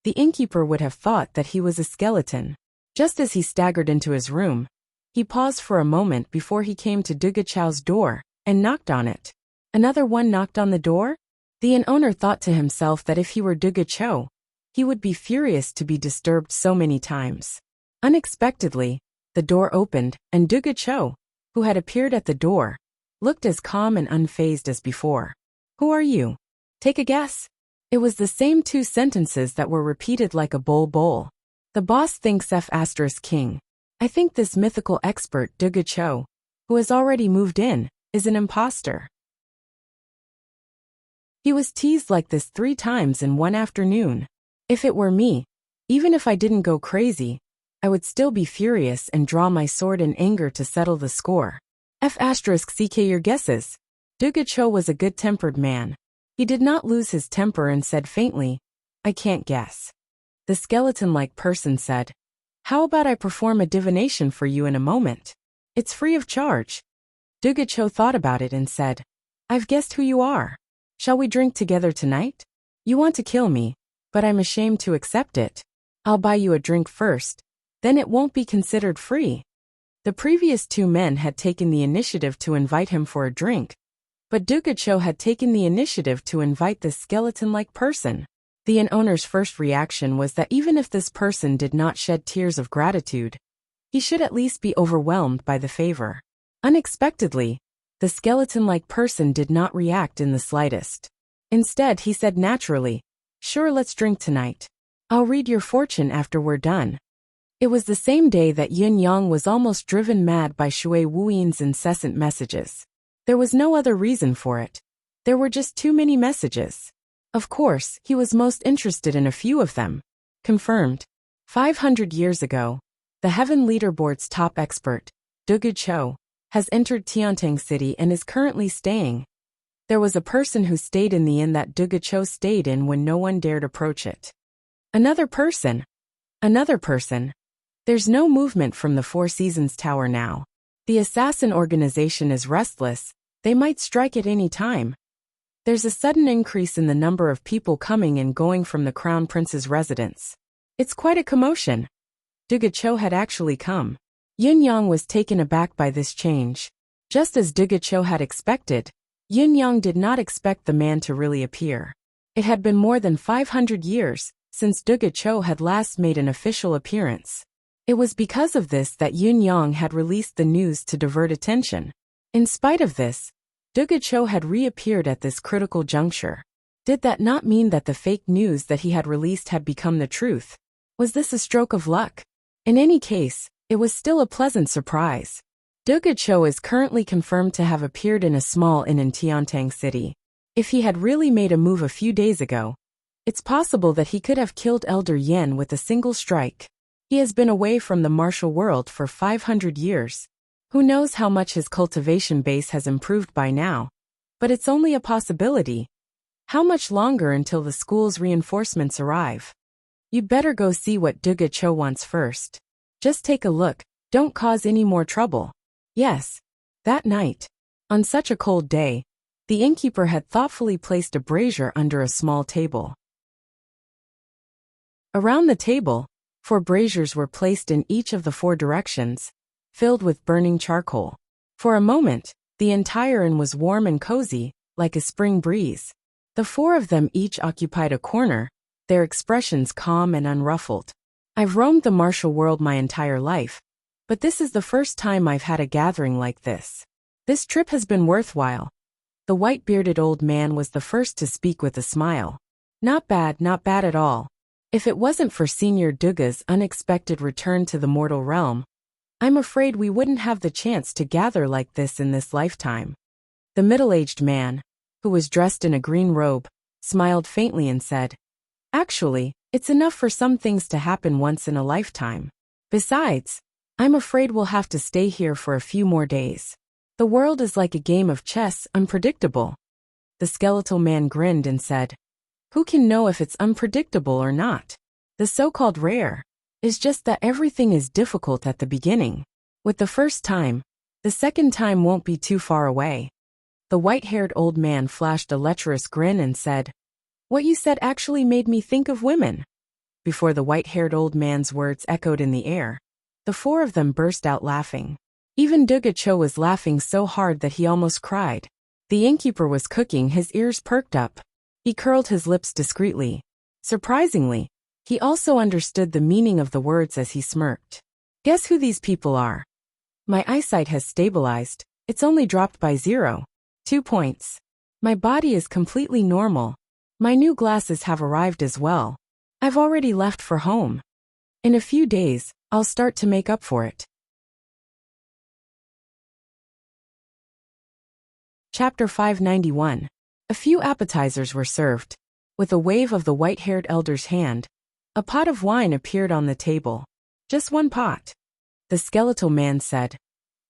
the innkeeper would have thought that he was a skeleton. Just as he staggered into his room, he paused for a moment before he came to Dugacho's door and knocked on it. Another one knocked on the door? The inn owner thought to himself that if he were Dugacho, he would be furious to be disturbed so many times. Unexpectedly, the door opened, and Dugacho, who had appeared at the door, looked as calm and unfazed as before. "Who are you? Take a guess." It was the same two sentences that were repeated like a bowl. The boss thinks F** king. I think this mythical expert Duga Cho, who has already moved in, is an imposter. He was teased like this 3 times in one afternoon. If it were me, even if I didn't go crazy, I would still be furious and draw my sword in anger to settle the score. *CK your guesses. Duga Cho was a good-tempered man. He did not lose his temper and said faintly, I can't guess. The skeleton-like person said, how about I perform a divination for you in a moment? It's free of charge. Duga Cho thought about it and said, I've guessed who you are. Shall we drink together tonight? You want to kill me, but I'm ashamed to accept it. I'll buy you a drink first, then it won't be considered free. The previous 2 men had taken the initiative to invite him for a drink, but Duga Cho had taken the initiative to invite this skeleton-like person. The inn-owner's first reaction was that even if this person did not shed tears of gratitude, he should at least be overwhelmed by the favor. Unexpectedly, the skeleton-like person did not react in the slightest. Instead, he said naturally, sure, let's drink tonight. I'll read your fortune after we're done. It was the same day that Yin Yang was almost driven mad by Shui Wuyin's incessant messages. There was no other reason for it. There were just too many messages. Of course, he was most interested in a few of them. Confirmed. 500 years ago, the Heaven Leaderboard's top expert, Duga Cho, has entered Tiantang City and is currently staying. There was a person who stayed in the inn that Duga Cho stayed in when no one dared approach it. Another person. Another person. There's no movement from the Four Seasons Tower now. The assassin organization is restless, they might strike at any time. There's a sudden increase in the number of people coming and going from the Crown Prince's residence. It's quite a commotion. Duga Cho had actually come. Yin Yang was taken aback by this change. Just as Duga Cho had expected, Yin Yang did not expect the man to really appear. It had been more than 500 years since Duga Cho had last made an official appearance. It was because of this that Yin Yang had released the news to divert attention. In spite of this, Duga Cho had reappeared at this critical juncture. Did that not mean that the fake news that he had released had become the truth? Was this a stroke of luck? In any case, it was still a pleasant surprise. Duga Cho is currently confirmed to have appeared in a small inn in Tiantang City. If he had really made a move a few days ago, it's possible that he could have killed Elder Yen with a single strike. He has been away from the martial world for 500 years. Who knows how much his cultivation base has improved by now? But it's only a possibility. How much longer until the school's reinforcements arrive? You'd better go see what Duga Cho wants first. Just take a look, don't cause any more trouble. Yes. That night, on such a cold day, the innkeeper had thoughtfully placed a brazier under a small table. Around the table, 4 braziers were placed in each of the 4 directions, filled with burning charcoal. For a moment, the entire inn was warm and cozy, like a spring breeze. The 4 of them each occupied a corner, their expressions calm and unruffled. I've roamed the martial world my entire life, but this is the first time I've had a gathering like this. This trip has been worthwhile. The white-bearded old man was the first to speak with a smile. Not bad at all. If it wasn't for Senior Duga's unexpected return to the mortal realm, I'm afraid we wouldn't have the chance to gather like this in this lifetime. The middle-aged man, who was dressed in a green robe, smiled faintly and said, Actually, it's enough for some things to happen once in a lifetime. Besides, I'm afraid we'll have to stay here for a few more days. The world is like a game of chess, unpredictable. The skeletal man grinned and said, Who can know if it's unpredictable or not? The so-called rare is just that everything is difficult at the beginning. With the first time, the second time won't be too far away. The white-haired old man flashed a lecherous grin and said, What you said actually made me think of women. Before the white-haired old man's words echoed in the air, the 4 of them burst out laughing. Even Duga Cho was laughing so hard that he almost cried. The innkeeper was cooking, his ears perked up. He curled his lips discreetly. Surprisingly, he also understood the meaning of the words as he smirked. Guess who these people are? My eyesight has stabilized, it's only dropped by 0.2 points. My body is completely normal. My new glasses have arrived as well. I've already left for home. In a few days, I'll start to make up for it. Chapter 591. A few appetizers were served. With a wave of the white-haired elder's hand, a pot of wine appeared on the table. Just one pot. The skeletal man said,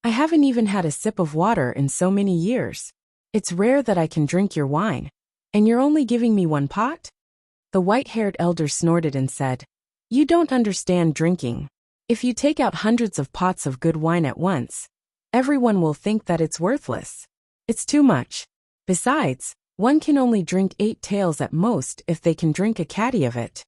I haven't even had a sip of water in so many years. It's rare that I can drink your wine. And you're only giving me one pot? The white-haired elder snorted and said, You don't understand drinking. If you take out hundreds of pots of good wine at once, everyone will think that it's worthless. It's too much. Besides, one can only drink 8 taels at most if they can drink a caddy of it.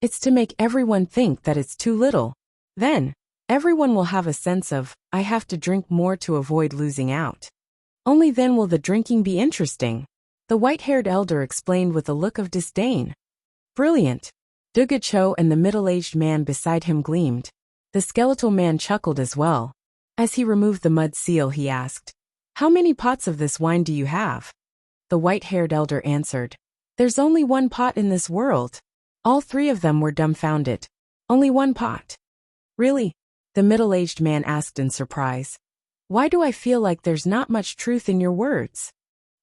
It's to make everyone think that it's too little. Then, everyone will have a sense of, I have to drink more to avoid losing out. Only then will the drinking be interesting. The white-haired elder explained with a look of disdain. Brilliant. Duga Cho and the middle-aged man beside him gleamed. The skeletal man chuckled as well. As he removed the mud seal, he asked, How many pots of this wine do you have? The white-haired elder answered, There's only one pot in this world. All 3 of them were dumbfounded. Only one pot. Really? The middle-aged man asked in surprise. Why do I feel like there's not much truth in your words?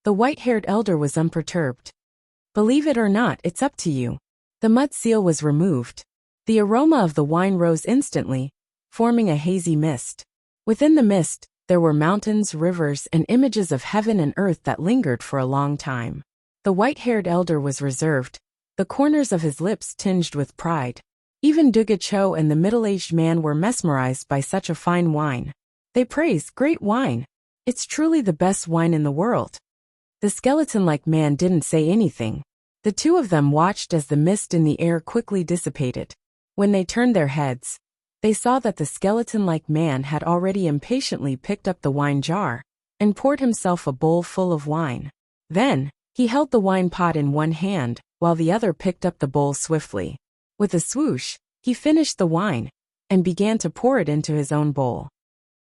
The white-haired elder was unperturbed. Believe it or not, it's up to you. The mud seal was removed. The aroma of the wine rose instantly, forming a hazy mist. Within the mist, there were mountains, rivers, and images of heaven and earth that lingered for a long time. The white-haired elder was reserved, the corners of his lips tinged with pride. Even Duga Cho and the middle-aged man were mesmerized by such a fine wine. They praised, Great wine. It's truly the best wine in the world. The skeleton-like man didn't say anything. The 2 of them watched as the mist in the air quickly dissipated. When they turned their heads, they saw that the skeleton-like man had already impatiently picked up the wine jar and poured himself a bowl full of wine. Then, he held the wine pot in one hand, while the other picked up the bowl swiftly. With a swoosh, he finished the wine and began to pour it into his own bowl.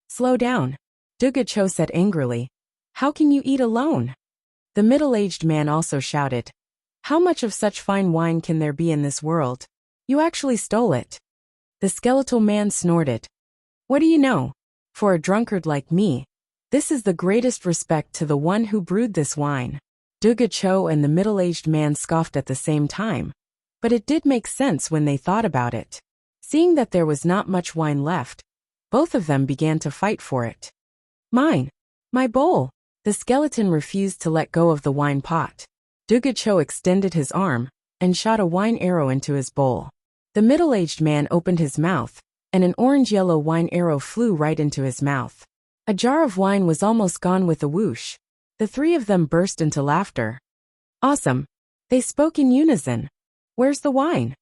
Slow down, Duga Cho said angrily. How can you eat alone? The middle-aged man also shouted, How much of such fine wine can there be in this world? You actually stole it. The skeletal man snorted. What do you know? For a drunkard like me, this is the greatest respect to the one who brewed this wine. Duga Cho and the middle-aged man scoffed at the same time. But it did make sense when they thought about it. Seeing that there was not much wine left, both of them began to fight for it. Mine! My bowl! The skeleton refused to let go of the wine pot. Duga Cho extended his arm and shot a wine arrow into his bowl. The middle-aged man opened his mouth, and an orange-yellow wine arrow flew right into his mouth. A jar of wine was almost gone with a whoosh. The 3 of them burst into laughter. Awesome! They spoke in unison. Where's the wine?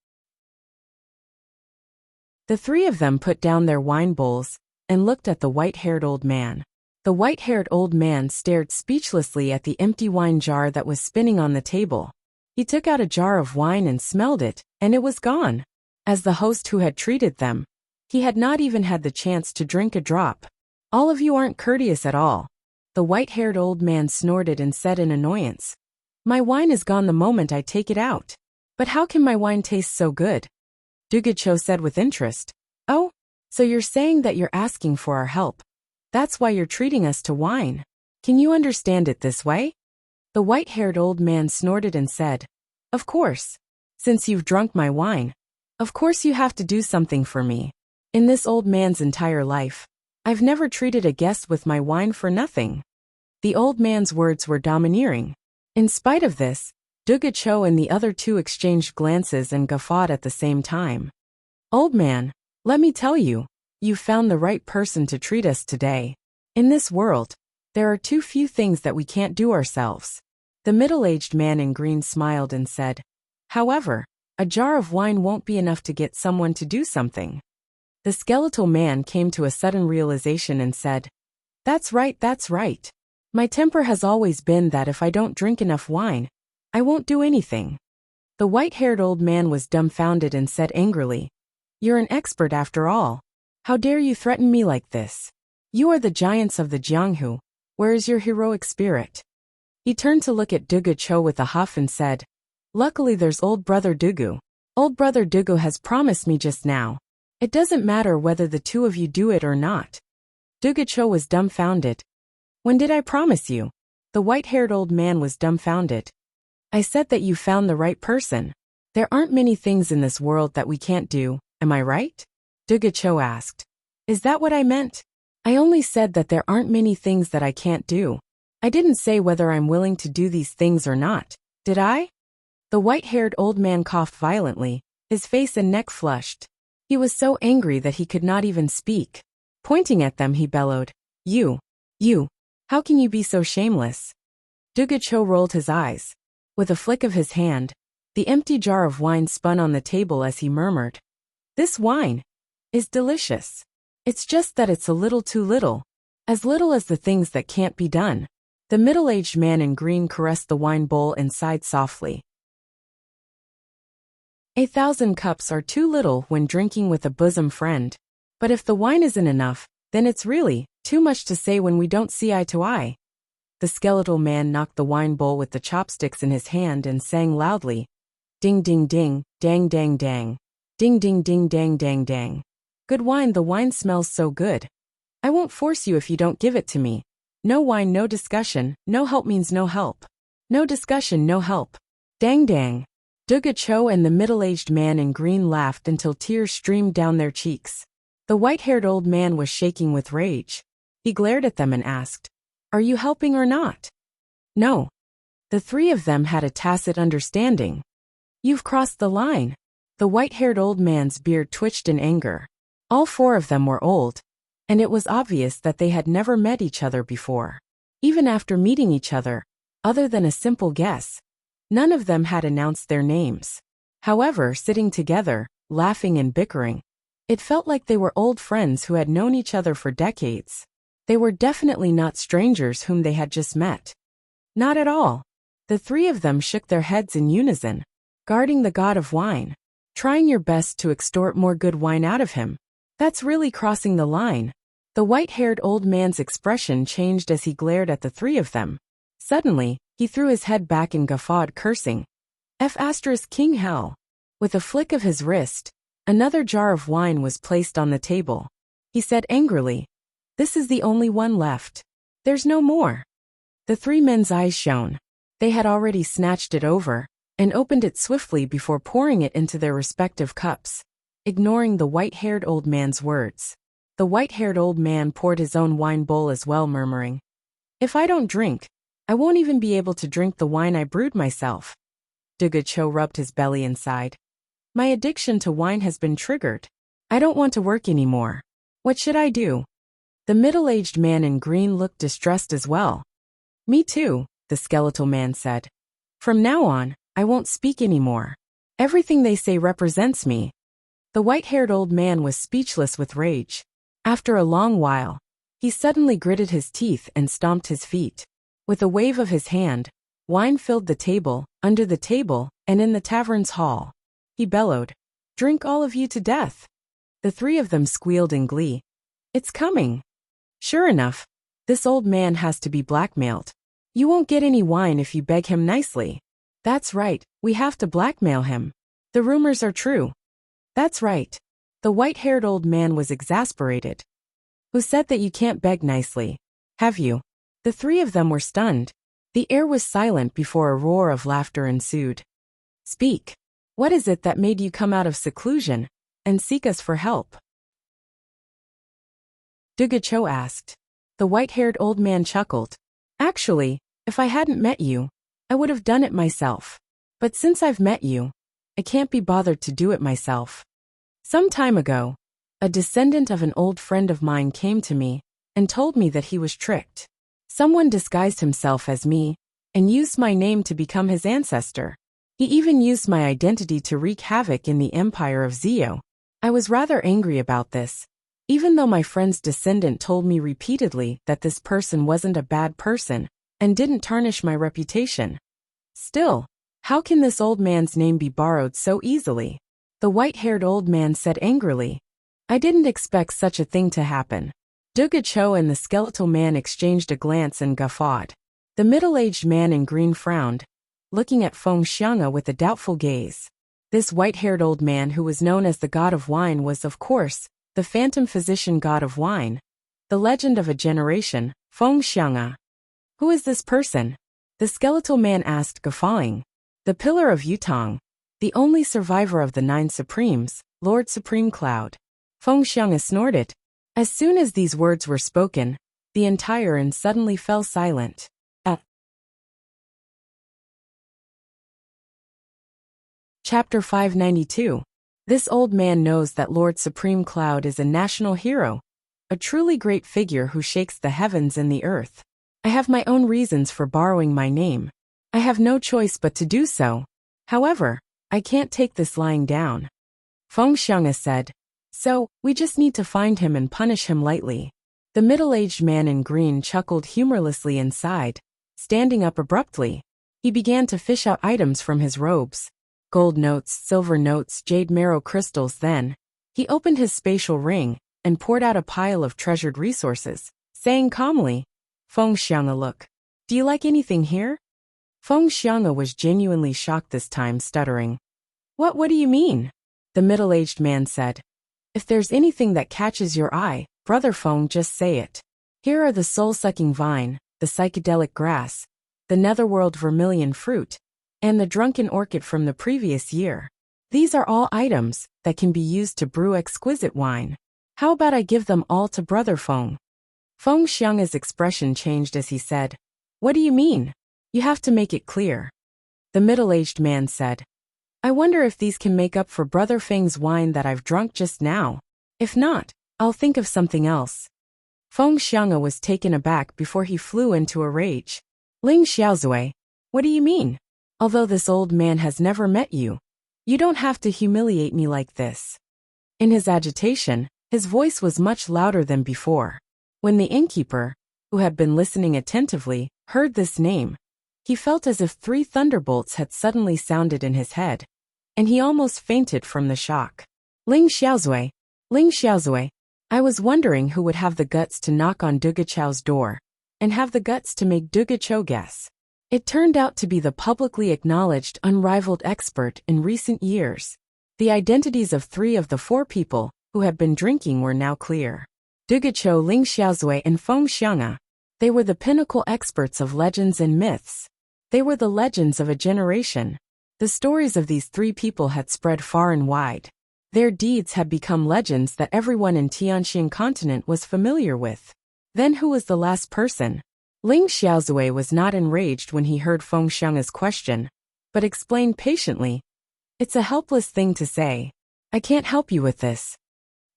The 3 of them put down their wine bowls and looked at the white-haired old man. The white-haired old man stared speechlessly at the empty wine jar that was spinning on the table. He took out a jar of wine and smelled it, and it was gone. As the host who had treated them, he had not even had the chance to drink a drop. All of you aren't courteous at all. The white-haired old man snorted and said in annoyance, My wine is gone the moment I take it out. But how can my wine taste so good? Duga Cho said with interest. Oh, so you're saying that you're asking for our help. That's why you're treating us to wine. Can you understand it this way? The white-haired old man snorted and said, Of course. Since you've drunk my wine, of course you have to do something for me. In this old man's entire life, I've never treated a guest with my wine for nothing. The old man's words were domineering. In spite of this, Duga Cho and the other 2 exchanged glances and guffawed at the same time. Old man, let me tell you, you've found the right person to treat us today. In this world, there are too few things that we can't do ourselves. The middle-aged man in green smiled and said, However, a jar of wine won't be enough to get someone to do something. The skeletal man came to a sudden realization and said, That's right, that's right. My temper has always been that if I don't drink enough wine, I won't do anything. The white-haired old man was dumbfounded and said angrily, You're an expert after all. How dare you threaten me like this? You are the giants of the Jianghu. Where is your heroic spirit? He turned to look at Duga Cho with a huff and said, Luckily there's old brother Dugu. Old brother Dugu has promised me just now It doesn't matter whether the two of you do it or not. Dugacho was dumbfounded. When did I promise you? The white-haired old man was dumbfounded. I said that you found the right person. There aren't many things in this world that we can't do, am I right? Dugacho asked. Is that what I meant? I only said that there aren't many things that I can't do. I didn't say whether I'm willing to do these things or not, did I? The white-haired old man coughed violently, his face and neck flushed. He was so angry that he could not even speak. Pointing at them, he bellowed, You, how can you be so shameless? Dugacho rolled his eyes. With a flick of his hand, the empty jar of wine spun on the table as he murmured, This wine is delicious. It's just that it's a little too little. As little as the things that can't be done. The middle-aged man in green caressed the wine bowl and sighed softly. 1,000 cups are too little when drinking with a bosom friend. But if the wine isn't enough, then it's really too much to say when we don't see eye to eye. The skeletal man knocked the wine bowl with the chopsticks in his hand and sang loudly, Ding ding ding, dang dang dang. Ding ding ding dang dang dang. Good wine, the wine smells so good. I won't force you if you don't give it to me. No wine, no discussion, no help means no help. No discussion, no help. Dang dang. Dugacho and the middle-aged man in green laughed until tears streamed down their cheeks. The white-haired old man was shaking with rage. He glared at them and asked, Are you helping or not? No. The three of them had a tacit understanding. You've crossed the line. The white-haired old man's beard twitched in anger. All four of them were old, and it was obvious that they had never met each other before. Even after meeting each other, other than a simple guess, none of them had announced their names. However, sitting together, laughing and bickering, it felt like they were old friends who had known each other for decades. They were definitely not strangers whom they had just met. Not at all. The three of them shook their heads in unison, guarding the god of wine, trying your best to extort more good wine out of him. That's really crossing the line. The white-haired old man's expression changed as he glared at the three of them. Suddenly, he threw his head back and guffawed, cursing, King hell. With a flick of his wrist, another jar of wine was placed on the table. He said angrily, This is the only one left. There's no more. The three men's eyes shone. They had already snatched it over and opened it swiftly before pouring it into their respective cups, ignoring the white-haired old man's words. The white-haired old man poured his own wine bowl as well, murmuring, If I don't drink, I won't even be able to drink the wine I brewed myself. Dugacho rubbed his belly and sighed. My addiction to wine has been triggered. I don't want to work anymore. What should I do? The middle-aged man in green looked distressed as well. Me too, the skeletal man said. From now on, I won't speak anymore. Everything they say represents me. The white-haired old man was speechless with rage. After a long while, he suddenly gritted his teeth and stomped his feet. With a wave of his hand, wine filled the table, under the table, and in the tavern's hall. He bellowed, Drink all of you to death. The three of them squealed in glee. It's coming. Sure enough, this old man has to be blackmailed. You won't get any wine if you beg him nicely. That's right, we have to blackmail him. The rumors are true. That's right. The white-haired old man was exasperated. Who said that you can't beg nicely? Have you? The three of them were stunned. The air was silent before a roar of laughter ensued. Speak. What is it that made you come out of seclusion and seek us for help? Dugacho asked. The white-haired old man chuckled. Actually, if I hadn't met you, I would have done it myself. But since I've met you, I can't be bothered to do it myself. Some time ago, a descendant of an old friend of mine came to me and told me that he was tricked. Someone disguised himself as me and used my name to become his ancestor. He even used my identity to wreak havoc in the empire of Zio. I was rather angry about this, even though my friend's descendant told me repeatedly that this person wasn't a bad person and didn't tarnish my reputation. Still, how can this old man's name be borrowed so easily? The white-haired old man said angrily. I didn't expect such a thing to happen. Dugacho and the skeletal man exchanged a glance and guffawed. The middle-aged man in green frowned, looking at Feng Xianga with a doubtful gaze. This white-haired old man who was known as the god of wine was, of course, the phantom physician god of wine, the legend of a generation, Feng Xiang'e. Who is this person? The skeletal man asked, guffawing. The pillar of Yutong, the only survivor of the 9 Supremes, Lord Supreme Cloud. Feng Xiang'e snorted. As soon as these words were spoken, the entire inn suddenly fell silent. Chapter 592. This old man knows that Lord Supreme Cloud is a national hero, a truly great figure who shakes the heavens and the earth. I have my own reasons for borrowing my name. I have no choice but to do so. However, I can't take this lying down. Feng Xiang'e said. So, we just need to find him and punish him lightly. The middle-aged man in green chuckled humorlessly and sighed. Standing up abruptly, he began to fish out items from his robes. Gold notes, silver notes, jade marrow crystals. Then, he opened his spatial ring and poured out a pile of treasured resources, saying calmly, Feng Xiang'e, look. Do you like anything here? Feng Xiang'e was genuinely shocked this time, stuttering. What do you mean? The middle-aged man said. If there's anything that catches your eye, Brother Feng, just say it. Here are the soul-sucking vine, the psychedelic grass, the netherworld vermilion fruit, and the drunken orchid from the previous year. These are all items that can be used to brew exquisite wine. How about I give them all to Brother Feng? Feng Xiang'e's expression changed as he said, What do you mean? You have to make it clear. The middle-aged man said, I wonder if these can make up for Brother Feng's wine that I've drunk just now. If not, I'll think of something else. Feng Xiang'e was taken aback before he flew into a rage. Ling Xiaozui, what do you mean? Although this old man has never met you, you don't have to humiliate me like this. In his agitation, his voice was much louder than before. When the innkeeper, who had been listening attentively, heard this name, he felt as if 3 thunderbolts had suddenly sounded in his head, and he almost fainted from the shock. Ling Xiaozui, I was wondering who would have the guts to knock on Dugachao's door, and have the guts to make Dugachao guess. It turned out to be the publicly acknowledged unrivaled expert in recent years. The identities of 3 of the 4 people who had been drinking were now clear. Dugachao, Ling Xiaozui, and Feng Xiang'e. They were the pinnacle experts of legends and myths. They were the legends of a generation. The stories of these 3 people had spread far and wide. Their deeds had become legends that everyone in Tianxing continent was familiar with. Then who was the last person? Ling Xiaozui was not enraged when he heard Feng Xiang'e's question, but explained patiently. It's a helpless thing to say. I can't help you with this.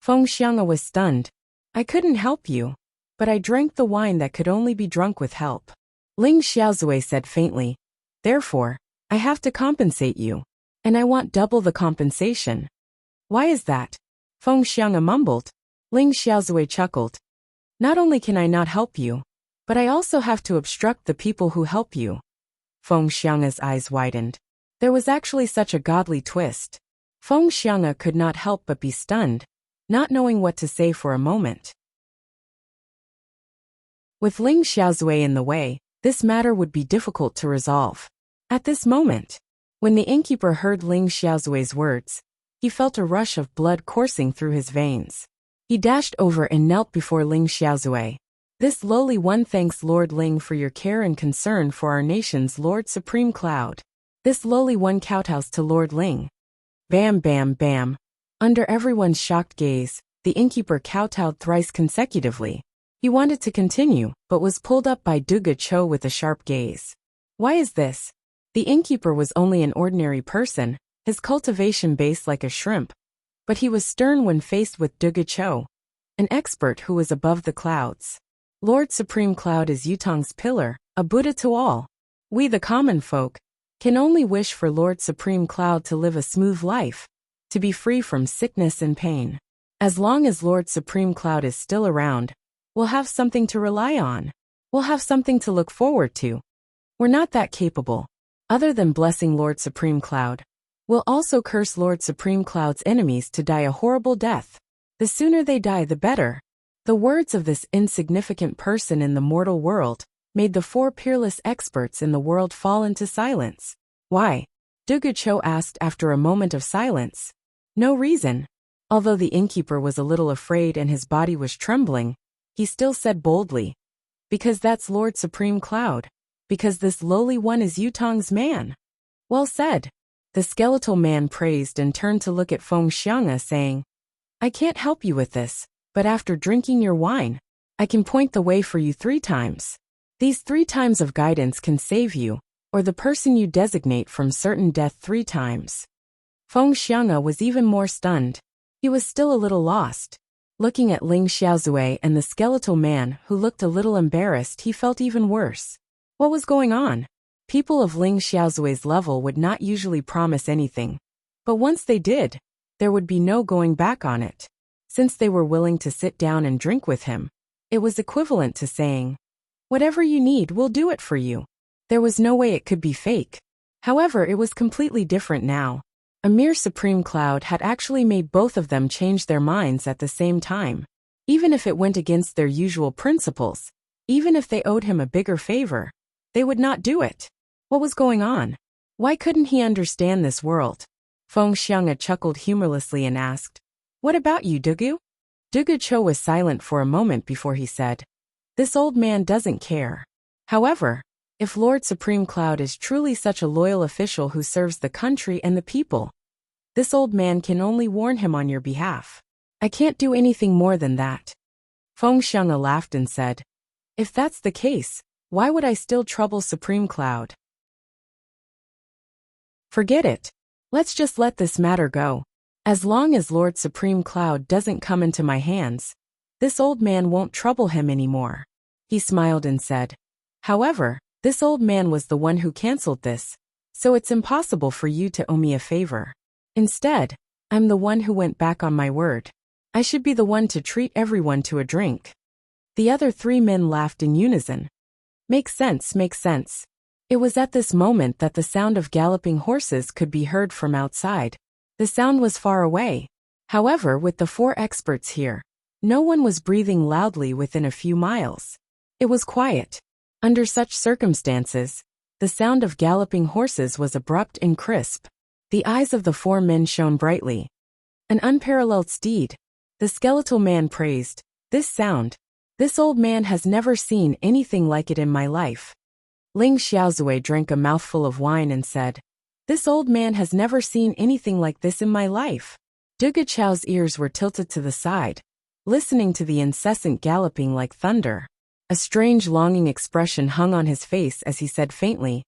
Feng Xiang'e was stunned. I couldn't help you, but I drank the wine that could only be drunk with help. Ling Xiaozui said faintly. Therefore, I have to compensate you, and I want double the compensation. Why is that? Feng Xiang'e mumbled. Ling Xiaozui chuckled. Not only can I not help you, but I also have to obstruct the people who help you. Feng Xiang'e's eyes widened. There was actually such a godly twist. Feng Xiang'e could not help but be stunned, not knowing what to say for a moment. With Ling Xiaozui in the way, this matter would be difficult to resolve. At this moment, when the innkeeper heard Ling Xiaozui's words, he felt a rush of blood coursing through his veins. He dashed over and knelt before Ling Xiaozui. This lowly one thanks Lord Ling for your care and concern for our nation's Lord Supreme Cloud. This lowly one kowtows to Lord Ling. Bam, bam, bam. Under everyone's shocked gaze, the innkeeper kowtowed thrice consecutively. He wanted to continue, but was pulled up by Dugachao with a sharp gaze. Why is this? The innkeeper was only an ordinary person, his cultivation base like a shrimp. But he was stern when faced with Dugachao, an expert who was above the clouds. Lord Supreme Cloud is Yutong's pillar, a Buddha to all. We the common folk can only wish for Lord Supreme Cloud to live a smooth life, to be free from sickness and pain. As long as Lord Supreme Cloud is still around, we'll have something to rely on. We'll have something to look forward to. We're not that capable. Other than blessing Lord Supreme Cloud, we'll also curse Lord Supreme Cloud's enemies to die a horrible death. The sooner they die, the better. The words of this insignificant person in the mortal world made the 4 peerless experts in the world fall into silence. Why? Cho asked after a moment of silence. No reason. Although the innkeeper was a little afraid and his body was trembling, he still said boldly, because that's Lord Supreme Cloud. Because this lowly one is Yutong's man. Well said. The skeletal man praised and turned to look at Feng Xiang'e, saying, I can't help you with this, but after drinking your wine, I can point the way for you 3 times. These 3 times of guidance can save you, or the person you designate from certain death 3 times. Feng Xiang'e was even more stunned. He was still a little lost. Looking at Ling Xiaozui and the skeletal man, who looked a little embarrassed, he felt even worse. What was going on? People of Ling Xiaozui's level would not usually promise anything. But once they did, there would be no going back on it. Since they were willing to sit down and drink with him, it was equivalent to saying, whatever you need, we'll do it for you. There was no way it could be fake. However, it was completely different now. A mere Supreme Cloud had actually made both of them change their minds at the same time. Even if it went against their usual principles, even if they owed him a bigger favor, they would not do it. What was going on? Why couldn't he understand this world? Feng Xiang'e chuckled humorlessly and asked, what about you, Dugu? Cho was silent for a moment before he said, this old man doesn't care. However, if Lord Supreme Cloud is truly such a loyal official who serves the country and the people, this old man can only warn him on your behalf. I can't do anything more than that. Feng Xiang'e laughed and said, if that's the case, why would I still trouble Supreme Cloud? Forget it. Let's just let this matter go. As long as Lord Supreme Cloud doesn't come into my hands, this old man won't trouble him anymore. He smiled and said, however, this old man was the one who cancelled this, so it's impossible for you to owe me a favor. Instead, I'm the one who went back on my word. I should be the one to treat everyone to a drink. The other 3 men laughed in unison. Makes sense, makes sense. It was at this moment that the sound of galloping horses could be heard from outside. The sound was far away. However, with the 4 experts here, no one was breathing loudly within a few miles. It was quiet. Under such circumstances, the sound of galloping horses was abrupt and crisp. The eyes of the 4 men shone brightly. An unparalleled steed. The skeletal man praised. This sound. This old man has never seen anything like it in my life. Ling Xiaozui drank a mouthful of wine and said, this old man has never seen anything like this in my life. Chao's ears were tilted to the side, listening to the incessant galloping like thunder. A strange longing expression hung on his face as he said faintly,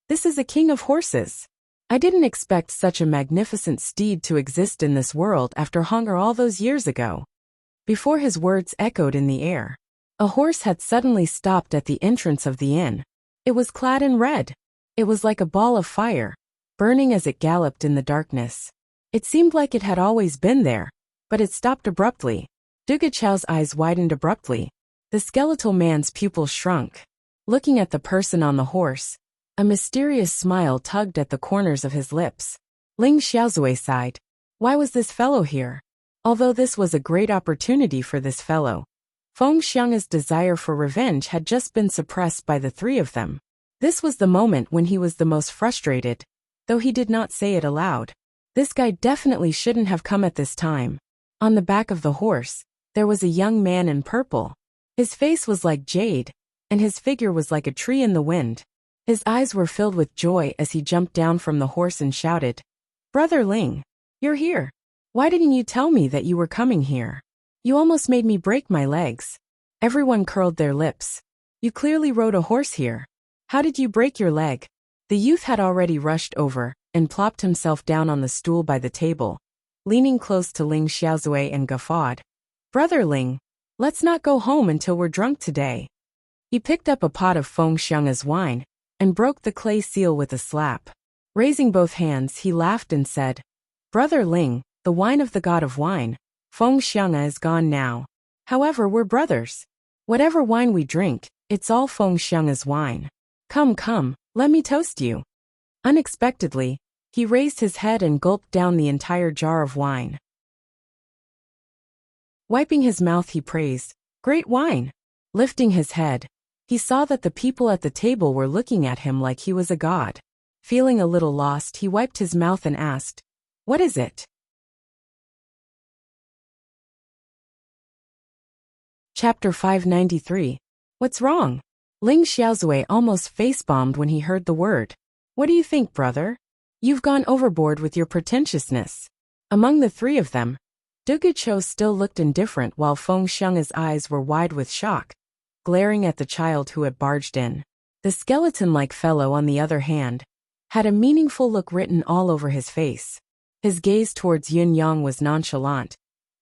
this is a king of horses. I didn't expect such a magnificent steed to exist in this world after hunger all those years ago. Before his words echoed in the air, a horse had suddenly stopped at the entrance of the inn. It was clad in red. It was like a ball of fire, burning as it galloped in the darkness. It seemed like it had always been there, but it stopped abruptly. Chao's eyes widened abruptly. The skeletal man's pupils shrunk. Looking at the person on the horse, a mysterious smile tugged at the corners of his lips. Ling Xiaozui sighed. Why was this fellow here? Although this was a great opportunity for this fellow, Feng Xiang'e's desire for revenge had just been suppressed by the 3 of them. This was the moment when he was the most frustrated, though he did not say it aloud. This guy definitely shouldn't have come at this time. On the back of the horse, there was a young man in purple. His face was like jade, and his figure was like a tree in the wind. His eyes were filled with joy as he jumped down from the horse and shouted, Brother Ling, you're here. Why didn't you tell me that you were coming here? You almost made me break my legs. Everyone curled their lips. You clearly rode a horse here. How did you break your leg? The youth had already rushed over and plopped himself down on the stool by the table, leaning close to Ling Xiaozui and guffawed. Brother Ling, let's not go home until we're drunk today. He picked up a pot of Feng Xiang'e's wine and broke the clay seal with a slap. Raising both hands, he laughed and said, Brother Ling, the wine of the god of wine, Feng Xiang'e is gone now. However, we're brothers. Whatever wine we drink, it's all Feng Xiang'e's wine. Come, come, let me toast you. Unexpectedly, he raised his head and gulped down the entire jar of wine. Wiping his mouth, he praised, Great wine! Lifting his head, he saw that the people at the table were looking at him like he was a god. Feeling a little lost, he wiped his mouth and asked, "What is it?" Chapter 593. What's wrong? Ling Xiaozui almost face-bombed when he heard the word. What do you think, brother? You've gone overboard with your pretentiousness. Among the three of them, Dugucho still looked indifferent while Feng Xiang's eyes were wide with shock, glaring at the child who had barged in. The skeleton-like fellow, on the other hand, had a meaningful look written all over his face. His gaze towards Yun Yang was nonchalant,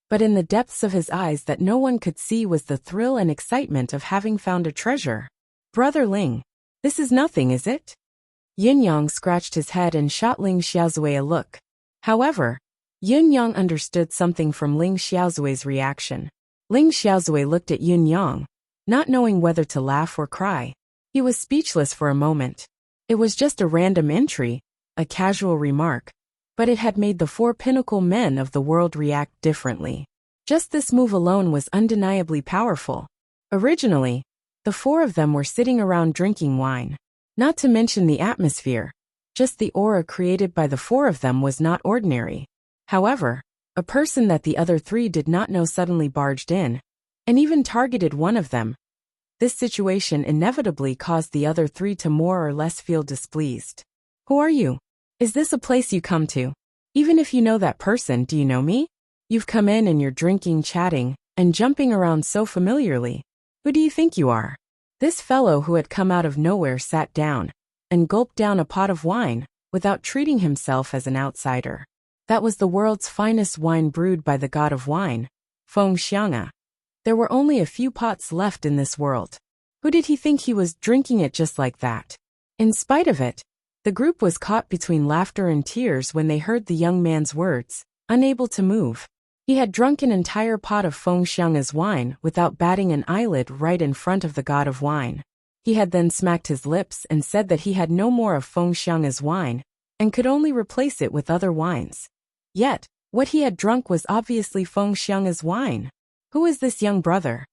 but in the depths of his eyes that no one could see was the thrill and excitement of having found a treasure. Brother Ling, this is nothing, is it? Yun Yang scratched his head and shot Ling Xiaozui a look. However, Yun Yang understood something from Ling Xiaozui's reaction. Ling Xiaozui looked at Yun Yang, not knowing whether to laugh or cry. He was speechless for a moment. It was just a random entry, a casual remark, but it had made the four pinnacle men of the world react differently. Just this move alone was undeniably powerful. Originally, the four of them were sitting around drinking wine. Not to mention the atmosphere, just the aura created by the four of them was not ordinary. However, a person that the other three did not know suddenly barged in, and even targeted one of them. This situation inevitably caused the other three to more or less feel displeased. Who are you? Is this a place you come to? Even if you know that person, do you know me? You've come in and you're drinking, chatting, and jumping around so familiarly. Who do you think you are? This fellow who had come out of nowhere sat down and gulped down a pot of wine without treating himself as an outsider. That was the world's finest wine brewed by the god of wine, Feng Xiang. There were only a few pots left in this world. Who did he think he was, drinking it just like that? In spite of it, the group was caught between laughter and tears when they heard the young man's words, unable to move. He had drunk an entire pot of Feng Xiang's wine without batting an eyelid right in front of the god of wine. He had then smacked his lips and said that he had no more of Feng Xiang's wine and could only replace it with other wines. Yet, what he had drunk was obviously Feng Xiang's wine. Who is this young brother?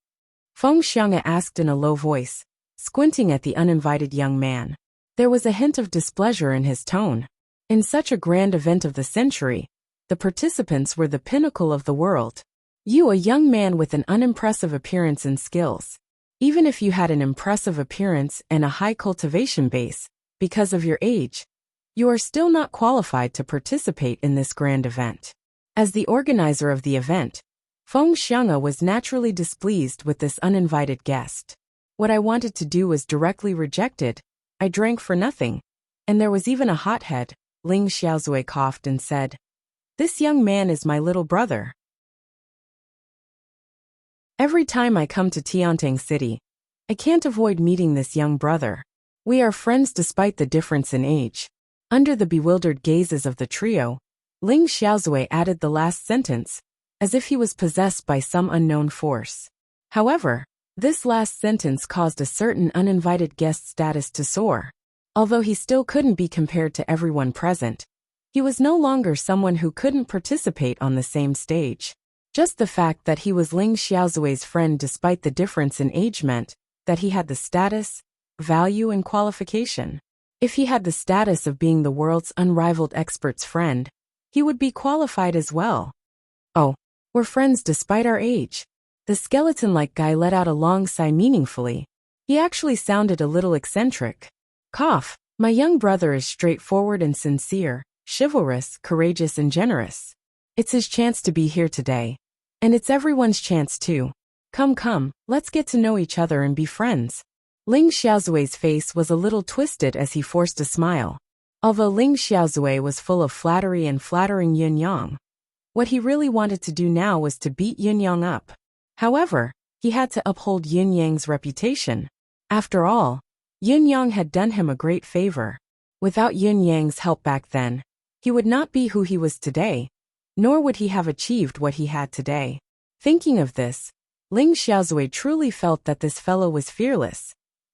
Feng Xiang asked in a low voice, squinting at the uninvited young man. There was a hint of displeasure in his tone. In such a grand event of the century, the participants were the pinnacle of the world. You, a young man with an unimpressive appearance and skills. Even if you had an impressive appearance and a high cultivation base, because of your age, you are still not qualified to participate in this grand event. As the organizer of the event, Feng Xiang was naturally displeased with this uninvited guest. What I wanted to do was directly rejected. I drank for nothing. And there was even a hothead. Ling Xiaozui coughed and said, "This young man is my little brother. Every time I come to Tiantang City, I can't avoid meeting this young brother. We are friends despite the difference in age." Under the bewildered gazes of the trio, Ling Xiaozui added the last sentence, as if he was possessed by some unknown force. However, this last sentence caused a certain uninvited guest status to soar. Although he still couldn't be compared to everyone present, he was no longer someone who couldn't participate on the same stage. Just the fact that he was Ling Xiaozui's friend despite the difference in age meant that he had the status, value, and qualification. If he had the status of being the world's unrivaled expert's friend, he would be qualified as well. Oh, we're friends despite our age. The skeleton-like guy let out a long sigh meaningfully. He actually sounded a little eccentric. Cough. My young brother is straightforward and sincere, chivalrous, courageous, and generous. It's his chance to be here today. And it's everyone's chance too. Come, let's get to know each other and be friends. Ling Xiaozui's face was a little twisted as he forced a smile. Although Ling Xiaozui was full of flattery and flattering Yun Yang, what he really wanted to do now was to beat Yun Yang up. However, he had to uphold Yun Yang's reputation. After all, Yun Yang had done him a great favor. Without Yun Yang's help back then, he would not be who he was today, nor would he have achieved what he had today. Thinking of this, Ling Xiaozui truly felt that this fellow was fearless,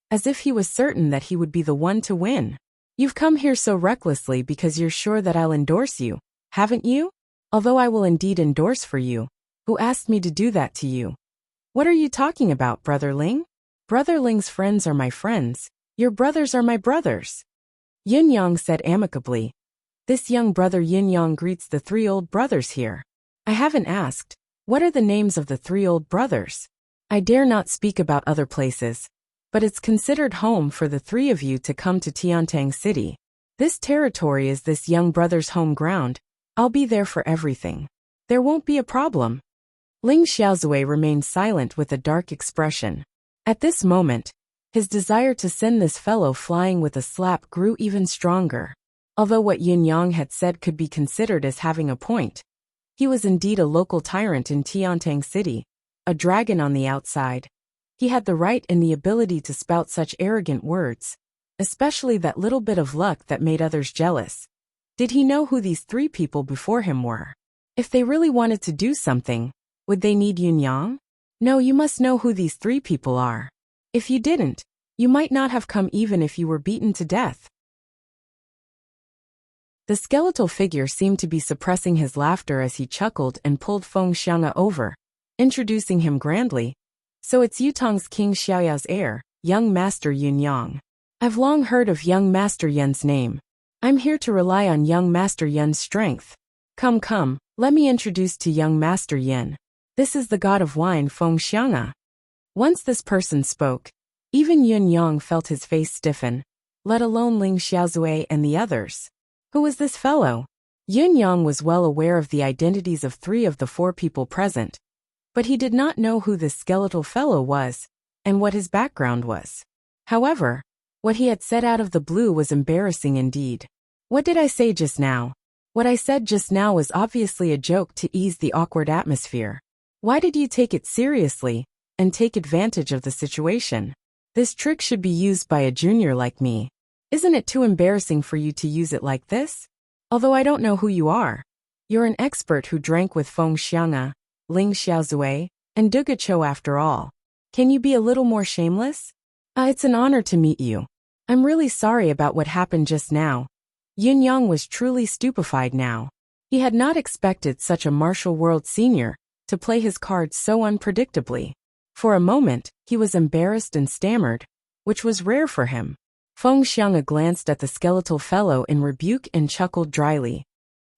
as if he was certain that he would be the one to win. You've come here so recklessly because you're sure that I'll endorse you, haven't you? Although I will indeed endorse for you. Who asked me to do that to you? What are you talking about, Brother Ling? Brother Ling's friends are my friends. Your brothers are my brothers. Yin Yang said amicably. This young brother Yin Yang greets the three old brothers here. I haven't asked. What are the names of the three old brothers? I dare not speak about other places, but it's considered home for the three of you to come to Tiantang City. This territory is this young brother's home ground. I'll be there for everything. There won't be a problem. Ling Xiaozui remained silent with a dark expression. At this moment, his desire to send this fellow flying with a slap grew even stronger. Although what Yin Yang had said could be considered as having a point, he was indeed a local tyrant in Tiantang City, a dragon on the outside. He had the right and the ability to spout such arrogant words, especially that little bit of luck that made others jealous. Did he know who these three people before him were? If they really wanted to do something, would they need Yin Yang? No, you must know who these three people are. If you didn't, you might not have come even if you were beaten to death. The skeletal figure seemed to be suppressing his laughter as he chuckled and pulled Feng Xiang'e over, introducing him grandly. So it's Yutong's King Xiaoyao's heir, young Master Yin Yang. I've long heard of young Master Yun's name. I'm here to rely on young Master Yun's strength. Come, let me introduce to young Master Yin. This is the god of wine Feng Xiang'e. Once this person spoke, even Yin Yang felt his face stiffen, let alone Ling Xiaozui and the others. Who was this fellow? Yin Yang was well aware of the identities of three of the four people present, but he did not know who this skeletal fellow was, and what his background was. However, what he had said out of the blue was embarrassing indeed. What did I say just now? What I said just now was obviously a joke to ease the awkward atmosphere. Why did you take it seriously, and take advantage of the situation? This trick should be used by a junior like me. Isn't it too embarrassing for you to use it like this? Although I don't know who you are. You're an expert who drank with Feng Xiang'e, Ling Xiaozui, and Duga Chou after all. Can you be a little more shameless? It's an honor to meet you. I'm really sorry about what happened just now. Yin Yang was truly stupefied now. He had not expected such a martial world senior to play his cards so unpredictably. For a moment, he was embarrassed and stammered, which was rare for him. Feng Xiang'e glanced at the skeletal fellow in rebuke and chuckled dryly.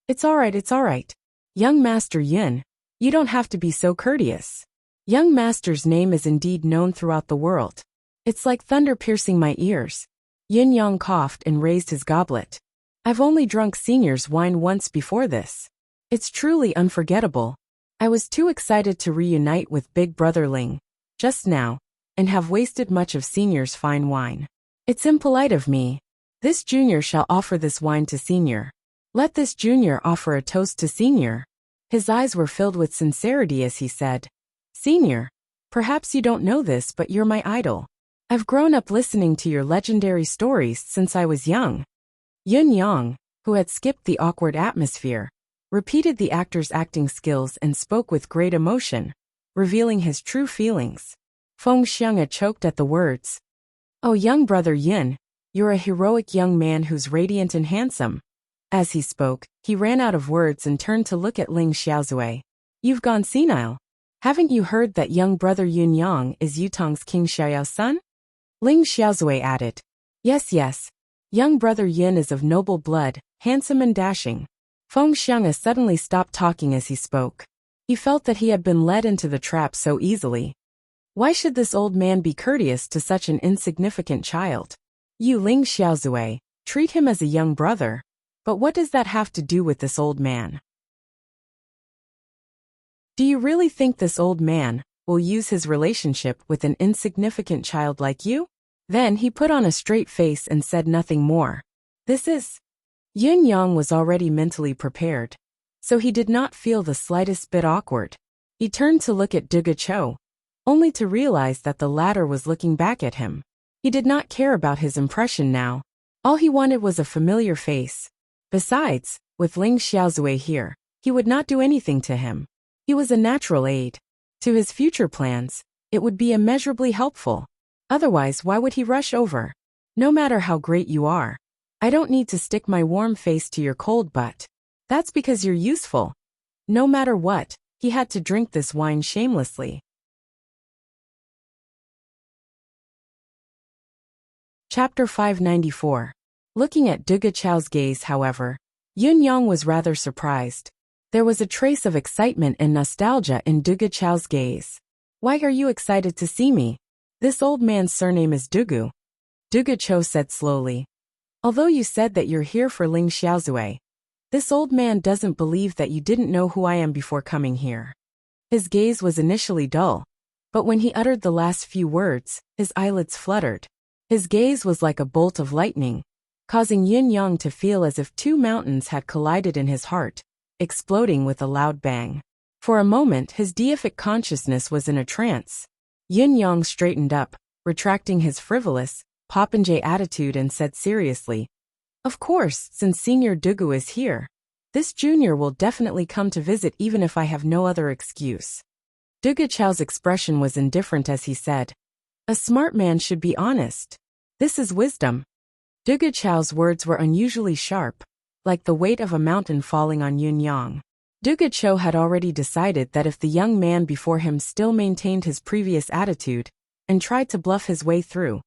It's all right. Young Master Yin, you don't have to be so courteous. Young Master's name is indeed known throughout the world. It's like thunder piercing my ears. Yin Yang coughed and raised his goblet. I've only drunk senior's wine once before this. It's truly unforgettable. I was too excited to reunite with Big Brother Ling just now, and have wasted much of senior's fine wine. It's impolite of me. This junior shall offer this wine to senior. Let this junior offer a toast to senior. His eyes were filled with sincerity as he said, Senior, perhaps you don't know this, but you're my idol. I've grown up listening to your legendary stories since I was young. Yin Yang, who had skipped the awkward atmosphere, repeated the actor's acting skills and spoke with great emotion, revealing his true feelings. Feng Xiang'e choked at the words. Oh, young brother Yin, you're a heroic young man who's radiant and handsome. As he spoke, he ran out of words and turned to look at Ling Xiaozui. You've gone senile. Haven't you heard that young brother Yin Yang is Yutong's King Xiaoyao's son? Ling Xiaozui added. Yes. Young brother Yin is of noble blood, handsome and dashing. Feng Xiang'e suddenly stopped talking as he spoke. He felt that he had been led into the trap so easily. Why should this old man be courteous to such an insignificant child? You Ling Xiaozui, treat him as a young brother. But what does that have to do with this old man? Do you really think this old man will use his relationship with an insignificant child like you? Then he put on a straight face and said nothing more. This is... Yin Yang was already mentally prepared, so he did not feel the slightest bit awkward. He turned to look at Duga Chou, only to realize that the latter was looking back at him. He did not care about his impression now. All he wanted was a familiar face. Besides, with Ling Xiaozui here, he would not do anything to him. He was a natural aid. To his future plans, it would be immeasurably helpful. Otherwise, why would he rush over? No matter how great you are, I don't need to stick my warm face to your cold butt. That's because you're useful. No matter what, he had to drink this wine shamelessly. Chapter 594. Looking at Duga Chao's gaze, however, Yun Yang was rather surprised. There was a trace of excitement and nostalgia in Duga Chao's gaze. Why are you excited to see me? This old man's surname is Dugu. Duga Chao said slowly. Although you said that you're here for Ling Xiaozue, this old man doesn't believe that you didn't know who I am before coming here. His gaze was initially dull, but when he uttered the last few words, his eyelids fluttered. His gaze was like a bolt of lightning, causing Yin Yang to feel as if two mountains had collided in his heart, exploding with a loud bang. For a moment, his deific consciousness was in a trance. Yin Yang straightened up, retracting his frivolous, popinjay attitude and said seriously, "Of course, since Senior Dugu is here, this junior will definitely come to visit even if I have no other excuse." Duga Chao's expression was indifferent as he said, "A smart man should be honest. This is wisdom." Duga Chao's words were unusually sharp, like the weight of a mountain falling on Yun Yang. Duga Chao had already decided that if the young man before him still maintained his previous attitude and tried to bluff his way through,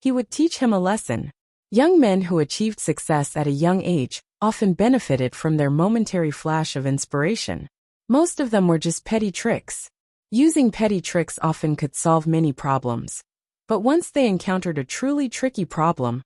he would teach him a lesson. Young men who achieved success at a young age often benefited from their momentary flash of inspiration. Most of them were just petty tricks. Using petty tricks often could solve many problems. But once they encountered a truly tricky problem,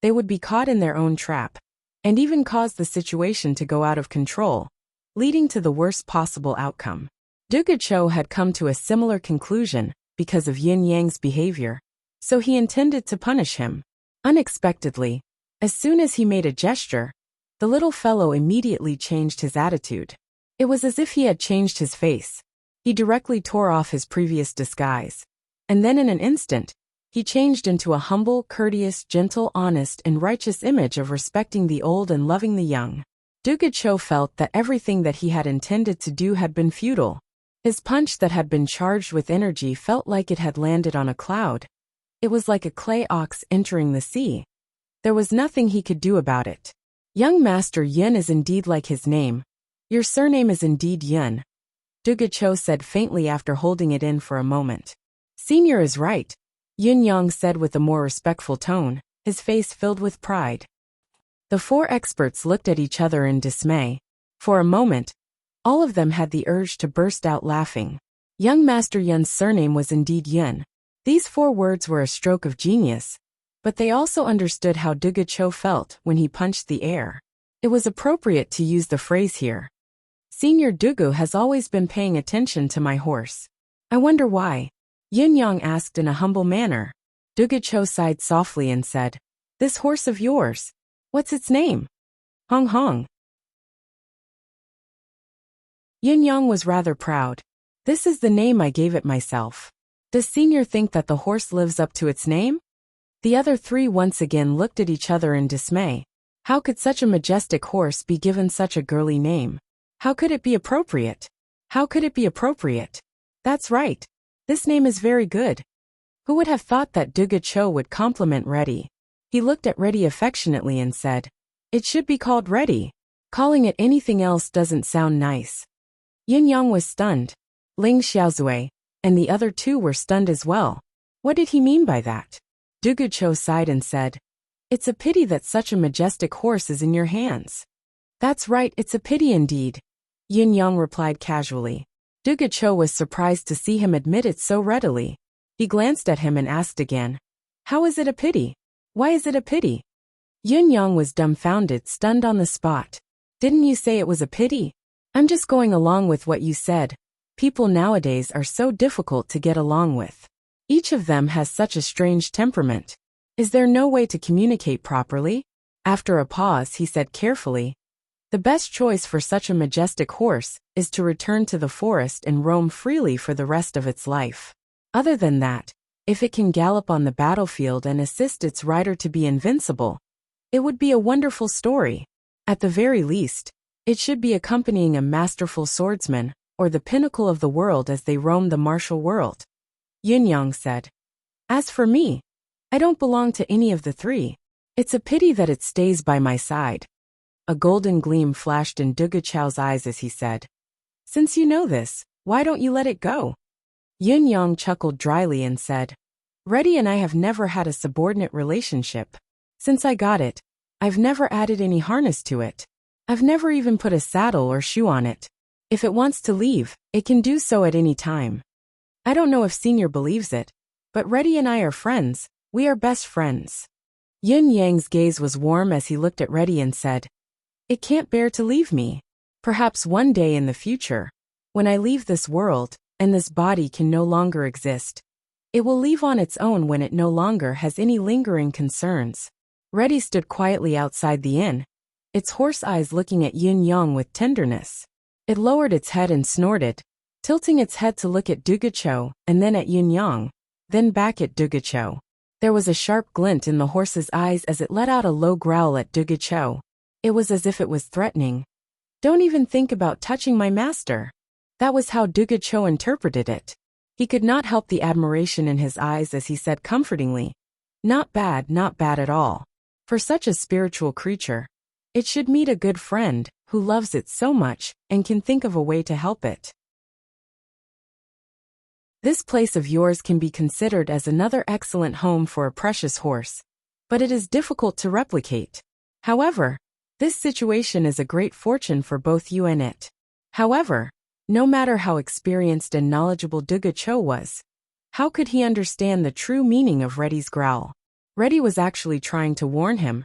they would be caught in their own trap, and even cause the situation to go out of control, leading to the worst possible outcome. Duga Chao had come to a similar conclusion because of Yin Yang's behavior, so he intended to punish him. Unexpectedly, as soon as he made a gesture, the little fellow immediately changed his attitude. It was as if he had changed his face. He directly tore off his previous disguise, and then in an instant, he changed into a humble, courteous, gentle, honest, and righteous image of respecting the old and loving the young. Duga Chao felt that everything that he had intended to do had been futile. His punch that had been charged with energy felt like it had landed on a cloud. It was like a clay ox entering the sea. There was nothing he could do about it. Young Master Yin is indeed like his name. Your surname is indeed Yin, Duga Chao said faintly after holding it in for a moment. Senior is right, Yin Yang said with a more respectful tone, his face filled with pride. The four experts looked at each other in dismay. For a moment, all of them had the urge to burst out laughing. Young Master Yin's surname was indeed Yin. These four words were a stroke of genius, but they also understood how Duga Chao felt when he punched the air. It was appropriate to use the phrase here. Senior Dugu has always been paying attention to my horse. I wonder why? Yin Yang asked in a humble manner. Duga Chao sighed softly and said, This horse of yours, what's its name? Hong Hong. Yin Yang was rather proud. This is the name I gave it myself. Does Senior think that the horse lives up to its name? The other three once again looked at each other in dismay. How could such a majestic horse be given such a girly name? How could it be appropriate? How could it be appropriate? That's right. This name is very good. Who would have thought that Duga Chao would compliment Reddy? He looked at Reddy affectionately and said, It should be called Reddy. Calling it anything else doesn't sound nice. Yin Yang was stunned. Ling Xiaozue and the other two were stunned as well. What did he mean by that? Duga Chao sighed and said, It's a pity that such a majestic horse is in your hands. That's right, it's a pity indeed, Yin Yang replied casually. Duga Chao was surprised to see him admit it so readily. He glanced at him and asked again, How is it a pity? Why is it a pity? Yin Yang was dumbfounded, stunned on the spot. Didn't you say it was a pity? I'm just going along with what you said. People nowadays are so difficult to get along with. Each of them has such a strange temperament. Is there no way to communicate properly? After a pause, he said carefully, The best choice for such a majestic horse is to return to the forest and roam freely for the rest of its life. Other than that, if it can gallop on the battlefield and assist its rider to be invincible, it would be a wonderful story. At the very least, it should be accompanying a masterful swordsman, or the pinnacle of the world as they roam the martial world. Yin Yang said, As for me, I don't belong to any of the three. It's a pity that it stays by my side. A golden gleam flashed in Duga Chao's eyes as he said, Since you know this, why don't you let it go? Yin Yang chuckled dryly and said, Reddy and I have never had a subordinate relationship. Since I got it, I've never added any harness to it. I've never even put a saddle or shoe on it. If it wants to leave, it can do so at any time. I don't know if Senior believes it, but Reddy and I are friends. We are best friends. Yin Yang's gaze was warm as he looked at Reddy and said, "It can't bear to leave me. Perhaps one day in the future, when I leave this world, and this body can no longer exist, it will leave on its own when it no longer has any lingering concerns." Reddy stood quietly outside the inn, its horse eyes looking at Yin Yang with tenderness. It lowered its head and snorted, tilting its head to look at Dugacho and then at Yin Yang, then back at Dugacho. There was a sharp glint in the horse's eyes as it let out a low growl at Dugacho. It was as if it was threatening. "Don't even think about touching my master." That was how Dugacho interpreted it. He could not help the admiration in his eyes as he said comfortingly, not bad at all. For such a spiritual creature, it should meet a good friend who loves it so much and can think of a way to help it. This place of yours can be considered as another excellent home for a precious horse, but it is difficult to replicate. However, this situation is a great fortune for both you and it. However, no matter how experienced and knowledgeable Dugacho was, how could he understand the true meaning of Reddy's growl? Reddy was actually trying to warn him.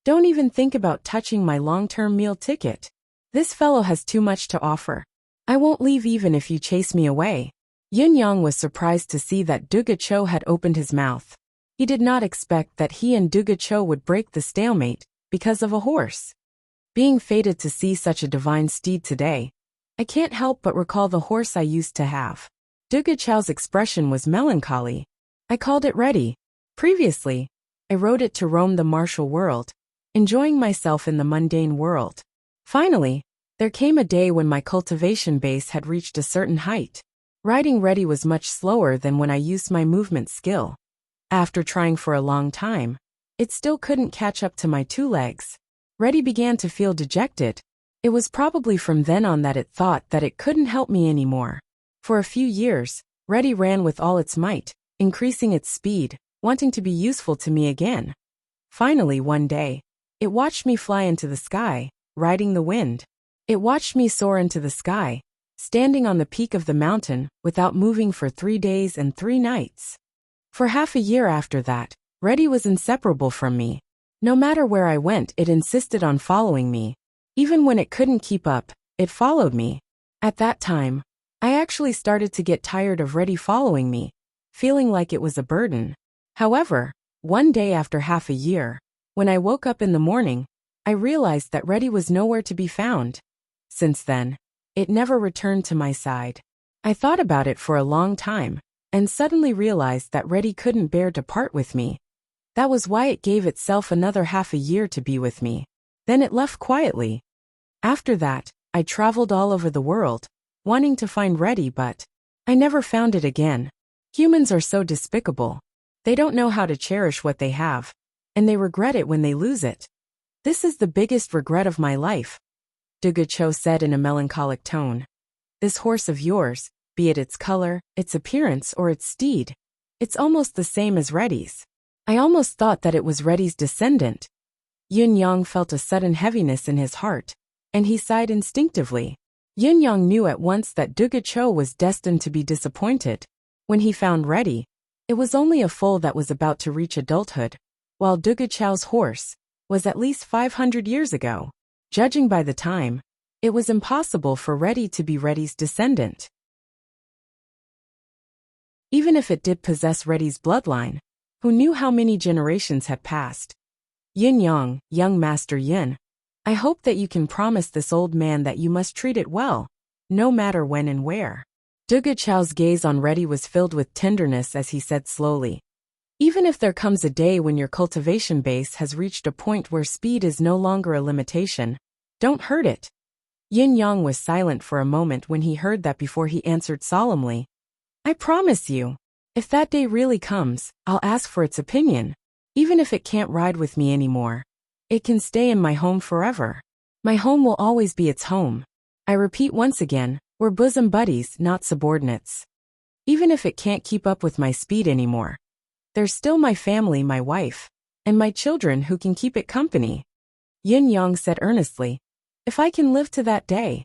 "Don't even think about touching my long-term meal ticket. This fellow has too much to offer. I won't leave even if you chase me away." Yin Yang was surprised to see that Dugacho had opened his mouth. He did not expect that he and Dugacho would break the stalemate because of a horse. Being fated to see such a divine steed today, I can't help but recall the horse I used to have. Dugacho's expression was melancholy. "I called it Reddy. Previously, I rode it to roam the martial world, enjoying myself in the mundane world. Finally, there came a day when my cultivation base had reached a certain height. Riding Reddy was much slower than when I used my movement skill. After trying for a long time, it still couldn't catch up to my 2 legs. Reddy began to feel dejected. It was probably from then on that it thought that it couldn't help me anymore. For a few years, Reddy ran with all its might, increasing its speed, wanting to be useful to me again. Finally, one day, it watched me fly into the sky, riding the wind. It watched me soar into the sky, standing on the peak of the mountain without moving for 3 days and 3 nights. For half a year after that, Reddy was inseparable from me. No matter where I went, it insisted on following me. Even when it couldn't keep up, it followed me. At that time, I actually started to get tired of Reddy following me, feeling like it was a burden. However, one day after half a year, when I woke up in the morning, I realized that Reddy was nowhere to be found. Since then, it never returned to my side. I thought about it for a long time, and suddenly realized that Reddy couldn't bear to part with me. That was why it gave itself another half a year to be with me. Then it left quietly. After that, I traveled all over the world, wanting to find Reddy, but I never found it again. Humans are so despicable. They don't know how to cherish what they have, and they regret it when they lose it. This is the biggest regret of my life, Dugacho said in a melancholic tone. This horse of yours, be it its color, its appearance, or its steed, it's almost the same as Reddy's. I almost thought that it was Reddy's descendant. Yin Yang felt a sudden heaviness in his heart, and he sighed instinctively. Yin Yang knew at once that Dugacho was destined to be disappointed. When he found Reddy, it was only a foal that was about to reach adulthood, while Dugacho's horse was at least 500 years ago. Judging by the time, it was impossible for Reddy to be Reddy's descendant. Even if it did possess Reddy's bloodline, who knew how many generations had passed? Yin Yang, young Master Yin, I hope that you can promise this old man that you must treat it well, no matter when and where. Dugacho's gaze on Reddy was filled with tenderness as he said slowly, "Even if there comes a day when your cultivation base has reached a point where speed is no longer a limitation, don't hurt it." Yin Yang was silent for a moment when he heard that before he answered solemnly, "I promise you, if that day really comes, I'll ask for its opinion. Even if it can't ride with me anymore, it can stay in my home forever. My home will always be its home. I repeat once again, we're bosom buddies, not subordinates. Even if it can't keep up with my speed anymore, there's still my family, my wife, and my children who can keep it company. Yin Yang said earnestly. If I can live to that day.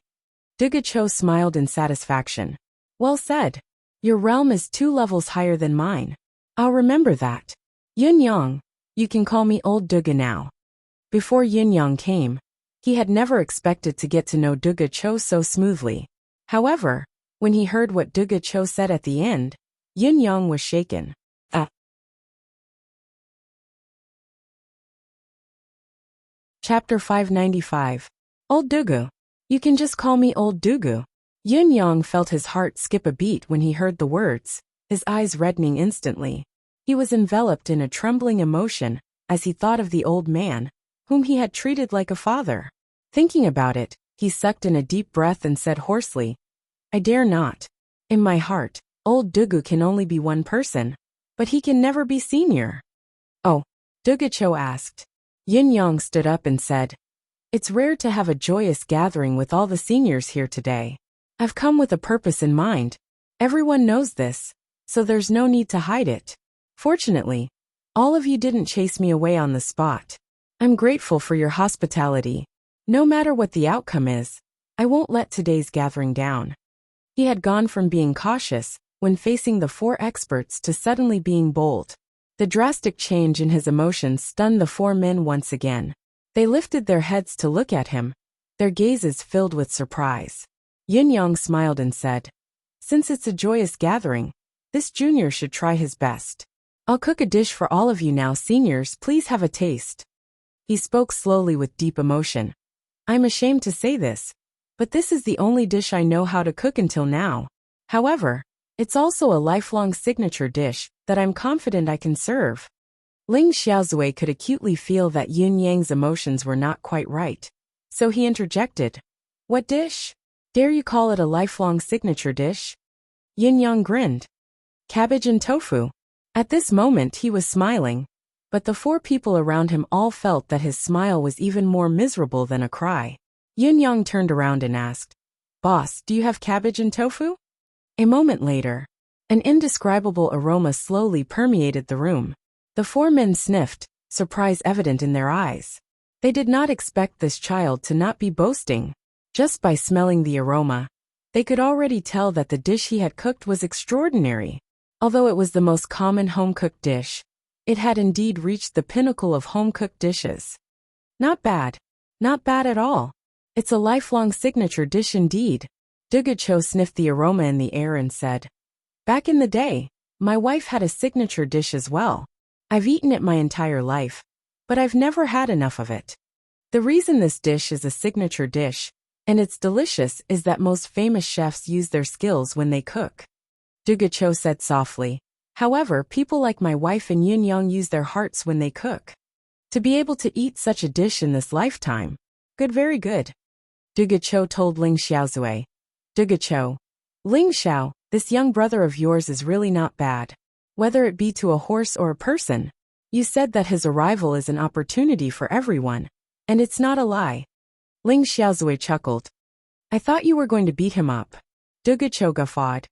Duga Cho smiled in satisfaction. Well said. Your realm is 2 levels higher than mine. I'll remember that. Yin Yang, you can call me Old Duga now. Before Yin Yang came, he had never expected to get to know Duga Cho so smoothly. However, when he heard what Duga Cho said at the end, Yin Yang was shaken. Chapter 595. Old Dugu. You can just call me Old Dugu. Yin Yang felt his heart skip a beat when he heard the words, his eyes reddening instantly. He was enveloped in a trembling emotion as he thought of the old man, whom he had treated like a father. Thinking about it, he sucked in a deep breath and said hoarsely, I dare not. In my heart, Old Dugu can only be one person, but he can never be senior. Oh, Duga Cho asked. Yin Yang stood up and said, It's rare to have a joyous gathering with all the seniors here today. I've come with a purpose in mind. Everyone knows this, so there's no need to hide it. Fortunately, all of you didn't chase me away on the spot. I'm grateful for your hospitality. No matter what the outcome is, I won't let today's gathering down. He had gone from being cautious when facing the 4 experts to suddenly being bold. The drastic change in his emotions stunned the 4 men once again. They lifted their heads to look at him, their gazes filled with surprise. Yin Yang smiled and said, Since it's a joyous gathering, this junior should try his best. I'll cook a dish for all of you now, seniors, please have a taste. He spoke slowly with deep emotion. I'm ashamed to say this, but this is the only dish I know how to cook until now. However, it's also a lifelong signature dish that I'm confident I can serve. Ling Xiaozui could acutely feel that Yin Yang's emotions were not quite right. So he interjected, What dish? Dare you call it a lifelong signature dish? Yin Yang grinned. Cabbage and tofu. At this moment he was smiling, but the 4 people around him all felt that his smile was even more miserable than a cry. Yin Yang turned around and asked, Boss, do you have cabbage and tofu? A moment later, an indescribable aroma slowly permeated the room. The 4 men sniffed, surprise evident in their eyes. They did not expect this child to not be boasting. Just by smelling the aroma, they could already tell that the dish he had cooked was extraordinary. Although it was the most common home-cooked dish, it had indeed reached the pinnacle of home-cooked dishes. Not bad. Not bad at all. It's a lifelong signature dish indeed. Duga Cho sniffed the aroma in the air and said, Back in the day, my wife had a signature dish as well. I've eaten it my entire life, but I've never had enough of it. The reason this dish is a signature dish, and it's delicious, is that most famous chefs use their skills when they cook. Duga Cho said softly. However, people like my wife and Yin Yang use their hearts when they cook. To be able to eat such a dish in this lifetime. Good, very good. Duga Cho told Ling Xiaozui. Duga Cho. Ling Xiao, this young brother of yours is really not bad. Whether it be to a horse or a person. You said that his arrival is an opportunity for everyone. And it's not a lie. Ling Xiaozui chuckled. I thought you were going to beat him up. Duga Cho guffawed.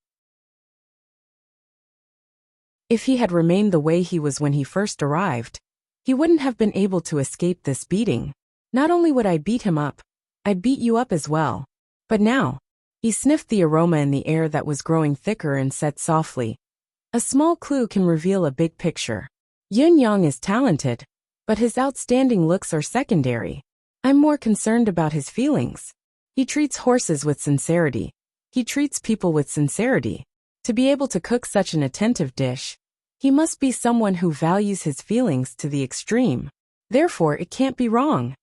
If he had remained the way he was when he first arrived, he wouldn't have been able to escape this beating. Not only would I beat him up, I'd beat you up as well. But now, he sniffed the aroma in the air that was growing thicker and said softly, A small clue can reveal a big picture. Yin Yang is talented, but his outstanding looks are secondary. I'm more concerned about his feelings. He treats horses with sincerity. He treats people with sincerity. To be able to cook such an attentive dish, he must be someone who values his feelings to the extreme. Therefore, it can't be wrong.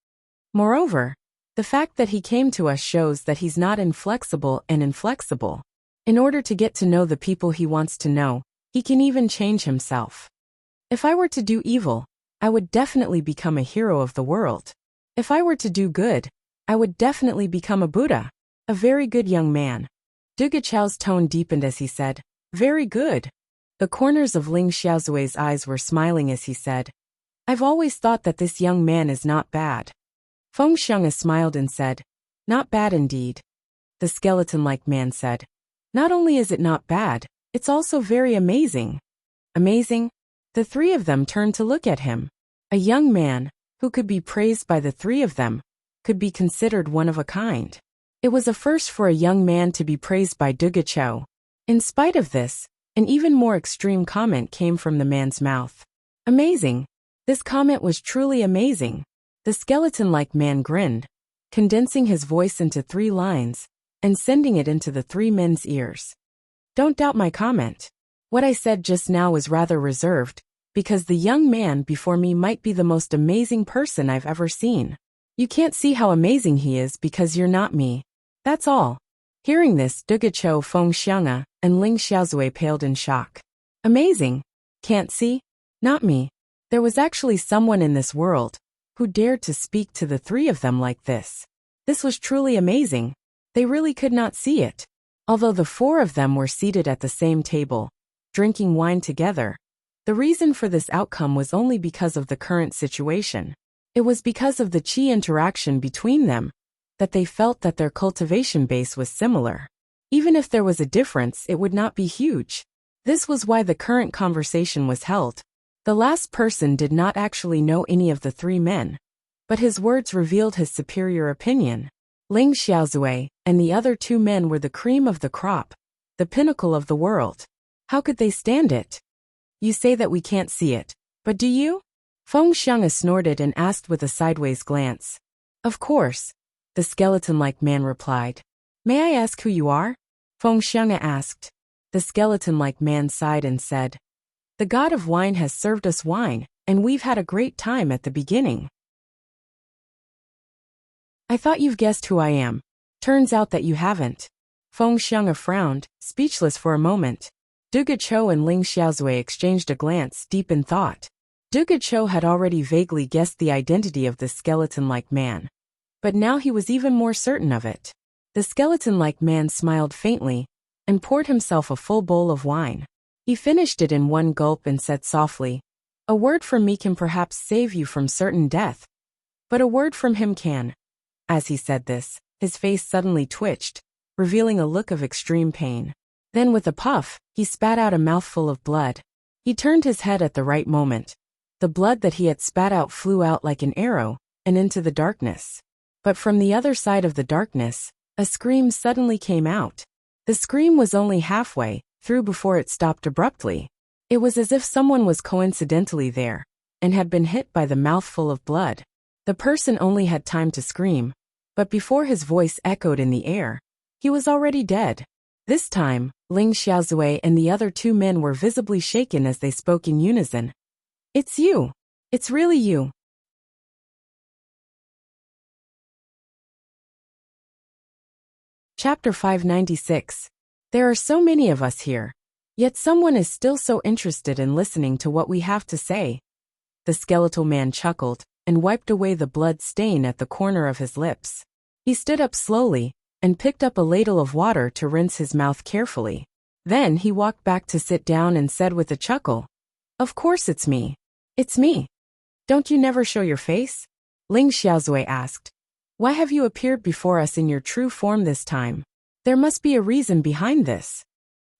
Moreover, the fact that he came to us shows that he's not inflexible and inflexible. In order to get to know the people he wants to know, he can even change himself. If I were to do evil, I would definitely become a hero of the world. If I were to do good, I would definitely become a Buddha. A very good young man. Duga Cho's tone deepened as he said, Very good. The corners of Ling Xiaozui's eyes were smiling as he said, I've always thought that this young man is not bad. Feng Xiang smiled and said, Not bad indeed. The skeleton-like man said, Not only is it not bad, it's also very amazing. Amazing? The 3 of them turned to look at him. A young man, who could be praised by the three of them, could be considered one of a kind. It was a first for a young man to be praised by Dugachou. In spite of this, an even more extreme comment came from the man's mouth. Amazing! This comment was truly amazing. The skeleton-like man grinned, condensing his voice into 3 lines, and sending it into the 3 men's ears. Don't doubt my comment. What I said just now was rather reserved, because the young man before me might be the most amazing person I've ever seen. You can't see how amazing he is because you're not me. That's all. Hearing this, Dugachou, Feng Xiang'e, and Ling Xiaozui paled in shock. Amazing? Can't see? Not me. There was actually someone in this world who dared to speak to the 3 of them like this. This was truly amazing. They really could not see it. Although the 4 of them were seated at the same table, drinking wine together, the reason for this outcome was only because of the current situation. It was because of the qi interaction between them that they felt that their cultivation base was similar. Even if there was a difference, it would not be huge. This was why the current conversation was held. The last person did not actually know any of the 3 men, but his words revealed his superior opinion. Ling Xiaozui and the other 2 men were the cream of the crop, the pinnacle of the world. How could they stand it? You say that we can't see it, but do you? Feng Xiang'e snorted and asked with a sideways glance. Of course, the skeleton-like man replied. May I ask who you are? Feng Xiang'e asked. The skeleton-like man sighed and said, The god of wine has served us wine, and we've had a great time at the beginning. I thought you've guessed who I am. Turns out that you haven't. Feng Xiang'e frowned, speechless for a moment. Dugachou and Ling Xiaozui exchanged a glance deep in thought. Dugachou had already vaguely guessed the identity of this skeleton-like man, but now he was even more certain of it. The skeleton-like man smiled faintly and poured himself a full bowl of wine. He finished it in one gulp and said softly, A word from me can perhaps save you from certain death, but a word from him can. As he said this, his face suddenly twitched, revealing a look of extreme pain. Then with a puff, he spat out a mouthful of blood. He turned his head at the right moment. The blood that he had spat out flew out like an arrow and into the darkness. But from the other side of the darkness, a scream suddenly came out. The scream was only halfway through before it stopped abruptly. It was as if someone was coincidentally there and had been hit by the mouthful of blood. The person only had time to scream, but before his voice echoed in the air, he was already dead. This time, Ling Xiaozui and the other 2 men were visibly shaken as they spoke in unison. It's you. It's really you. Chapter 596. There are so many of us here, yet someone is still so interested in listening to what we have to say. The skeletal man chuckled and wiped away the blood stain at the corner of his lips. He stood up slowly and picked up a ladle of water to rinse his mouth carefully. Then he walked back to sit down and said with a chuckle, Of course it's me. It's me. Don't you never show your face? Ling Xiaozui asked. Why have you appeared before us in your true form this time? There must be a reason behind this.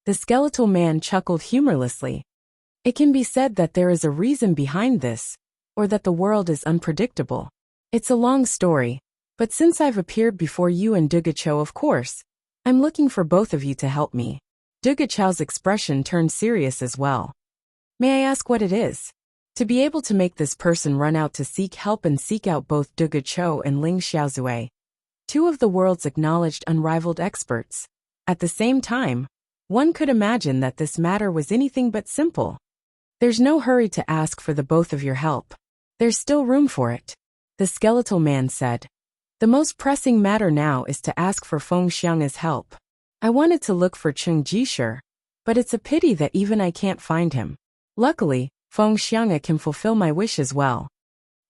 The skeletal man chuckled humorlessly. It can be said that there is a reason behind this, or that the world is unpredictable. It's a long story, but since I've appeared before you and Dugachou, of course, I'm looking for both of you to help me. Dugachou's expression turned serious as well. May I ask what it is? To be able to make this person run out to seek help and seek out both Dugachou and Ling Xiaozui, 2 of the world's acknowledged unrivaled experts. At the same time, one could imagine that this matter was anything but simple. There's no hurry to ask for the both of your help. There's still room for it. The skeletal man said. The most pressing matter now is to ask for Feng Xiang'e's help. I wanted to look for Cheng Jisher, but it's a pity that even I can't find him. Luckily, Feng Xiang'e can fulfill my wish as well.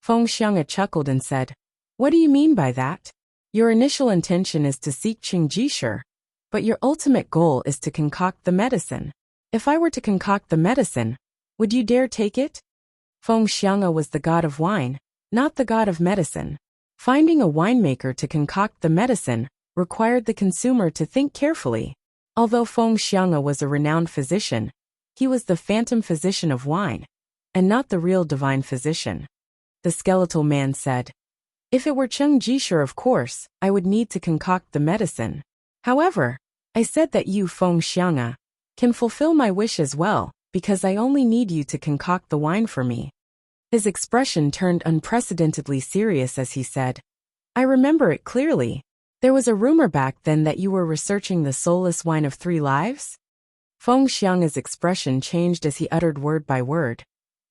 Feng Xiang'e chuckled and said, What do you mean by that? Your initial intention is to seek Cheng Jisher, but your ultimate goal is to concoct the medicine. If I were to concoct the medicine, would you dare take it? Feng Xiang'e was the god of wine, not the god of medicine. Finding a winemaker to concoct the medicine required the consumer to think carefully. Although Feng Xiang'e was a renowned physician, he was the phantom physician of wine, and not the real divine physician. the skeletal man said. If it were Cheng Jishur, of course, I would need to concoct the medicine. However, I said that you, Feng Xiang'a, can fulfill my wish as well, because I only need you to concoct the wine for me. His expression turned unprecedentedly serious as he said, I remember it clearly. There was a rumor back then that you were researching the soulless wine of 3 lives? Feng Xiang's expression changed as he uttered word by word.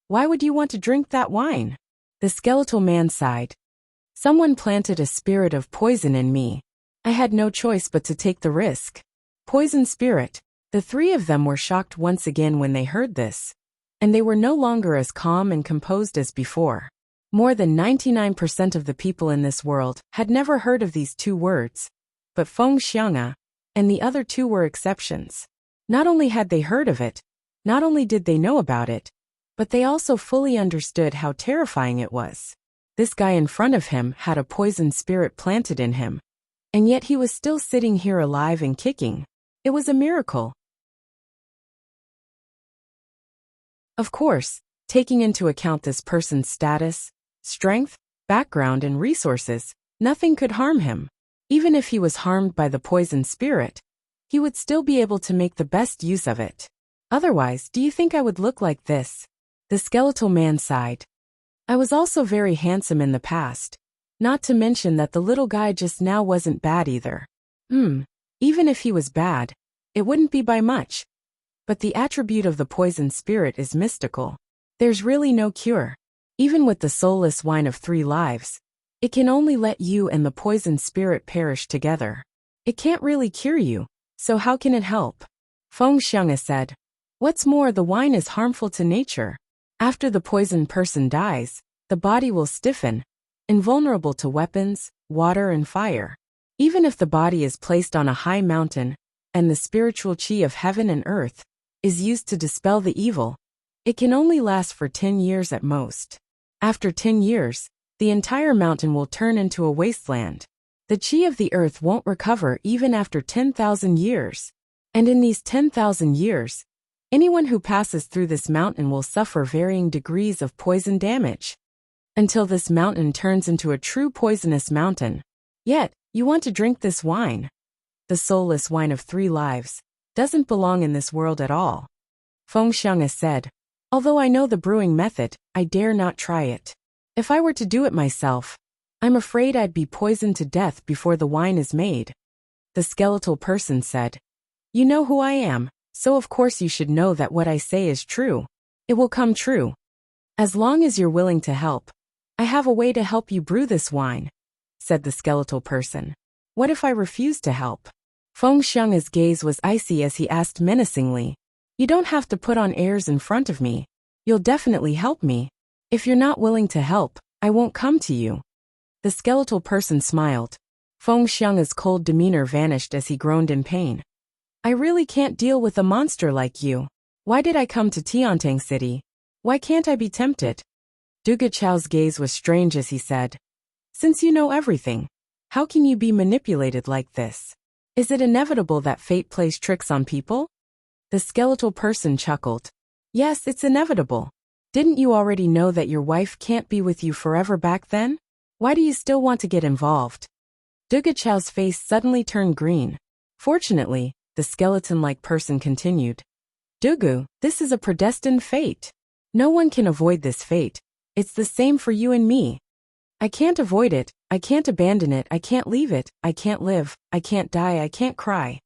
Why would you want to drink that wine? The skeletal man sighed. Someone planted a spirit of poison in me. I had no choice but to take the risk. Poison spirit. The 3 of them were shocked once again when they heard this. And they were no longer as calm and composed as before. More than 99% of the people in this world had never heard of these 2 words. But Feng Xiang'a and the other 2 were exceptions. Not only had they heard of it, not only did they know about it, but they also fully understood how terrifying it was. This guy in front of him had a poison spirit planted in him. And yet he was still sitting here alive and kicking. It was a miracle. Of course, taking into account this person's status, strength, background, and resources, nothing could harm him. Even if he was harmed by the poison spirit, he would still be able to make the best use of it. Otherwise, do you think I would look like this? The skeletal man sighed. I was also very handsome in the past. Not to mention that the little guy just now wasn't bad either. Even if he was bad, it wouldn't be by much. But the attribute of the poison spirit is mystical. There's really no cure. Even with the soulless wine of 3 lives, it can only let you and the poison spirit perish together. It can't really cure you, so how can it help? Feng Xiang'a said. What's more, the wine is harmful to nature. After the poisoned person dies, the body will stiffen, invulnerable to weapons, water, and fire. Even if the body is placed on a high mountain, and the spiritual qi of heaven and earth is used to dispel the evil, it can only last for 10 years at most. After 10 years, the entire mountain will turn into a wasteland. The qi of the earth won't recover even after 10,000 years. And in these 10,000 years, anyone who passes through this mountain will suffer varying degrees of poison damage. Until this mountain turns into a true poisonous mountain. Yet, you want to drink this wine. The soulless wine of 3 lives doesn't belong in this world at all. Feng Xiang'a said, although I know the brewing method, I dare not try it. If I were to do it myself, I'm afraid I'd be poisoned to death before the wine is made. The skeletal person said, you know who I am, so of course you should know that what I say is true. It will come true. As long as you're willing to help, I have a way to help you brew this wine, said the skeletal person. What if I refuse to help? Feng Xiang's gaze was icy as he asked menacingly, you don't have to put on airs in front of me. You'll definitely help me. If you're not willing to help, I won't come to you. The skeletal person smiled. Feng Xiang's cold demeanor vanished as he groaned in pain. I really can't deal with a monster like you. Why did I come to Tiantang City? Why can't I be tempted? Duga Chao's gaze was strange as he said, since you know everything, how can you be manipulated like this? Is it inevitable that fate plays tricks on people? The skeletal person chuckled. Yes, it's inevitable. Didn't you already know that your wife can't be with you forever back then? Why do you still want to get involved? Duga Chao's face suddenly turned green. Fortunately, the skeleton-like person continued. Dugu, this is a predestined fate. No one can avoid this fate. It's the same for you and me. I can't avoid it, I can't abandon it, I can't leave it, I can't live, I can't die, I can't cry.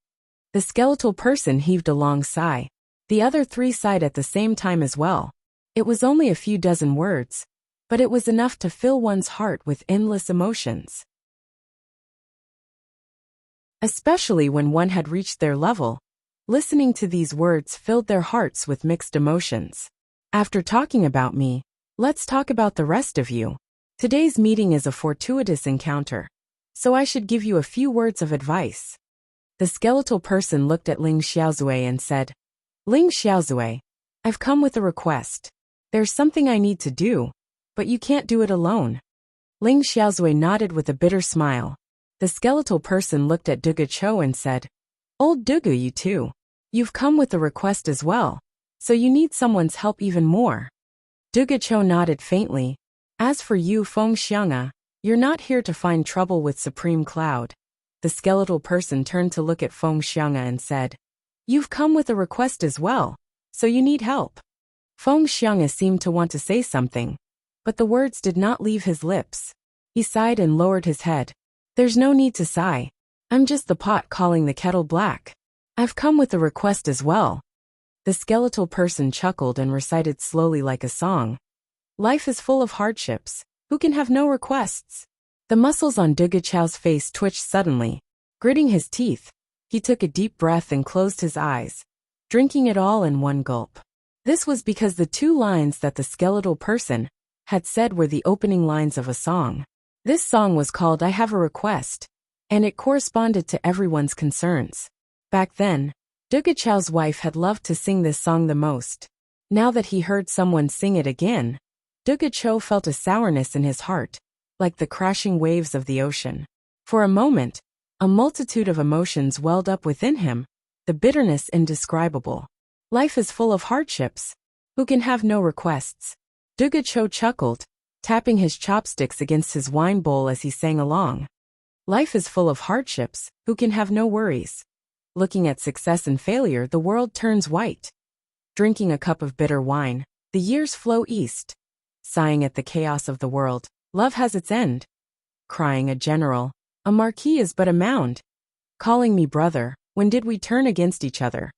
The skeletal person heaved a long sigh. The other 3 sighed at the same time as well. It was only a few dozen words, but it was enough to fill one's heart with endless emotions. Especially when one had reached their level, listening to these words filled their hearts with mixed emotions. After talking about me, let's talk about the rest of you. Today's meeting is a fortuitous encounter, so I should give you a few words of advice. The skeletal person looked at Ling Xiaozui and said, Ling Xiaozui, I've come with a request. There's something I need to do, but you can't do it alone. Ling Xiaozui nodded with a bitter smile. The skeletal person looked at Duga Chou and said, Old Dugu, you too. You've come with a request as well, so you need someone's help even more. Duga Chou nodded faintly. As for you, Feng Xiang'a, you're not here to find trouble with Supreme Cloud. The skeletal person turned to look at Feng Xiang'a and said, You've come with a request as well, so you need help. Feng Xiang'a seemed to want to say something, but the words did not leave his lips. He sighed and lowered his head. There's no need to sigh. I'm just the pot calling the kettle black. I've come with a request as well. The skeletal person chuckled and recited slowly like a song. Life is full of hardships. Who can have no requests? The muscles on Dugachao's face twitched suddenly. Gritting his teeth, he took a deep breath and closed his eyes, drinking it all in one gulp. This was because the two lines that the skeletal person had said were the opening lines of a song. This song was called I Have a Request, and it corresponded to everyone's concerns. Back then, Dugachao's wife had loved to sing this song the most. Now that he heard someone sing it again, Dugachao felt a sourness in his heart, like the crashing waves of the ocean. For a moment, a multitude of emotions welled up within him, the bitterness indescribable. Life is full of hardships. Who can have no requests? Dugachao chuckled, tapping his chopsticks against his wine bowl as he sang along. Life is full of hardships. Who can have no worries? Looking at success and failure, the world turns white. Drinking a cup of bitter wine, the years flow east. Sighing at the chaos of the world, love has its end. Crying a general, a marquis is but a mound. Calling me brother, when did we turn against each other?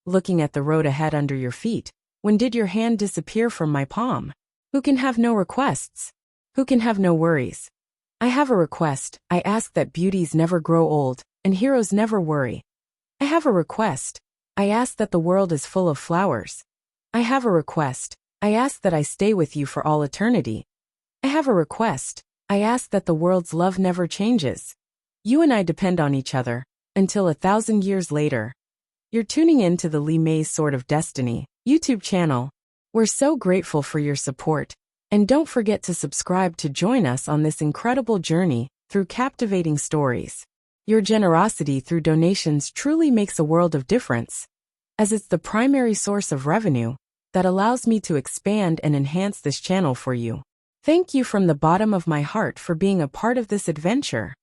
Looking at the road ahead under your feet, when did your hand disappear from my palm? Who can have no requests? Who can have no worries? I have a request. I ask that beauties never grow old, and heroes never worry. I have a request. I ask that the world is full of flowers. I have a request. I ask that I stay with you for all eternity. I have a request. I ask that the world's love never changes. You and I depend on each other, until 1,000 years later. You're tuning in to the Li Mei's Sword of Destiny YouTube channel. We're so grateful for your support, and don't forget to subscribe to join us on this incredible journey through captivating stories. Your generosity through donations truly makes a world of difference, as it's the primary source of revenue that allows me to expand and enhance this channel for you. Thank you from the bottom of my heart for being a part of this adventure.